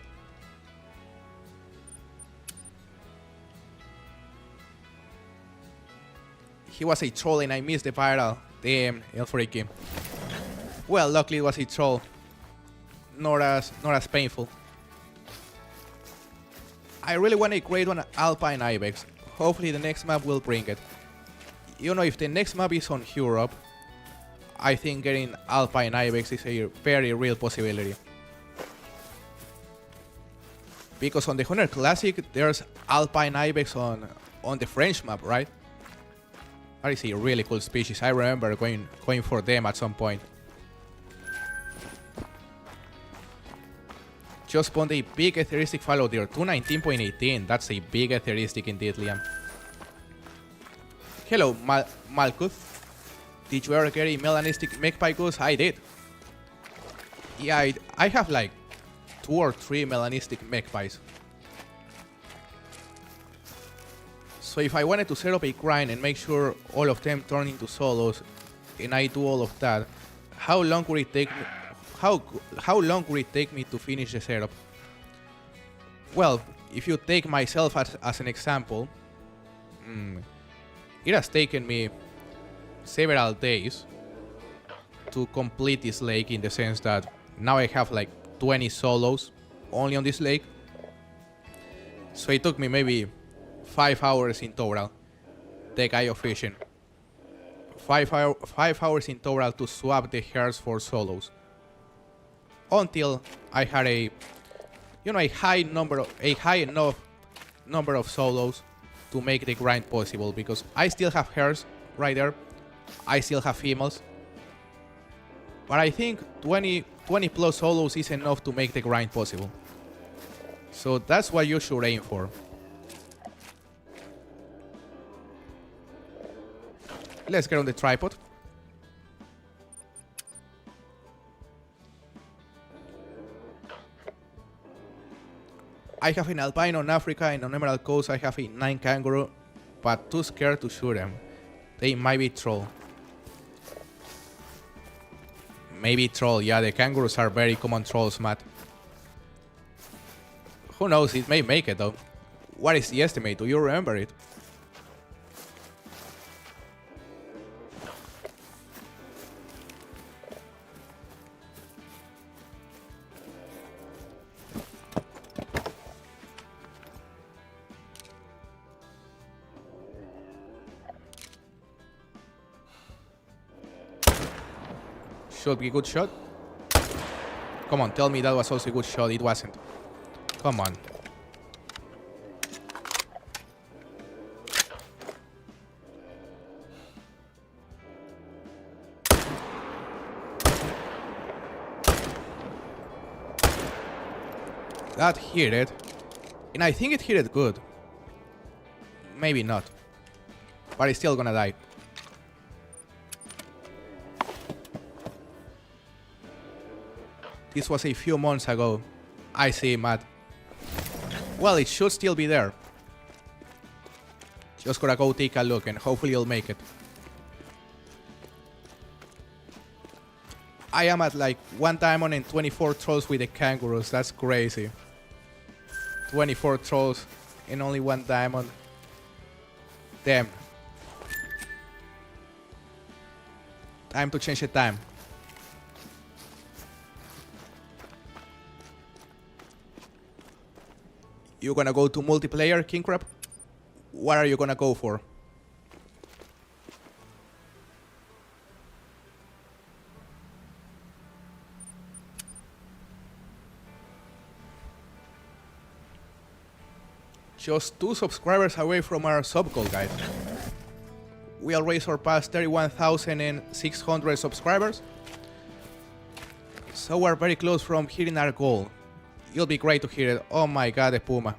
He was a troll and I missed the viral. Damn, El Freaky. Well, luckily it was a troll. Not as painful. I really want a grade 1 Alpine Ibex. Hopefully the next map will bring it. You know, if the next map is on Europe, I think getting Alpine Ibex is a very real possibility. Because on the Hunter Classic, there's Alpine Ibex on the French map, right? That is a really cool species. I remember going for them at some point. Just spawned a big etheristic fallow deer, 219.18. That's a big etheristic indeed, Liam. Hello, Malkuth. Did you ever get a melanistic magpie goose? I did. Yeah, I have like 2 or 3 melanistic magpies. So if I wanted to set up a grind and make sure all of them turn into solos, and I do all of that, how long would it take me? How long would it take me to finish the setup? Well, if you take myself as an example, it has taken me several days to complete this lake, in the sense that now I have like 20 solos only on this lake. So it took me maybe 5 hours in total, the guy of fishing. 5 hours in total to swap the hares for solos. Until I had a high enough number of solos to make the grind possible, because I still have hares right there. I still have females. But I think 20 plus solos is enough to make the grind possible. So that's what you should aim for. Let's get on the tripod. I have an albino in Africa, and on Emerald Coast I have a 9 kangaroo, but too scared to shoot them. They might be troll. Maybe troll, yeah, the kangaroos are very common trolls, Matt. Who knows, it may make it though. What is the estimate? Do you remember it? Should be a good shot. Come on, tell me that was also a good shot. It wasn't. Come on. That hit it. And I think it hit it good. Maybe not. But it's still gonna die. This was a few months ago. I see, Matt. Well, it should still be there. Just gotta go take a look and hopefully you'll make it. I am at like 1 diamond and 24 trolls with the kangaroos. That's crazy. 24 trolls and only 1 diamond. Damn. Time to change the time. You gonna go to multiplayer, King Crab? What are you gonna go for? Just 2 subscribers away from our sub goal, guys. We already surpassed 31,600 subscribers. So we're very close from hitting our goal. It'll be great to hear it. Oh my god, the puma.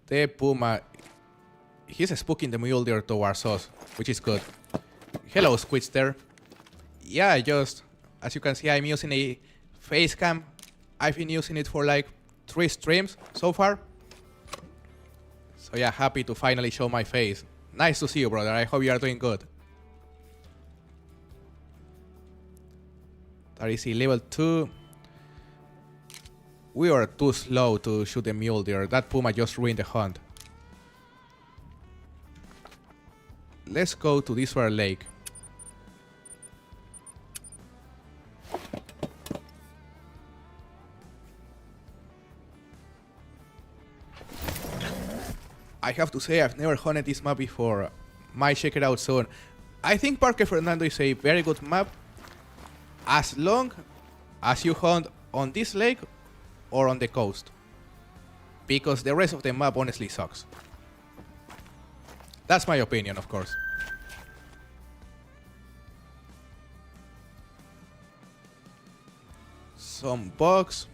The puma. He's spooking the mule deer towards us, which is good. Hello, Squidster. Yeah, as you can see, I'm using a face cam. I've been using it for like 3 streams so far. So yeah, happy to finally show my face. Nice to see you, brother. I hope you are doing good. That is a level 2. We were too slow to shoot the mule deer. That puma just ruined the hunt. Let's go to this other lake. I have to say I've never hunted this map before. Might check it out soon. I think Parque Fernando is a very good map as long as you hunt on this lake or on the coast, because the rest of the map honestly sucks. That's my opinion, of course. Some bugs.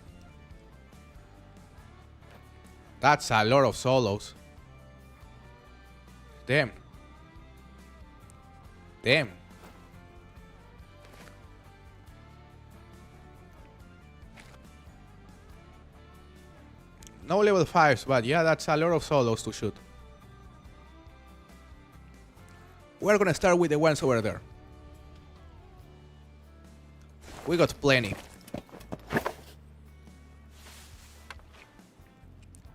That's a lot of solos. Damn. Damn. No level 5s, but yeah, that's a lot of solos to shoot. We're gonna start with the ones over there. We got plenty.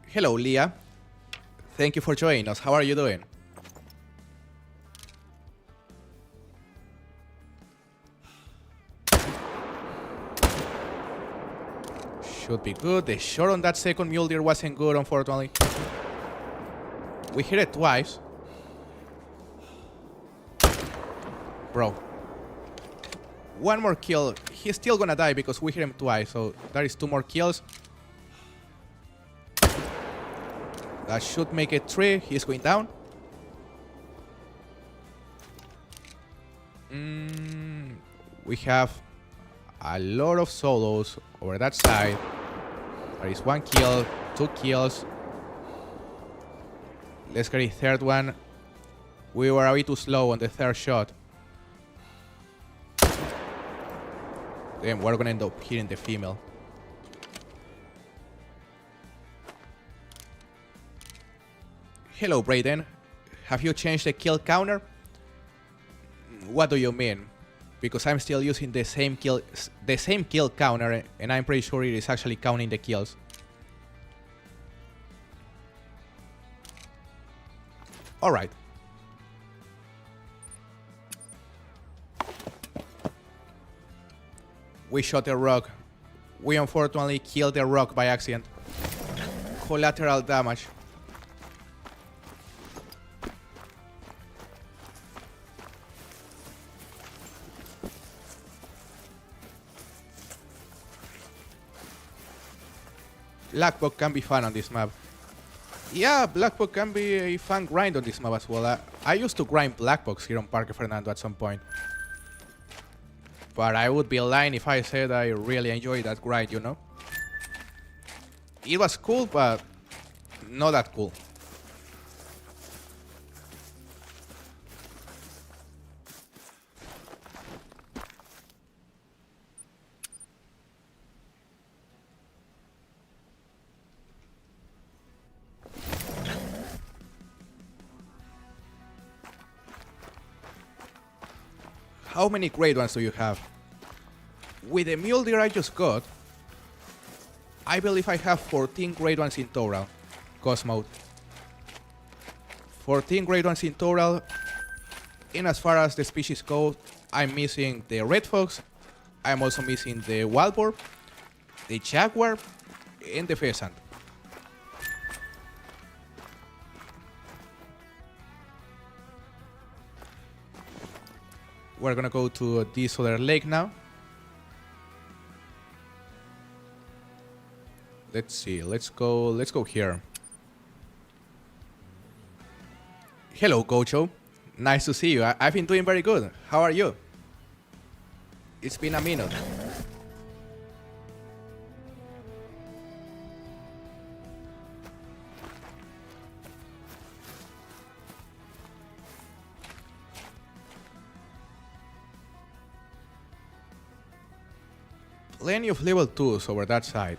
Hello, Leah. Thank you for joining us. How are you doing? Should be good. The shot on that second mule deer wasn't good, unfortunately. We hit it twice. Bro. One more kill. He's still gonna die because we hit him twice, so that is 2 more kills. That should make it 3. He's going down. We have a lot of solos over that side. There is 1 kill, 2 kills. Let's get a 3rd one. We were a bit too slow on the 3rd shot. Damn, we're gonna end up hitting the female. Hello, Brayden. Have you changed the kill counter? What do you mean? Because I'm still using the same kill counter, and I'm pretty sure it is actually counting the kills. All right. We shot a rock. We unfortunately killed the rock by accident. Collateral damage. Black Bug can be fun on this map. Yeah, Black Bug can be a fun grind on this map as well. I used to grind Black Bugs here on Parque Fernando at some point. But I would be lying if I said I really enjoyed that grind, you know? It was cool, but not that cool. How many great ones do you have? With the mule deer I just got, I believe I have 14 great ones in total. Ghost mode. 14 great ones in total. And as far as the species go, I'm missing the red fox. I'm also missing the wild boar, the jaguar, and the pheasant. We're gonna go to this other lake now. Let's see. Let's go here. Hello, Gocho. Nice to see you. I've been doing very good. How are you? It's been a minute. Plenty of level 2s over that side.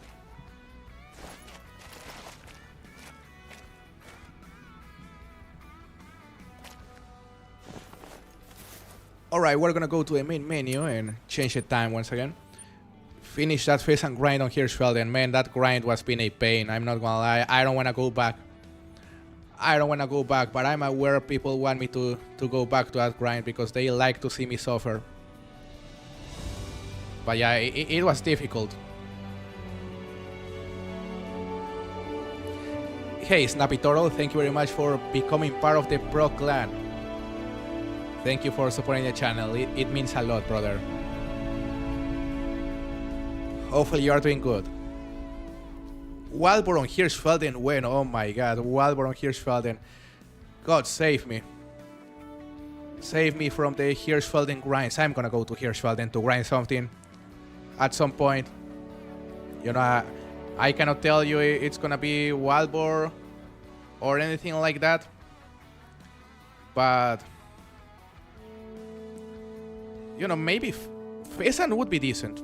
Alright, we're gonna go to the main menu and change the time once again. Finish that phase and grind on Hirschfelden. Man, that grind was been a pain. I'm not gonna lie. I don't wanna go back. I don't wanna go back, but I'm aware people want me to go back to that grind because they like to see me suffer. But yeah, it was difficult. Hey, Snappy Toro, thank you very much for becoming part of the Pro Clan. Thank you for supporting the channel. It means a lot, brother. Hopefully you are doing good. Walbor on Hirschfelden when? Oh my god, Walbor on Hirschfelden. God save me. Save me from the Hirschfelden grinds. I'm gonna go to Hirschfelden to grind something at some point. You know, I cannot tell you it's gonna be Walbor or anything like that. But you know, maybe Pheasant would be decent.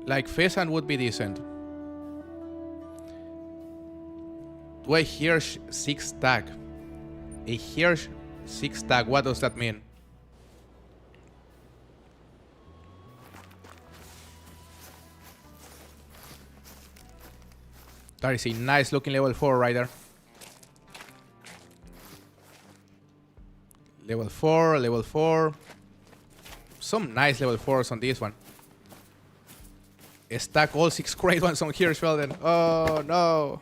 Like, Pheasant would be decent. Do a Hirsch 6 stack? A Hirsch 6 stack, what does that mean? That is a nice looking level 4 right there. Level 4, level 4. Some nice level 4s on this one. Stack all 6 great ones on Hirschfelden. Oh no.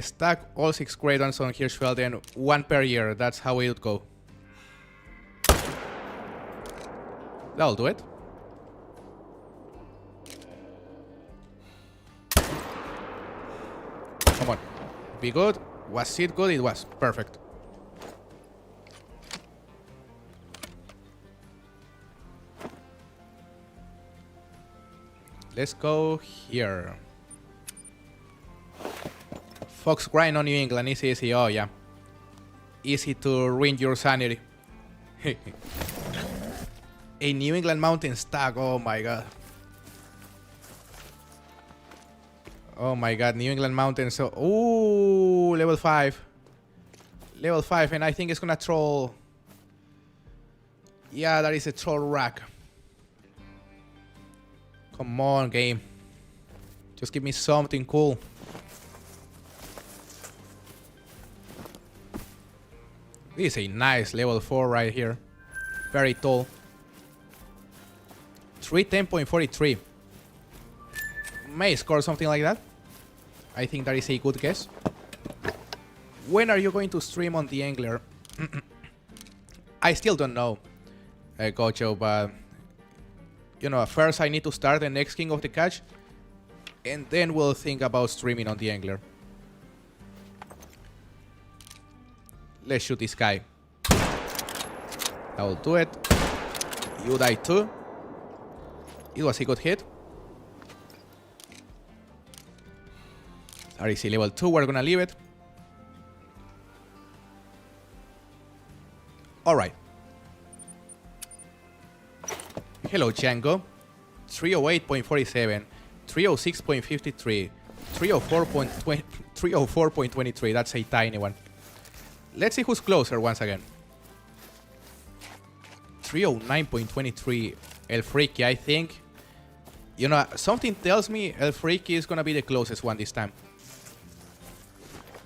Stack all 6 great ones on Hirschfelden. 1 per year. That's how it would go. That'll do it. Come on. Be good. Was it good? It was. Perfect. Let's go here. Fox grind on New England is easy. Oh yeah. Easy to ruin your sanity. A New England mountain stack. Oh my god. Oh my god, New England mountain. So, ooh, level 5. Level 5, and I think it's gonna troll. Yeah, that is a troll rack. Come on, game. Just give me something cool. This is a nice level 4 right here. Very tall. 310.43. May score something like that. I think that is a good guess. When are you going to stream on the Angler? I still don't know, Gocho, but you know, first I need to start the next King of the Catch, and then we'll think about streaming on the Angler. Let's shoot this guy. I'll do it. You die too. It was a good hit. REC level 2, we're gonna leave it. Alright. Hello, Django. 308.47, 306.53, 304.23. That's a tiny one. Let's see who's closer once again. 309.23. El Freaky, I think. You know, something tells me El Freaky is gonna be the closest one this time.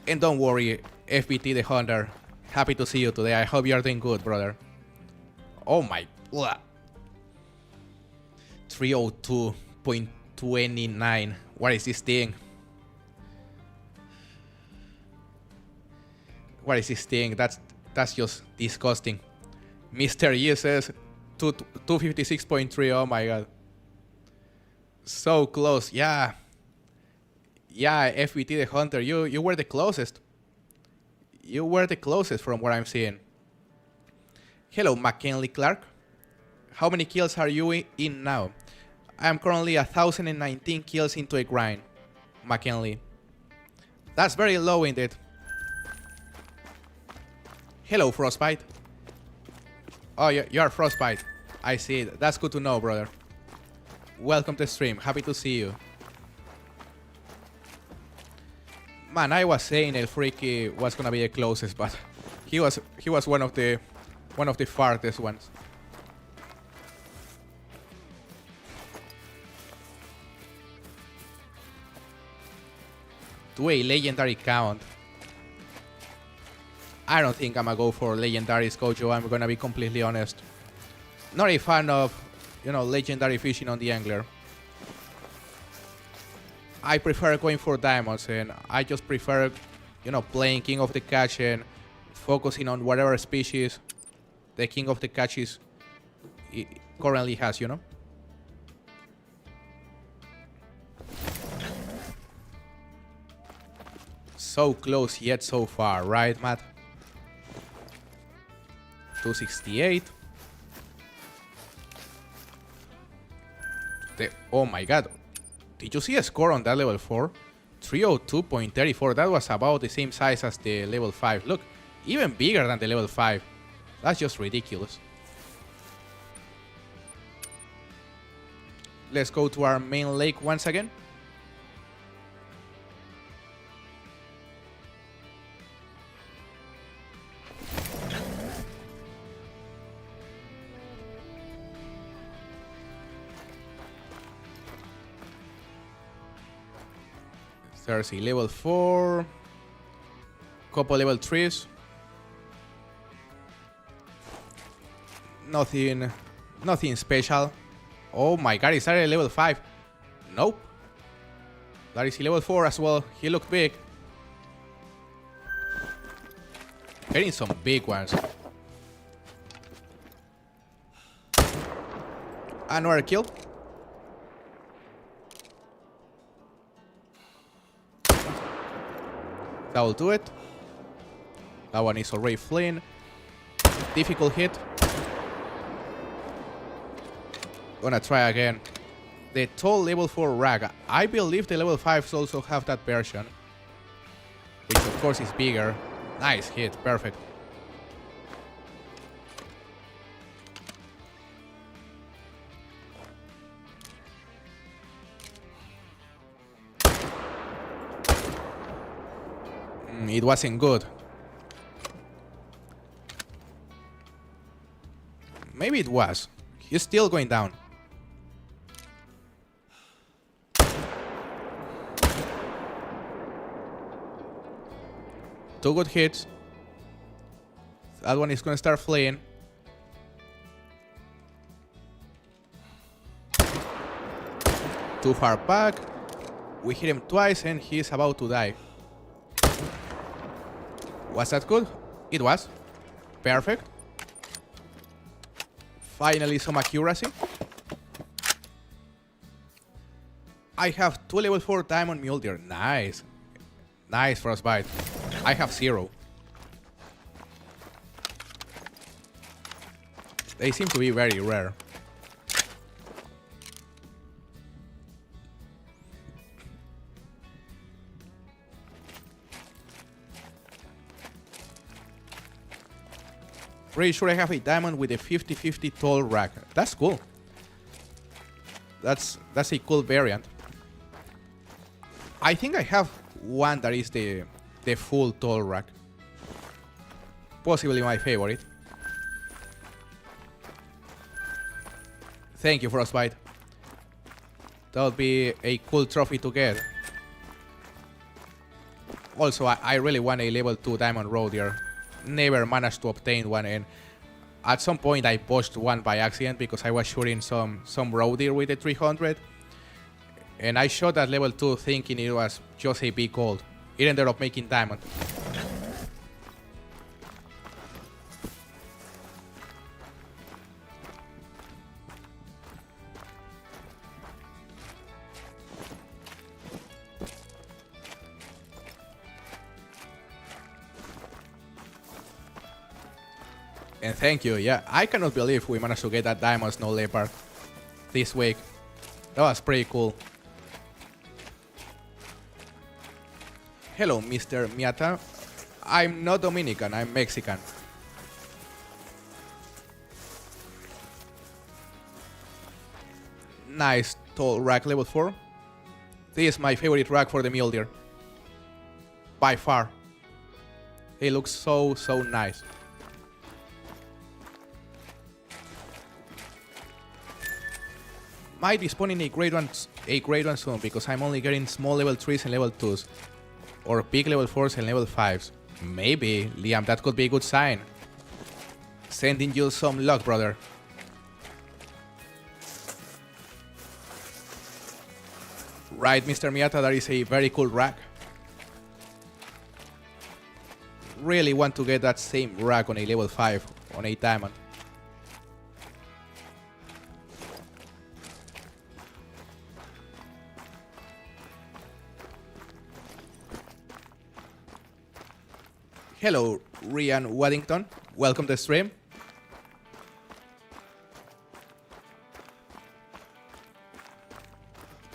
And don't worry, FBT theHunter. Happy to see you today. I hope you are doing good, brother. Oh my... 302.29. What is this thing? What is this thing? That's just disgusting. Mr. E says 256.3. Oh my god. So close, yeah. Yeah, FBT the Hunter, you were the closest. You were the closest from what I'm seeing. Hello, McKinley Clark. How many kills are you in now? I am currently 1,019 kills into a grind, McKinley. That's very low indeed. Hello, Frostbite. Oh, you are Frostbite. I see it. That's good to know, brother. Welcome to the stream. Happy to see you. Man, I was saying El Freaky was gonna be the closest, but he was one of the farthest ones. To a legendary count. I don't think I'm gonna go for legendaries, Kojo. I'm gonna be completely honest. Not a fan of, legendary fishing on the angler. I prefer going for diamonds, and I just prefer, playing King of the Catch and focusing on whatever species the King of the Catch currently has, So close yet so far, right, Matt? 268. Oh my god. Did you see a score on that level 4? 302.34. That was about the same size as the level 5. Look, even bigger than the level 5. That's just ridiculous. Let's go to our main lake once again. There's a level 4. Couple level 3s. Nothing special. Oh my god, is that a level 5? Nope. That is a level 4 as well. He looked big. Getting some big ones. Another kill. That will do it. That one is already fleeing. Difficult hit. Gonna try again. The tall level 4 rag. I believe the level 5s also have that version. Which of course is bigger. Nice hit. Perfect. It wasn't good. Maybe it was. He's still going down. Two good hits. That one is going to start fleeing. Too far back. We hit him twice and he's about to die. Was that good? It was. Perfect. Finally some accuracy. I have 2 level 4 diamond Mule Deer. Nice. Nice Frostbite. I have 0. They seem to be very rare. Pretty sure I have a diamond with a 50-50 tall rack. That's cool. That's a cool variant. I think I have one that is the full tall rack. Possibly my favorite. Thank you, Frostbite. That would be a cool trophy to get. Also, I really want a level 2 diamond roe deer. Never managed to obtain one, and at some point I pushed one by accident because I was shooting some roe deer with the 300, and I shot at level 2 thinking it was just a big gold. It ended up making diamond. And thank you, yeah. I cannot believe we managed to get that diamond snow leopard this week. That was pretty cool. Hello, Mr. Miata. I'm not Dominican, I'm Mexican. Nice tall rack level 4. This is my favorite rack for the Mule Deer. By far. It looks so nice. Might be spawning a great one soon because I'm only getting small level 3s and level 2s. Or big level 4s and level 5s. Maybe, Liam, that could be a good sign. Sending you some luck, brother. Right, Mr. Miata, that is a very cool rack. Really want to get that same rack on a level 5 on a diamond. Hello, Ryan Waddington. Welcome to the stream.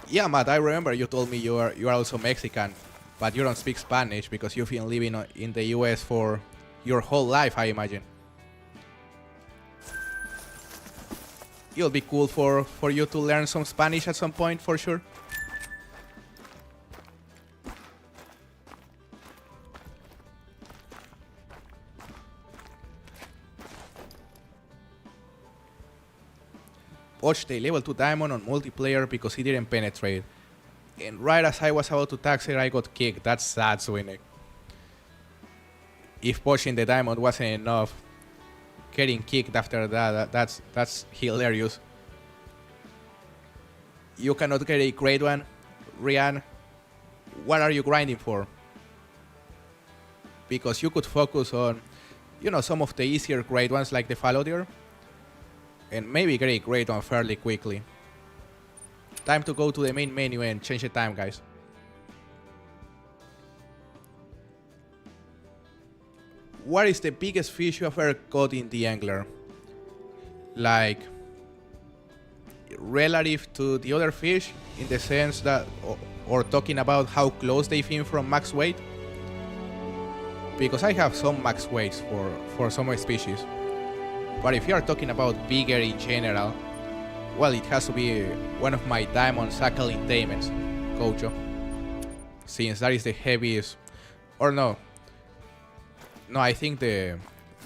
Yeah, Matt, I remember you told me you are also Mexican, but you don't speak Spanish because you've been living in the US for your whole life, I imagine. It'll be cool for you to learn some Spanish at some point, for sure. Watched a level 2 diamond on multiplayer because he didn't penetrate. And right as I was about to tax it, I got kicked. That's sad, Swinnick. If poaching the diamond wasn't enough, getting kicked after that, that's hilarious. You cannot get a great one, Ryan. What are you grinding for? Because you could focus on, you know, some of the easier great ones like the fallow deer. And maybe get a great one fairly quickly. Time to go to the main menu and change the time, guys. What is the biggest fish you have ever caught in the angler? Like, relative to the other fish, in the sense that, or talking about how close they fin from max weight? Because I have some max weights for some species. But if you are talking about bigger in general, well, it has to be one of my diamond suckling taiments, Kojo. Since that is the heaviest, or no, I think the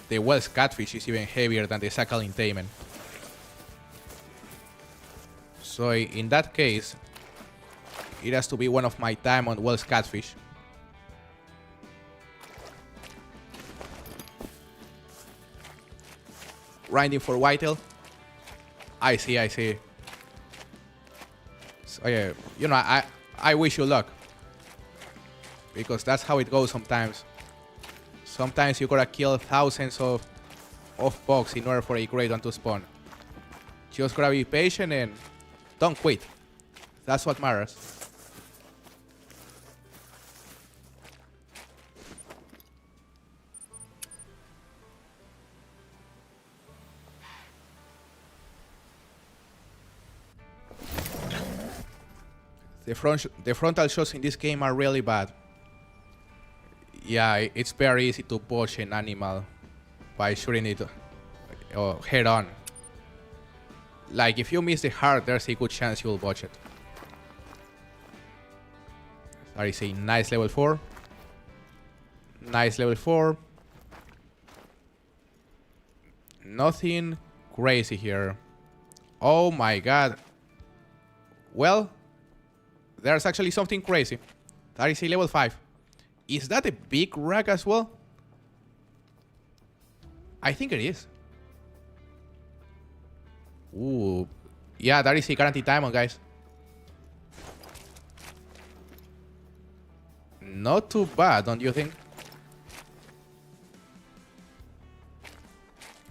Welsh catfish is even heavier than the suckling taimen. So in that case, it has to be one of my diamond Welsh catfish. Grinding for whitetail. I see. So yeah, you know, I wish you luck. Because that's how it goes sometimes. Sometimes you gotta kill thousands of bugs in order for a great one to spawn. Just gotta be patient and don't quit. That's what matters. The frontal shots in this game are really bad. Yeah, it's very easy to poach an animal by shooting it head on. Like, if you miss the heart, there's a good chance you'll botch it. That is a nice level 4. Nice level 4. Nothing crazy here. Oh my god. Well, there's actually something crazy. That is a level 5. Is that a big rack as well? I think it is. Ooh. Yeah, that is a guaranteed diamond, guys. Not too bad, don't you think?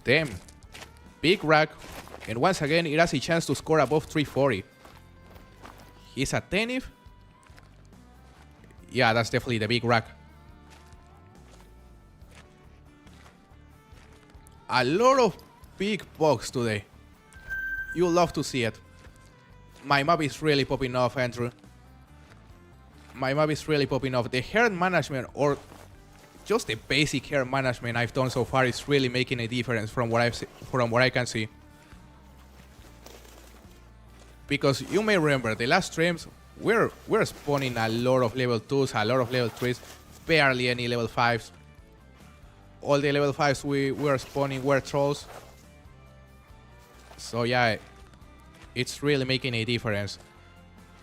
Damn. Big rack. And once again, it has a chance to score above 340. He's attentive. Yeah, that's definitely the big rack. A lot of big bugs today. You'll love to see it. My map is really popping off, Andrew. My map is really popping off. The herd management, or just the basic herd management I've done so far, is really making a difference from what I can see. Because you may remember the last streams, we're spawning a lot of level 2s, a lot of level 3s, barely any level 5s. All the level 5s we were spawning were trolls. So yeah, it's really making a difference.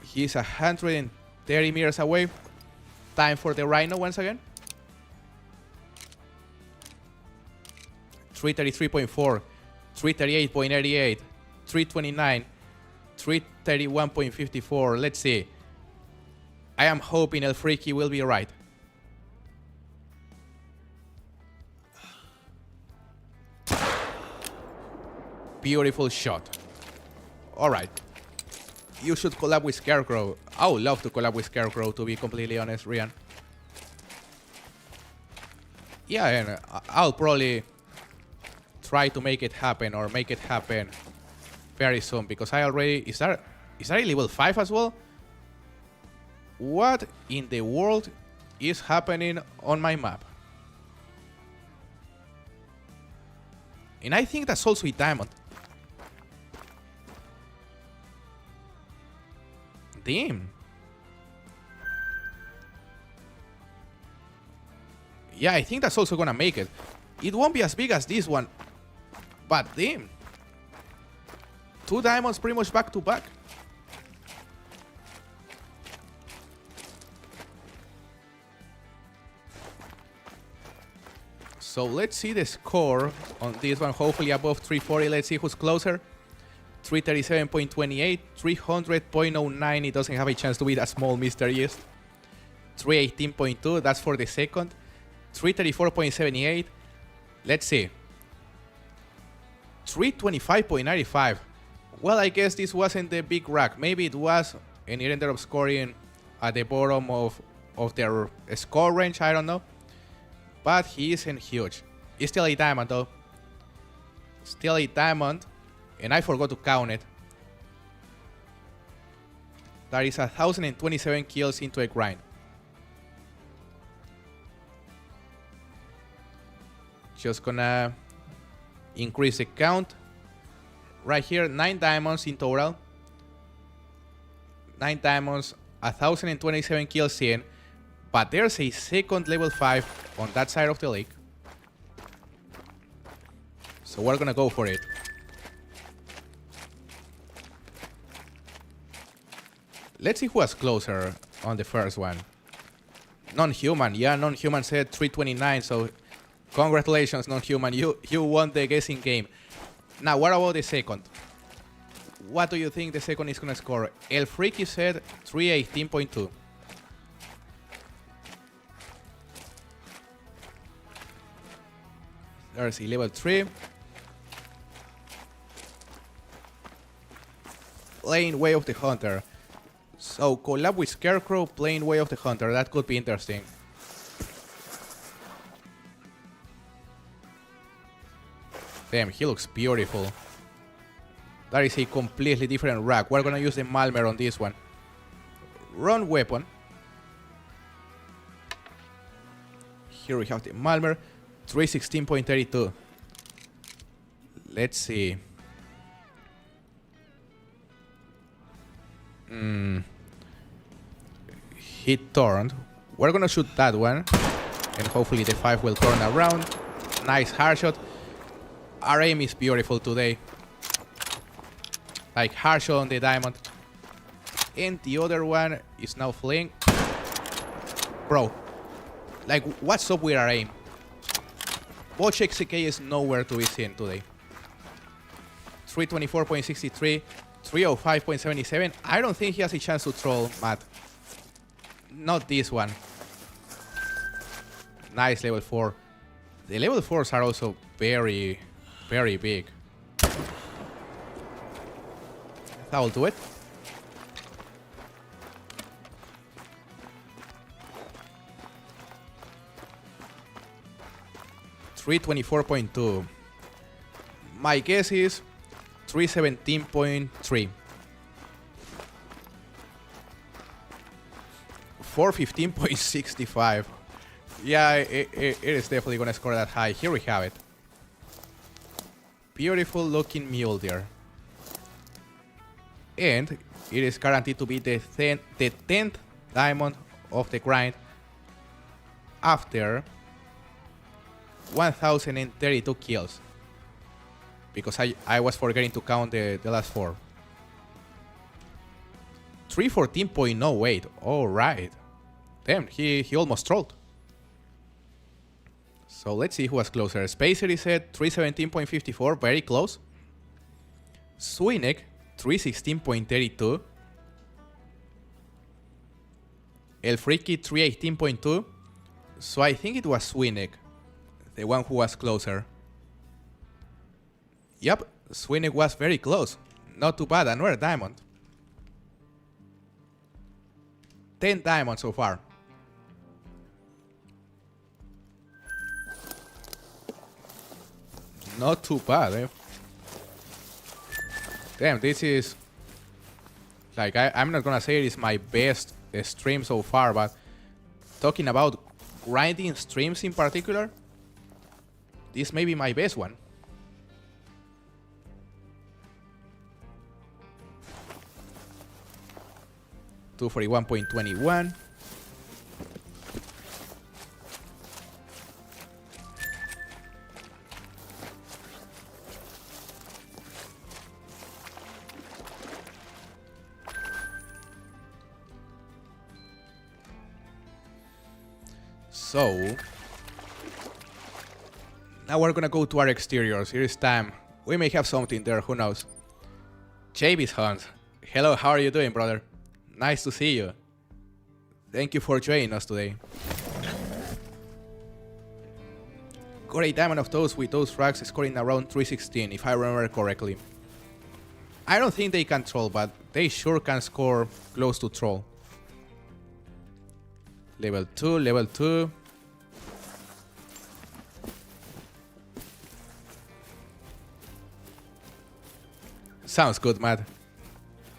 He's 130 meters away. Time for the Rhino once again. 333.4, 338.88, 329, 331.54. Let's see. I am hoping El Freaky will be right. Beautiful shot. Alright. You should collab with Scarecrow. I would love to collab with Scarecrow, to be completely honest, Rian. Yeah, and I'll probably try to make it happen, or make it happen very soon, because I already... Is that a level 5 as well? What in the world is happening on my map? And I think that's also a diamond. Damn. Yeah, I think that's also gonna make it. It won't be as big as this one, but damn. 2 diamonds pretty much back to back. So let's see the score on this one. Hopefully above 340. Let's see who's closer. 337.28, 300.09. It doesn't have a chance to be that small, Mr. East. 318.2. That's for the second. 334.78. Let's see. 325.95. Well, I guess this wasn't the big rack. Maybe it was, and it ended up scoring at the bottom of their score range. I don't know. But he isn't huge. It's still a diamond, though. Still a diamond. And I forgot to count it. That is 1,027 kills into a grind. Just gonna increase the count. Right here, 9 diamonds in total. 9 diamonds, 1,027 kills in. But there's a second level 5 on that side of the lake. So we're gonna go for it. Let's see who was closer on the first one. Non-human. Yeah, non-human said 329, so congratulations, non-human. You won the guessing game. Now, what about the second? What do you think the second is gonna score? El Freaky said 318.2. There's a level 3. Playing Way of the Hunter. So, collab with Scarecrow, playing Way of the Hunter. That could be interesting. Damn, he looks beautiful. That is a completely different rack. We're gonna use the Malmer on this one. Run weapon. Here we have the Malmer. 316.32. Let's see. He turned. We're gonna shoot that one. And hopefully the 5 will turn around. Nice hard shot. Our aim is beautiful today. Like hard shot on the diamond. And the other one is now fleeing. Bro. Like, what's up with our aim? Watch XK is nowhere to be seen today. 324.63, 305.77. I don't think he has a chance to troll Matt. Not this one. Nice level 4. The level 4s are also very, very big. That will do it. $324.2. My guess is 317.3. 415.65. Yeah, it is definitely gonna score that high. Here we have it. Beautiful looking Mule Deer. And it is guaranteed to be the 10th diamond of the grind after 1032 kills. Because I was forgetting to count the last 4. 314.08. Alright. Damn, he almost trolled. So let's see who was closer. Spacer is at 317.54, very close. Swinek, 316.32. El Freaky, 318.2. So I think it was Swinek, the one who was closer. Yep, Swinek was very close. Not too bad, another diamond. 10 diamonds so far. Not too bad, eh? Damn, this is... Like, I'm not gonna say it is my best stream so far, but... Talking about grinding streams in particular, this may be my best one. $241.21. So now we're gonna go to our exteriors. Here is time. We may have something there, who knows. Javis Hunt. Hello, how are you doing, brother? Nice to see you. Thank you for joining us today. Got a diamond of those with those frags scoring around 316, if I remember correctly. I don't think they can troll, but they sure can score close to troll. Level 2, level 2. Sounds good, Matt.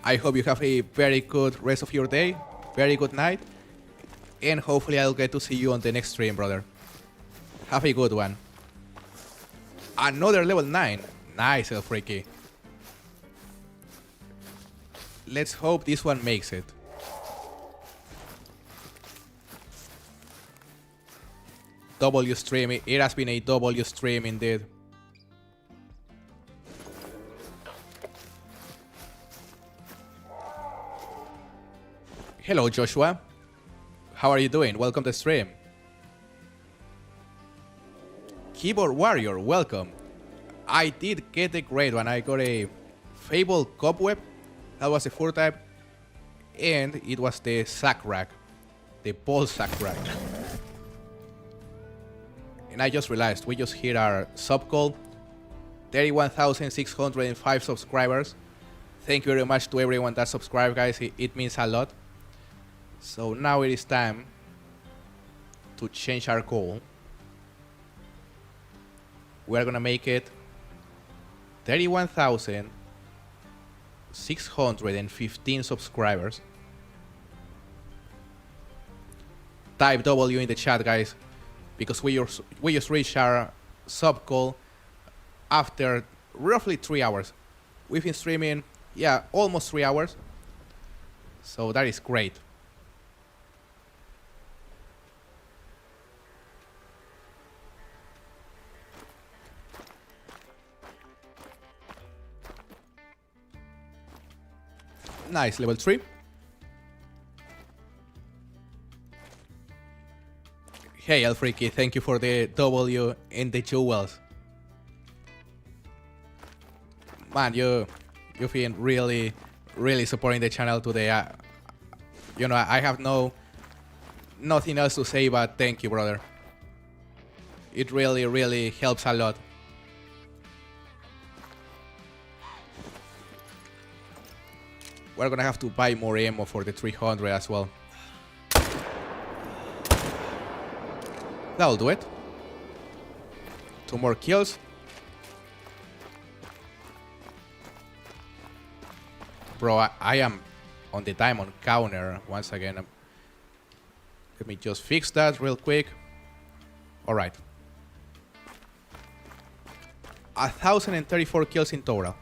I hope you have a very good rest of your day, very good night, and hopefully I'll get to see you on the next stream, brother. Have a good one. Another level 9. Nice, El Freaky. Let's hope this one makes it. W stream, it has been a W stream indeed. Hello, Joshua. How are you doing? Welcome to the stream. Keyboard Warrior, welcome. I did get a great one. I got a Fable Cobweb. That was the 4 type. And it was the sack rack. The ball sack rack. And I just realized we just hit our sub goal. 31,605 subscribers. Thank you very much to everyone that subscribed, guys. It means a lot. So now it is time to change our goal. We're gonna make it 31,615 subscribers. Type W in the chat, guys, because we just reached our sub goal after roughly 3 hours. We've been streaming, yeah, almost 3 hours. So that is great. Nice, level 3. Hey, El Freaky, thank you for the W and the jewels. Man, you've been really supporting the channel today. You know, I have nothing else to say but thank you, brother. It really helps a lot. We're gonna have to buy more ammo for the 300 as well. That'll do it. 2 more kills. Bro, I am on the diamond counter once again. Let me just fix that real quick. Alright. 1,034 kills in total.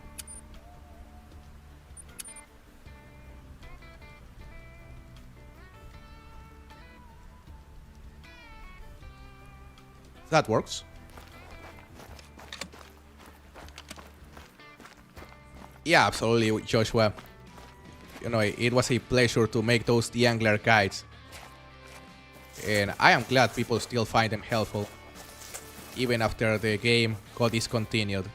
That works. Yeah, absolutely, Joshua. You know, it was a pleasure to make those de-angler guides. And I am glad people still find them helpful, even after the game got discontinued.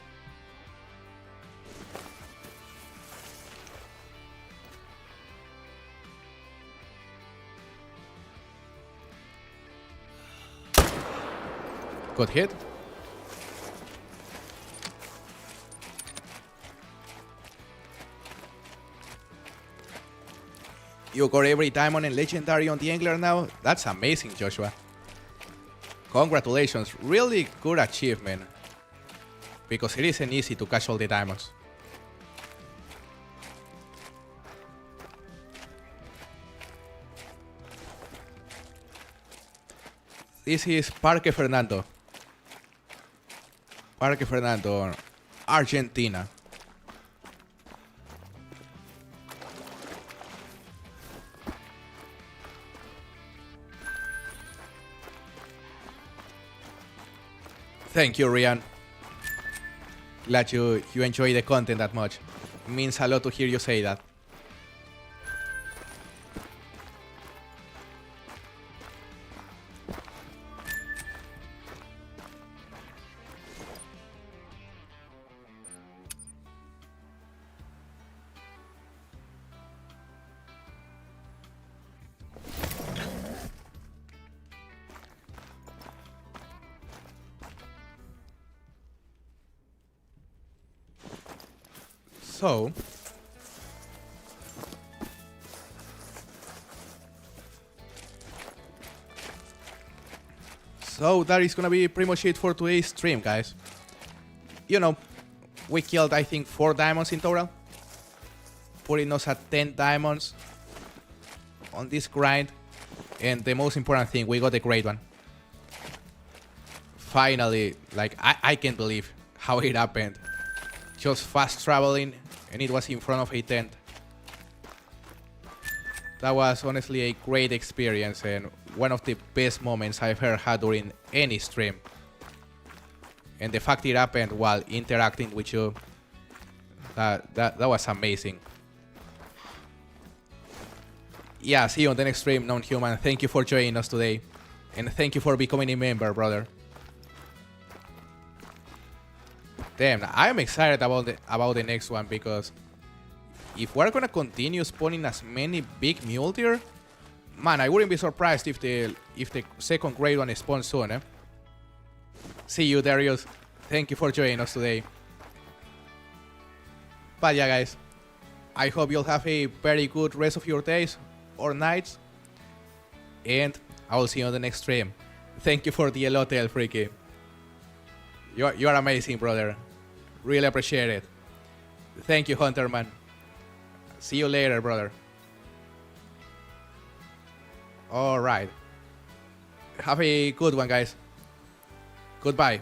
Good hit. You got every diamond and legendary on the angler now? That's amazing, Joshua. Congratulations, really good achievement. Because it isn't easy to catch all the diamonds. This is Parque Fernando. Parque Fernando, Argentina. Thank you, Rian. Glad you enjoy the content that much. It means a lot to hear you say that. So that is gonna be pretty much it for today's stream, guys. You know, we killed I think 4 diamonds in total, putting us at 10 diamonds on this grind, and the most important thing, we got a great one. Finally, like I can't believe how it happened. Just fast traveling, and it was in front of a tent. That was honestly a great experience and one of the best moments I've ever had during any stream. And the fact it happened while interacting with you, that was amazing. Yeah, see you on the next stream, Non-Human. Thank you for joining us today. And thank you for becoming a member, brother. Damn, I'm excited about the next one, because if we're gonna continue spawning as many big Mule Deer, man, I wouldn't be surprised if the second grade one spawns soon, eh? See you, Darius. Thank you for joining us today. But yeah, guys, I hope you'll have a very good rest of your days or nights, and I will see you on the next stream. Thank you for the elote, El Freaky. You're amazing, brother. Really appreciate it. Thank you, Hunter, man. See you later, brother. All right. Have a good one, guys. Goodbye.